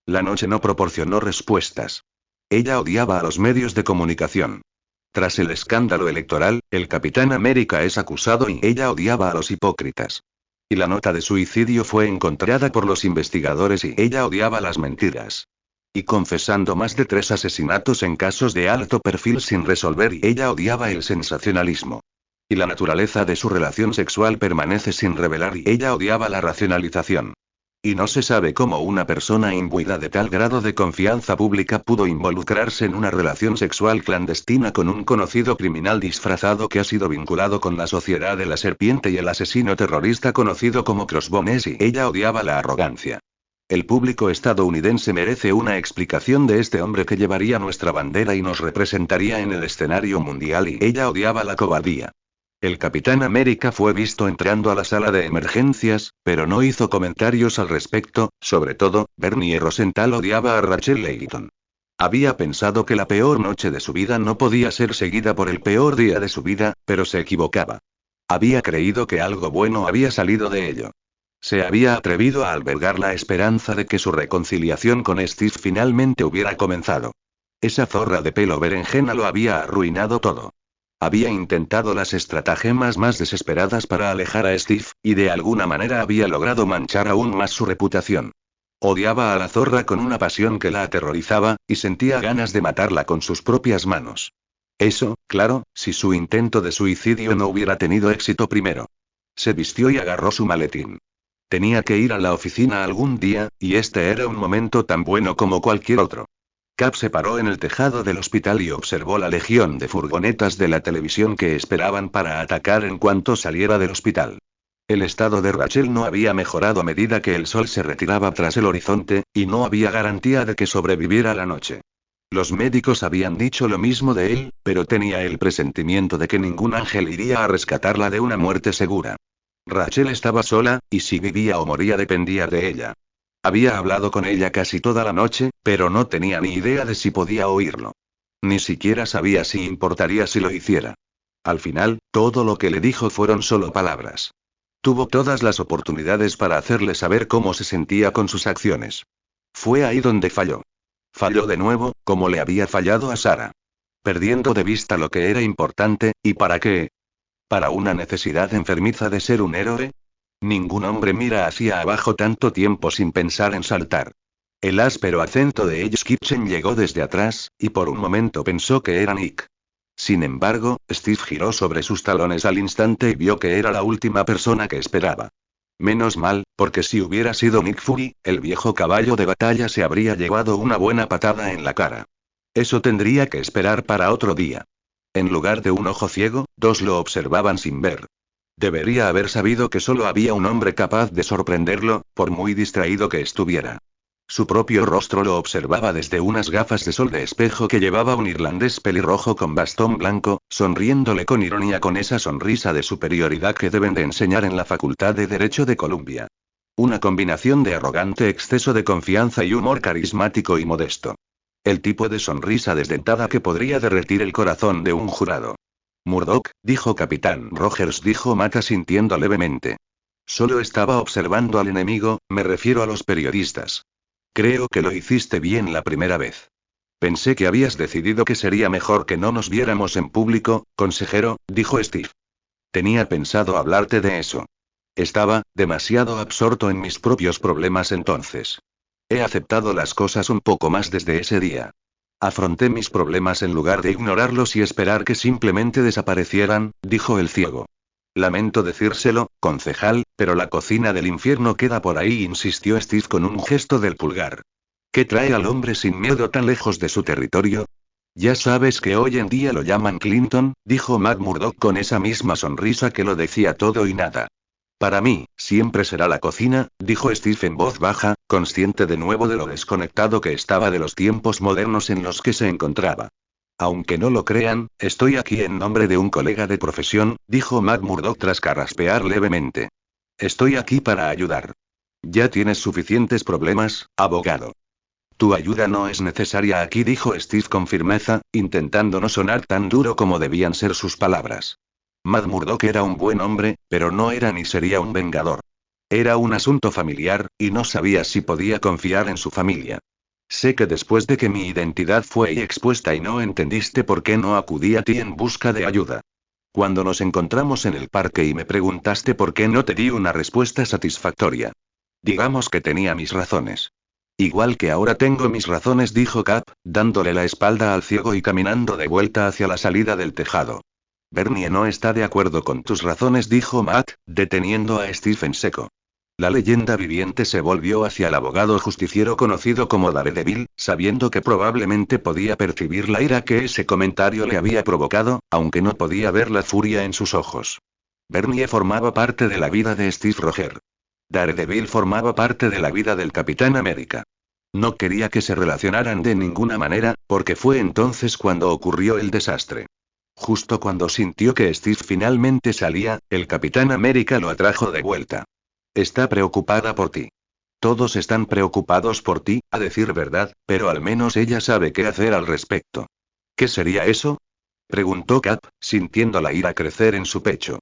La noche no proporcionó respuestas. Ella odiaba a los medios de comunicación. Tras el escándalo electoral, el Capitán América es acusado y ella odiaba a los hipócritas. Y la nota de suicidio fue encontrada por los investigadores y ella odiaba las mentiras. y confesando más de 3 asesinatos en casos de alto perfil sin resolver, y ella odiaba el sensacionalismo. Y la naturaleza de su relación sexual permanece sin revelar, y ella odiaba la racionalización. Y no se sabe cómo una persona imbuida de tal grado de confianza pública pudo involucrarse en una relación sexual clandestina con un conocido criminal disfrazado que ha sido vinculado con la Sociedad de la Serpiente y el asesino terrorista conocido como Crossbones, y ella odiaba la arrogancia. El público estadounidense merece una explicación de este hombre que llevaría nuestra bandera y nos representaría en el escenario mundial, y ella odiaba la cobardía. El Capitán América fue visto entrando a la sala de emergencias, pero no hizo comentarios al respecto. Sobre todo, Bernie Rosenthal odiaba a Rachel Layton. Había pensado que la peor noche de su vida no podía ser seguida por el peor día de su vida, pero se equivocaba. Había creído que algo bueno había salido de ello. Se había atrevido a albergar la esperanza de que su reconciliación con Steve finalmente hubiera comenzado. Esa zorra de pelo berenjena lo había arruinado todo. Había intentado las estratagemas más desesperadas para alejar a Steve, y de alguna manera había logrado manchar aún más su reputación. Odiaba a la zorra con una pasión que la aterrorizaba, y sentía ganas de matarla con sus propias manos. Eso, claro, si su intento de suicidio no hubiera tenido éxito primero. Se vistió y agarró su maletín. Tenía que ir a la oficina algún día, y este era un momento tan bueno como cualquier otro. Cap se paró en el tejado del hospital y observó la legión de furgonetas de la televisión que esperaban para atacar en cuanto saliera del hospital. El estado de Rachel no había mejorado a medida que el sol se retiraba tras el horizonte, y no había garantía de que sobreviviera la noche. Los médicos habían dicho lo mismo de él, pero tenía el presentimiento de que ningún ángel iría a rescatarla de una muerte segura. Rachel estaba sola, y si vivía o moría dependía de ella. Había hablado con ella casi toda la noche, pero no tenía ni idea de si podía oírlo. Ni siquiera sabía si importaría si lo hiciera. Al final, todo lo que le dijo fueron solo palabras. Tuvo todas las oportunidades para hacerle saber cómo se sentía con sus acciones. Fue ahí donde falló. Falló de nuevo, como le había fallado a Sarah. Perdiendo de vista lo que era importante, ¿y para qué? ¿Para una necesidad enfermiza de ser un héroe? Ningún hombre mira hacia abajo tanto tiempo sin pensar en saltar. El áspero acento de Hell's Kitchen llegó desde atrás, y por un momento pensó que era Nick. Sin embargo, Steve giró sobre sus talones al instante y vio que era la última persona que esperaba. Menos mal, porque si hubiera sido Nick Fury, el viejo caballo de batalla se habría llevado una buena patada en la cara. Eso tendría que esperar para otro día. En lugar de un ojo ciego, dos lo observaban sin ver. Debería haber sabido que solo había un hombre capaz de sorprenderlo, por muy distraído que estuviera. Su propio rostro lo observaba desde unas gafas de sol de espejo que llevaba un irlandés pelirrojo con bastón blanco, sonriéndole con ironía, con esa sonrisa de superioridad que deben de enseñar en la Facultad de Derecho de Columbia. Una combinación de arrogante exceso de confianza y humor carismático y modesto. El tipo de sonrisa desdentada que podría derretir el corazón de un jurado. Murdoch, dijo Capitán Rogers, dijo Matt asintiendo levemente. Solo estaba observando al enemigo, me refiero a los periodistas. Creo que lo hiciste bien la primera vez. Pensé que habías decidido que sería mejor que no nos viéramos en público, consejero, dijo Steve. Tenía pensado hablarte de eso. Estaba demasiado absorto en mis propios problemas entonces. He aceptado las cosas un poco más desde ese día. Afronté mis problemas en lugar de ignorarlos y esperar que simplemente desaparecieran, dijo el ciego. Lamento decírselo, concejal, pero la cocina del infierno queda por ahí, insistió Steve con un gesto del pulgar. ¿Qué trae al hombre sin miedo tan lejos de su territorio? Ya sabes que hoy en día lo llaman Clinton, dijo Matt Murdock con esa misma sonrisa que lo decía todo y nada. Para mí, siempre será la cocina, dijo Steve en voz baja, consciente de nuevo de lo desconectado que estaba de los tiempos modernos en los que se encontraba. Aunque no lo crean, estoy aquí en nombre de un colega de profesión, dijo Matt Murdock tras carraspear levemente. Estoy aquí para ayudar. Ya tienes suficientes problemas, abogado. Tu ayuda no es necesaria aquí, dijo Steve con firmeza, intentando no sonar tan duro como debían ser sus palabras. Matt Murdock era un buen hombre, pero no era ni sería un vengador. Era un asunto familiar, y no sabía si podía confiar en su familia. Sé que después de que mi identidad fue expuesta y no entendiste por qué no acudí a ti en busca de ayuda. Cuando nos encontramos en el parque y me preguntaste por qué no te di una respuesta satisfactoria. Digamos que tenía mis razones. Igual que ahora tengo mis razones, dijo Cap, dándole la espalda al ciego y caminando de vuelta hacia la salida del tejado. Bernie no está de acuerdo con tus razones, dijo Matt, deteniendo a Steve en seco. La leyenda viviente se volvió hacia el abogado justiciero conocido como Daredevil, sabiendo que probablemente podía percibir la ira que ese comentario le había provocado, aunque no podía ver la furia en sus ojos. Bernie formaba parte de la vida de Steve Rogers. Daredevil formaba parte de la vida del Capitán América. No quería que se relacionaran de ninguna manera, porque fue entonces cuando ocurrió el desastre. Justo cuando sintió que Steve finalmente salía, el Capitán América lo atrajo de vuelta. Está preocupada por ti. Todos están preocupados por ti, a decir verdad, pero al menos ella sabe qué hacer al respecto. ¿Qué sería eso? Preguntó Cap, sintiendo la ira crecer en su pecho.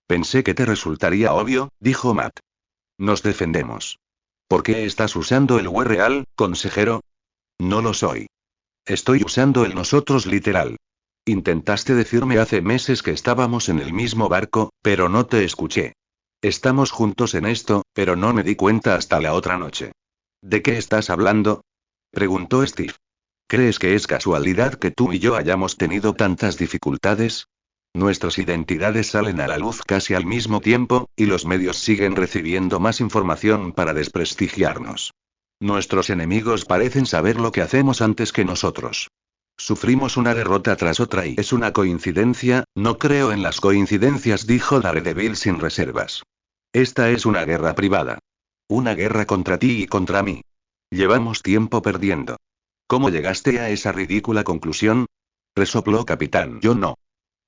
Pensé que te resultaría obvio, dijo Matt. Nos defendemos. ¿Por qué estás usando el we real, consejero? No lo soy. Estoy usando el nosotros literal. Intentaste decirme hace meses que estábamos en el mismo barco, pero no te escuché. Estamos juntos en esto, pero no me di cuenta hasta la otra noche. ¿De qué estás hablando? Preguntó Steve. ¿Crees que es casualidad que tú y yo hayamos tenido tantas dificultades? Nuestras identidades salen a la luz casi al mismo tiempo, y los medios siguen recibiendo más información para desprestigiarnos. Nuestros enemigos parecen saber lo que hacemos antes que nosotros. Sufrimos una derrota tras otra y es una coincidencia. No creo en las coincidencias, dijo Daredevil sin reservas. Esta es una guerra privada. Una guerra contra ti y contra mí. Llevamos tiempo perdiendo. ¿Cómo llegaste a esa ridícula conclusión? Resopló Capitán. Yo no.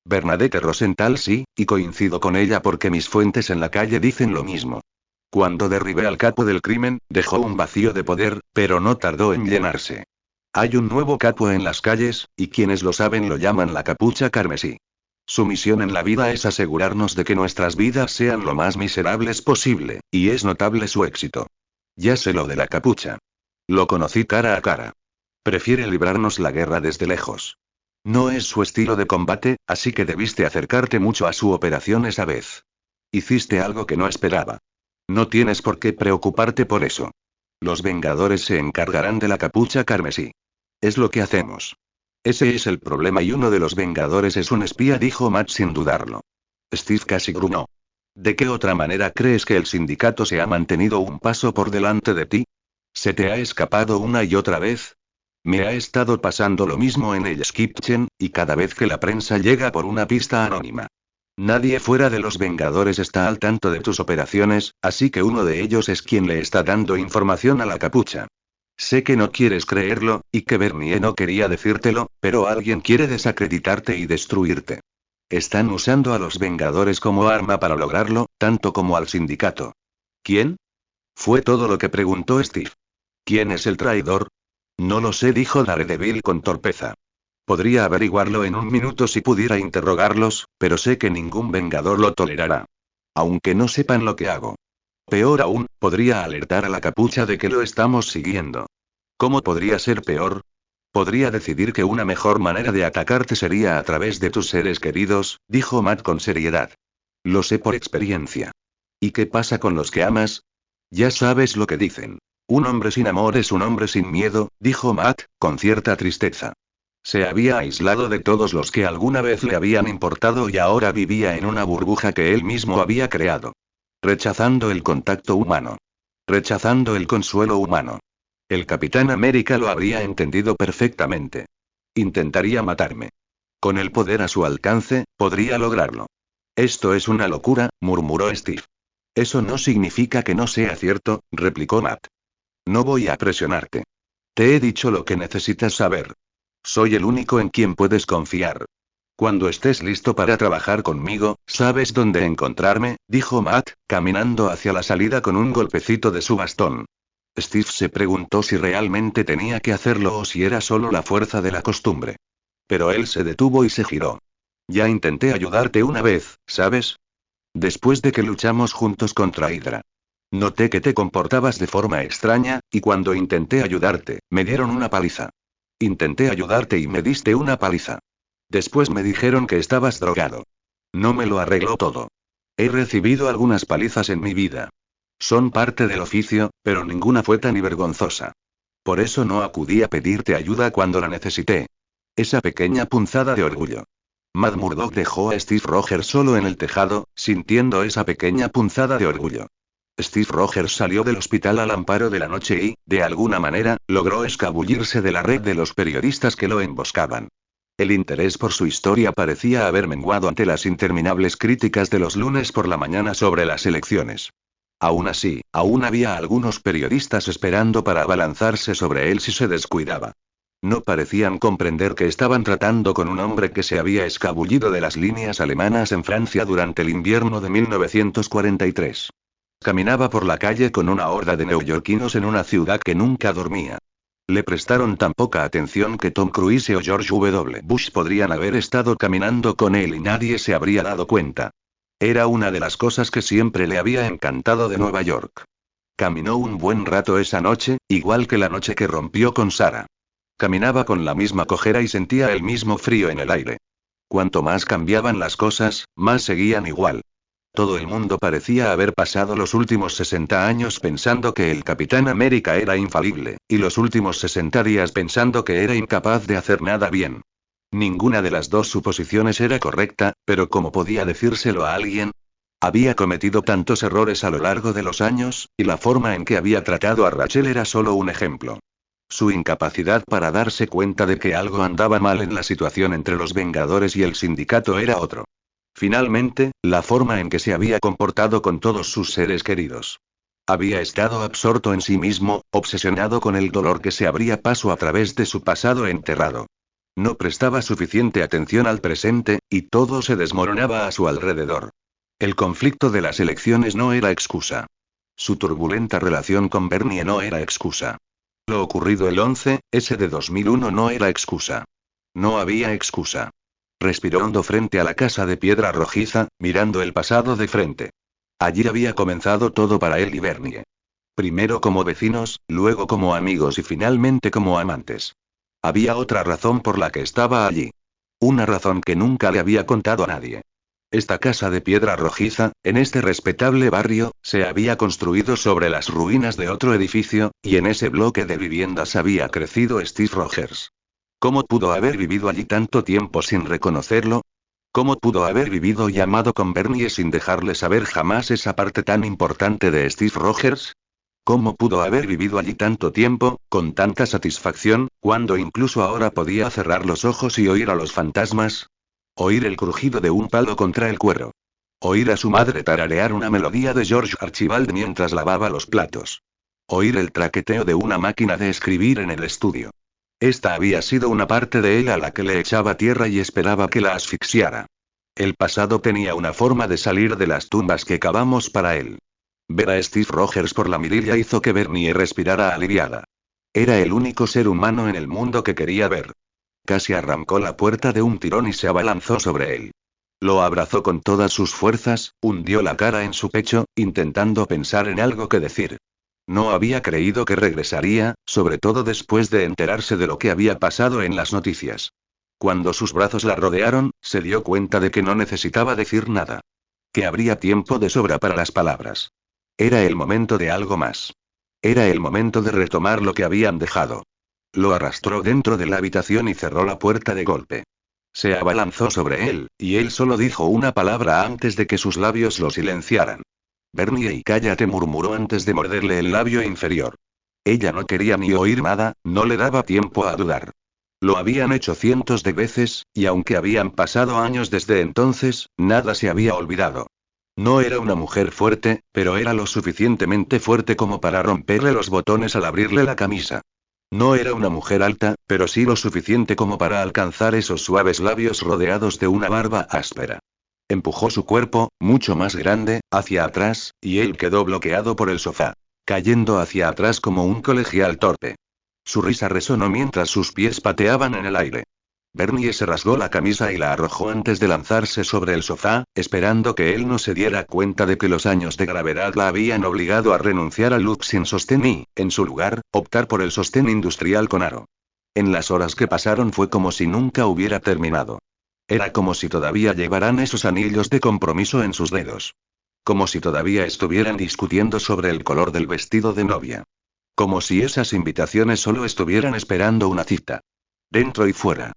Bernadette Rosenthal sí, y coincido con ella porque mis fuentes en la calle dicen lo mismo. Cuando derribé al capo del crimen, dejó un vacío de poder, pero no tardó en llenarse. Hay un nuevo capo en las calles, y quienes lo saben lo llaman la capucha carmesí. Su misión en la vida es asegurarnos de que nuestras vidas sean lo más miserables posible, y es notable su éxito. Ya sé lo de la capucha. Lo conocí cara a cara. Prefiere librarnos la guerra desde lejos. No es su estilo de combate, así que debiste acercarte mucho a su operación esa vez. Hiciste algo que no esperaba. No tienes por qué preocuparte por eso. Los Vengadores se encargarán de la capucha carmesí. Es lo que hacemos. Ese es el problema y uno de los Vengadores es un espía, dijo Matt sin dudarlo. Steve casi gruñó. ¿De qué otra manera crees que el sindicato se ha mantenido un paso por delante de ti? ¿Se te ha escapado una y otra vez? Me ha estado pasando lo mismo en el Skipchen, y cada vez que la prensa llega por una pista anónima. Nadie fuera de los Vengadores está al tanto de tus operaciones, así que uno de ellos es quien le está dando información a la capucha. Sé que no quieres creerlo, y que Bernie no quería decírtelo, pero alguien quiere desacreditarte y destruirte. Están usando a los Vengadores como arma para lograrlo, tanto como al sindicato. ¿Quién? Fue todo lo que preguntó Steve. ¿Quién es el traidor? No lo sé, dijo Daredevil con torpeza. Podría averiguarlo en un minuto si pudiera interrogarlos, pero sé que ningún Vengador lo tolerará. Aunque no sepan lo que hago. Peor aún, podría alertar a la capucha de que lo estamos siguiendo. ¿Cómo podría ser peor? Podría decidir que una mejor manera de atacarte sería a través de tus seres queridos, dijo Matt con seriedad. Lo sé por experiencia. ¿Y qué pasa con los que amas? Ya sabes lo que dicen. Un hombre sin amor es un hombre sin miedo, dijo Matt, con cierta tristeza. Se había aislado de todos los que alguna vez le habían importado y ahora vivía en una burbuja que él mismo había creado. Rechazando el contacto humano. Rechazando el consuelo humano. El Capitán América lo habría entendido perfectamente. Intentaría matarme. Con el poder a su alcance, podría lograrlo. Esto es una locura, murmuró Steve. Eso no significa que no sea cierto, replicó Matt. No voy a presionarte. Te he dicho lo que necesitas saber. Soy el único en quien puedes confiar. Cuando estés listo para trabajar conmigo, sabes dónde encontrarme, dijo Matt, caminando hacia la salida con un golpecito de su bastón. Steve se preguntó si realmente tenía que hacerlo o si era solo la fuerza de la costumbre. Pero él se detuvo y se giró. Ya intenté ayudarte una vez, ¿sabes? Después de que luchamos juntos contra Hydra. Noté que te comportabas de forma extraña, y cuando intenté ayudarte, me dieron una paliza. Intenté ayudarte y me diste una paliza. Después me dijeron que estabas drogado. No me lo arregló todo. He recibido algunas palizas en mi vida. Son parte del oficio, pero ninguna fue tan vergonzosa. Por eso no acudí a pedirte ayuda cuando la necesité. Esa pequeña punzada de orgullo. Matt Murdock dejó a Steve Rogers solo en el tejado, sintiendo esa pequeña punzada de orgullo. Steve Rogers salió del hospital al amparo de la noche y, de alguna manera, logró escabullirse de la red de los periodistas que lo emboscaban. El interés por su historia parecía haber menguado ante las interminables críticas de los lunes por la mañana sobre las elecciones. Aún así, aún había algunos periodistas esperando para abalanzarse sobre él si se descuidaba. No parecían comprender que estaban tratando con un hombre que se había escabullido de las líneas alemanas en Francia durante el invierno de 1943. Caminaba por la calle con una horda de neoyorquinos en una ciudad que nunca dormía. Le prestaron tan poca atención que Tom Cruise o George W. Bush podrían haber estado caminando con él y nadie se habría dado cuenta. Era una de las cosas que siempre le había encantado de Nueva York. Caminó un buen rato esa noche, igual que la noche que rompió con Sarah. Caminaba con la misma cojera y sentía el mismo frío en el aire. Cuanto más cambiaban las cosas, más seguían igual. Todo el mundo parecía haber pasado los últimos 60 años pensando que el Capitán América era infalible, y los últimos 60 días pensando que era incapaz de hacer nada bien. Ninguna de las dos suposiciones era correcta, pero ¿cómo podía decírselo a alguien? Había cometido tantos errores a lo largo de los años, y la forma en que había tratado a Rachel era solo un ejemplo. Su incapacidad para darse cuenta de que algo andaba mal en la situación entre los Vengadores y el sindicato era otro. Finalmente, la forma en que se había comportado con todos sus seres queridos. Había estado absorto en sí mismo, obsesionado con el dolor que se abría paso a través de su pasado enterrado. No prestaba suficiente atención al presente, y todo se desmoronaba a su alrededor. El conflicto de las elecciones no era excusa. Su turbulenta relación con Bernie no era excusa. Lo ocurrido el 11S de 2001 no era excusa. No había excusa. Respiró hondo frente a la casa de piedra rojiza, mirando el pasado de frente. Allí había comenzado todo para él y Bernie. Primero como vecinos, luego como amigos y finalmente como amantes. Había otra razón por la que estaba allí. Una razón que nunca le había contado a nadie. Esta casa de piedra rojiza, en este respetable barrio, se había construido sobre las ruinas de otro edificio, y en ese bloque de viviendas había crecido Steve Rogers. ¿Cómo pudo haber vivido allí tanto tiempo sin reconocerlo? ¿Cómo pudo haber vivido y amado con Bernie sin dejarle saber jamás esa parte tan importante de Steve Rogers? ¿Cómo pudo haber vivido allí tanto tiempo, con tanta satisfacción, cuando incluso ahora podía cerrar los ojos y oír a los fantasmas? Oír el crujido de un palo contra el cuero. Oír a su madre tararear una melodía de George Archibald mientras lavaba los platos. Oír el traqueteo de una máquina de escribir en el estudio. Esta había sido una parte de él a la que le echaba tierra y esperaba que la asfixiara. El pasado tenía una forma de salir de las tumbas que cavamos para él. Ver a Steve Rogers por la mirilla hizo que Bernie respirara aliviada. Era el único ser humano en el mundo que quería ver. Casi arrancó la puerta de un tirón y se abalanzó sobre él. Lo abrazó con todas sus fuerzas, hundió la cara en su pecho, intentando pensar en algo que decir. No había creído que regresaría, sobre todo después de enterarse de lo que había pasado en las noticias. Cuando sus brazos la rodearon, se dio cuenta de que no necesitaba decir nada. Que habría tiempo de sobra para las palabras. Era el momento de algo más. Era el momento de retomar lo que habían dejado. Lo arrastró dentro de la habitación y cerró la puerta de golpe. Se abalanzó sobre él, y él solo dijo una palabra antes de que sus labios lo silenciaran. Bernie, y cállate, murmuró antes de morderle el labio inferior. Ella no quería ni oír nada, no le daba tiempo a dudar. Lo habían hecho cientos de veces, y aunque habían pasado años desde entonces, nada se había olvidado. No era una mujer fuerte, pero era lo suficientemente fuerte como para romperle los botones al abrirle la camisa. No era una mujer alta, pero sí lo suficiente como para alcanzar esos suaves labios rodeados de una barba áspera. Empujó su cuerpo, mucho más grande, hacia atrás, y él quedó bloqueado por el sofá, cayendo hacia atrás como un colegial torpe. Su risa resonó mientras sus pies pateaban en el aire. Bernie se rasgó la camisa y la arrojó antes de lanzarse sobre el sofá, esperando que él no se diera cuenta de que los años de gravedad la habían obligado a renunciar al look sin sostén y, en su lugar, optar por el sostén industrial con aro. En las horas que pasaron fue como si nunca hubiera terminado. Era como si todavía llevaran esos anillos de compromiso en sus dedos. Como si todavía estuvieran discutiendo sobre el color del vestido de novia. Como si esas invitaciones solo estuvieran esperando una cita. Dentro y fuera.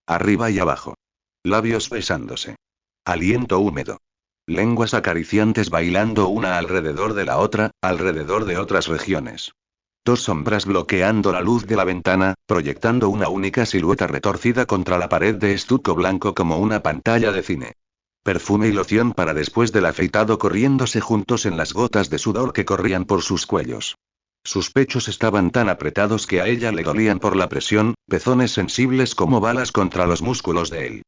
Arriba y abajo. Labios besándose. Aliento húmedo. Lenguas acariciantes bailando una alrededor de la otra, alrededor de otras regiones. Dos sombras bloqueando la luz de la ventana, proyectando una única silueta retorcida contra la pared de estuco blanco como una pantalla de cine. Perfume y loción para después del afeitado corriéndose juntos en las gotas de sudor que corrían por sus cuellos. Sus pechos estaban tan apretados que a ella le dolían por la presión, pezones sensibles como balas contra los músculos de él.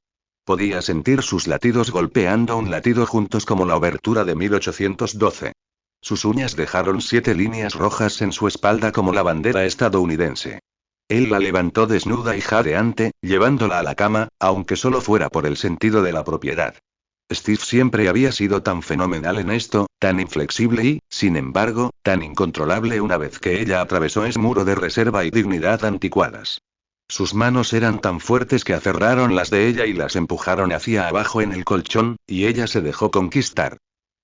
Podía sentir sus latidos golpeando un latido juntos como la obertura de 1812. Sus uñas dejaron 7 líneas rojas en su espalda como la bandera estadounidense. Él la levantó desnuda y jadeante, llevándola a la cama, aunque solo fuera por el sentido de la propiedad. Steve siempre había sido tan fenomenal en esto, tan inflexible y, sin embargo, tan incontrolable una vez que ella atravesó ese muro de reserva y dignidad anticuadas. Sus manos eran tan fuertes que aferraron las de ella y las empujaron hacia abajo en el colchón, y ella se dejó conquistar.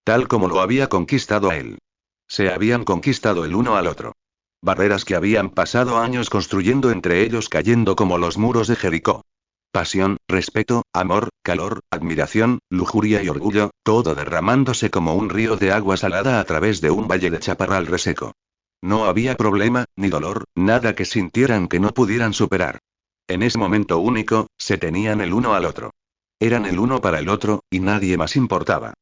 Tal como lo había conquistado a él. Se habían conquistado el uno al otro. Barreras que habían pasado años construyendo entre ellos cayendo como los muros de Jericó. Pasión, respeto, amor, calor, admiración, lujuria y orgullo, todo derramándose como un río de agua salada a través de un valle de chaparral reseco. No había problema, ni dolor, nada que sintieran que no pudieran superar. En ese momento único, se tenían el uno al otro. Eran el uno para el otro, y nadie más importaba.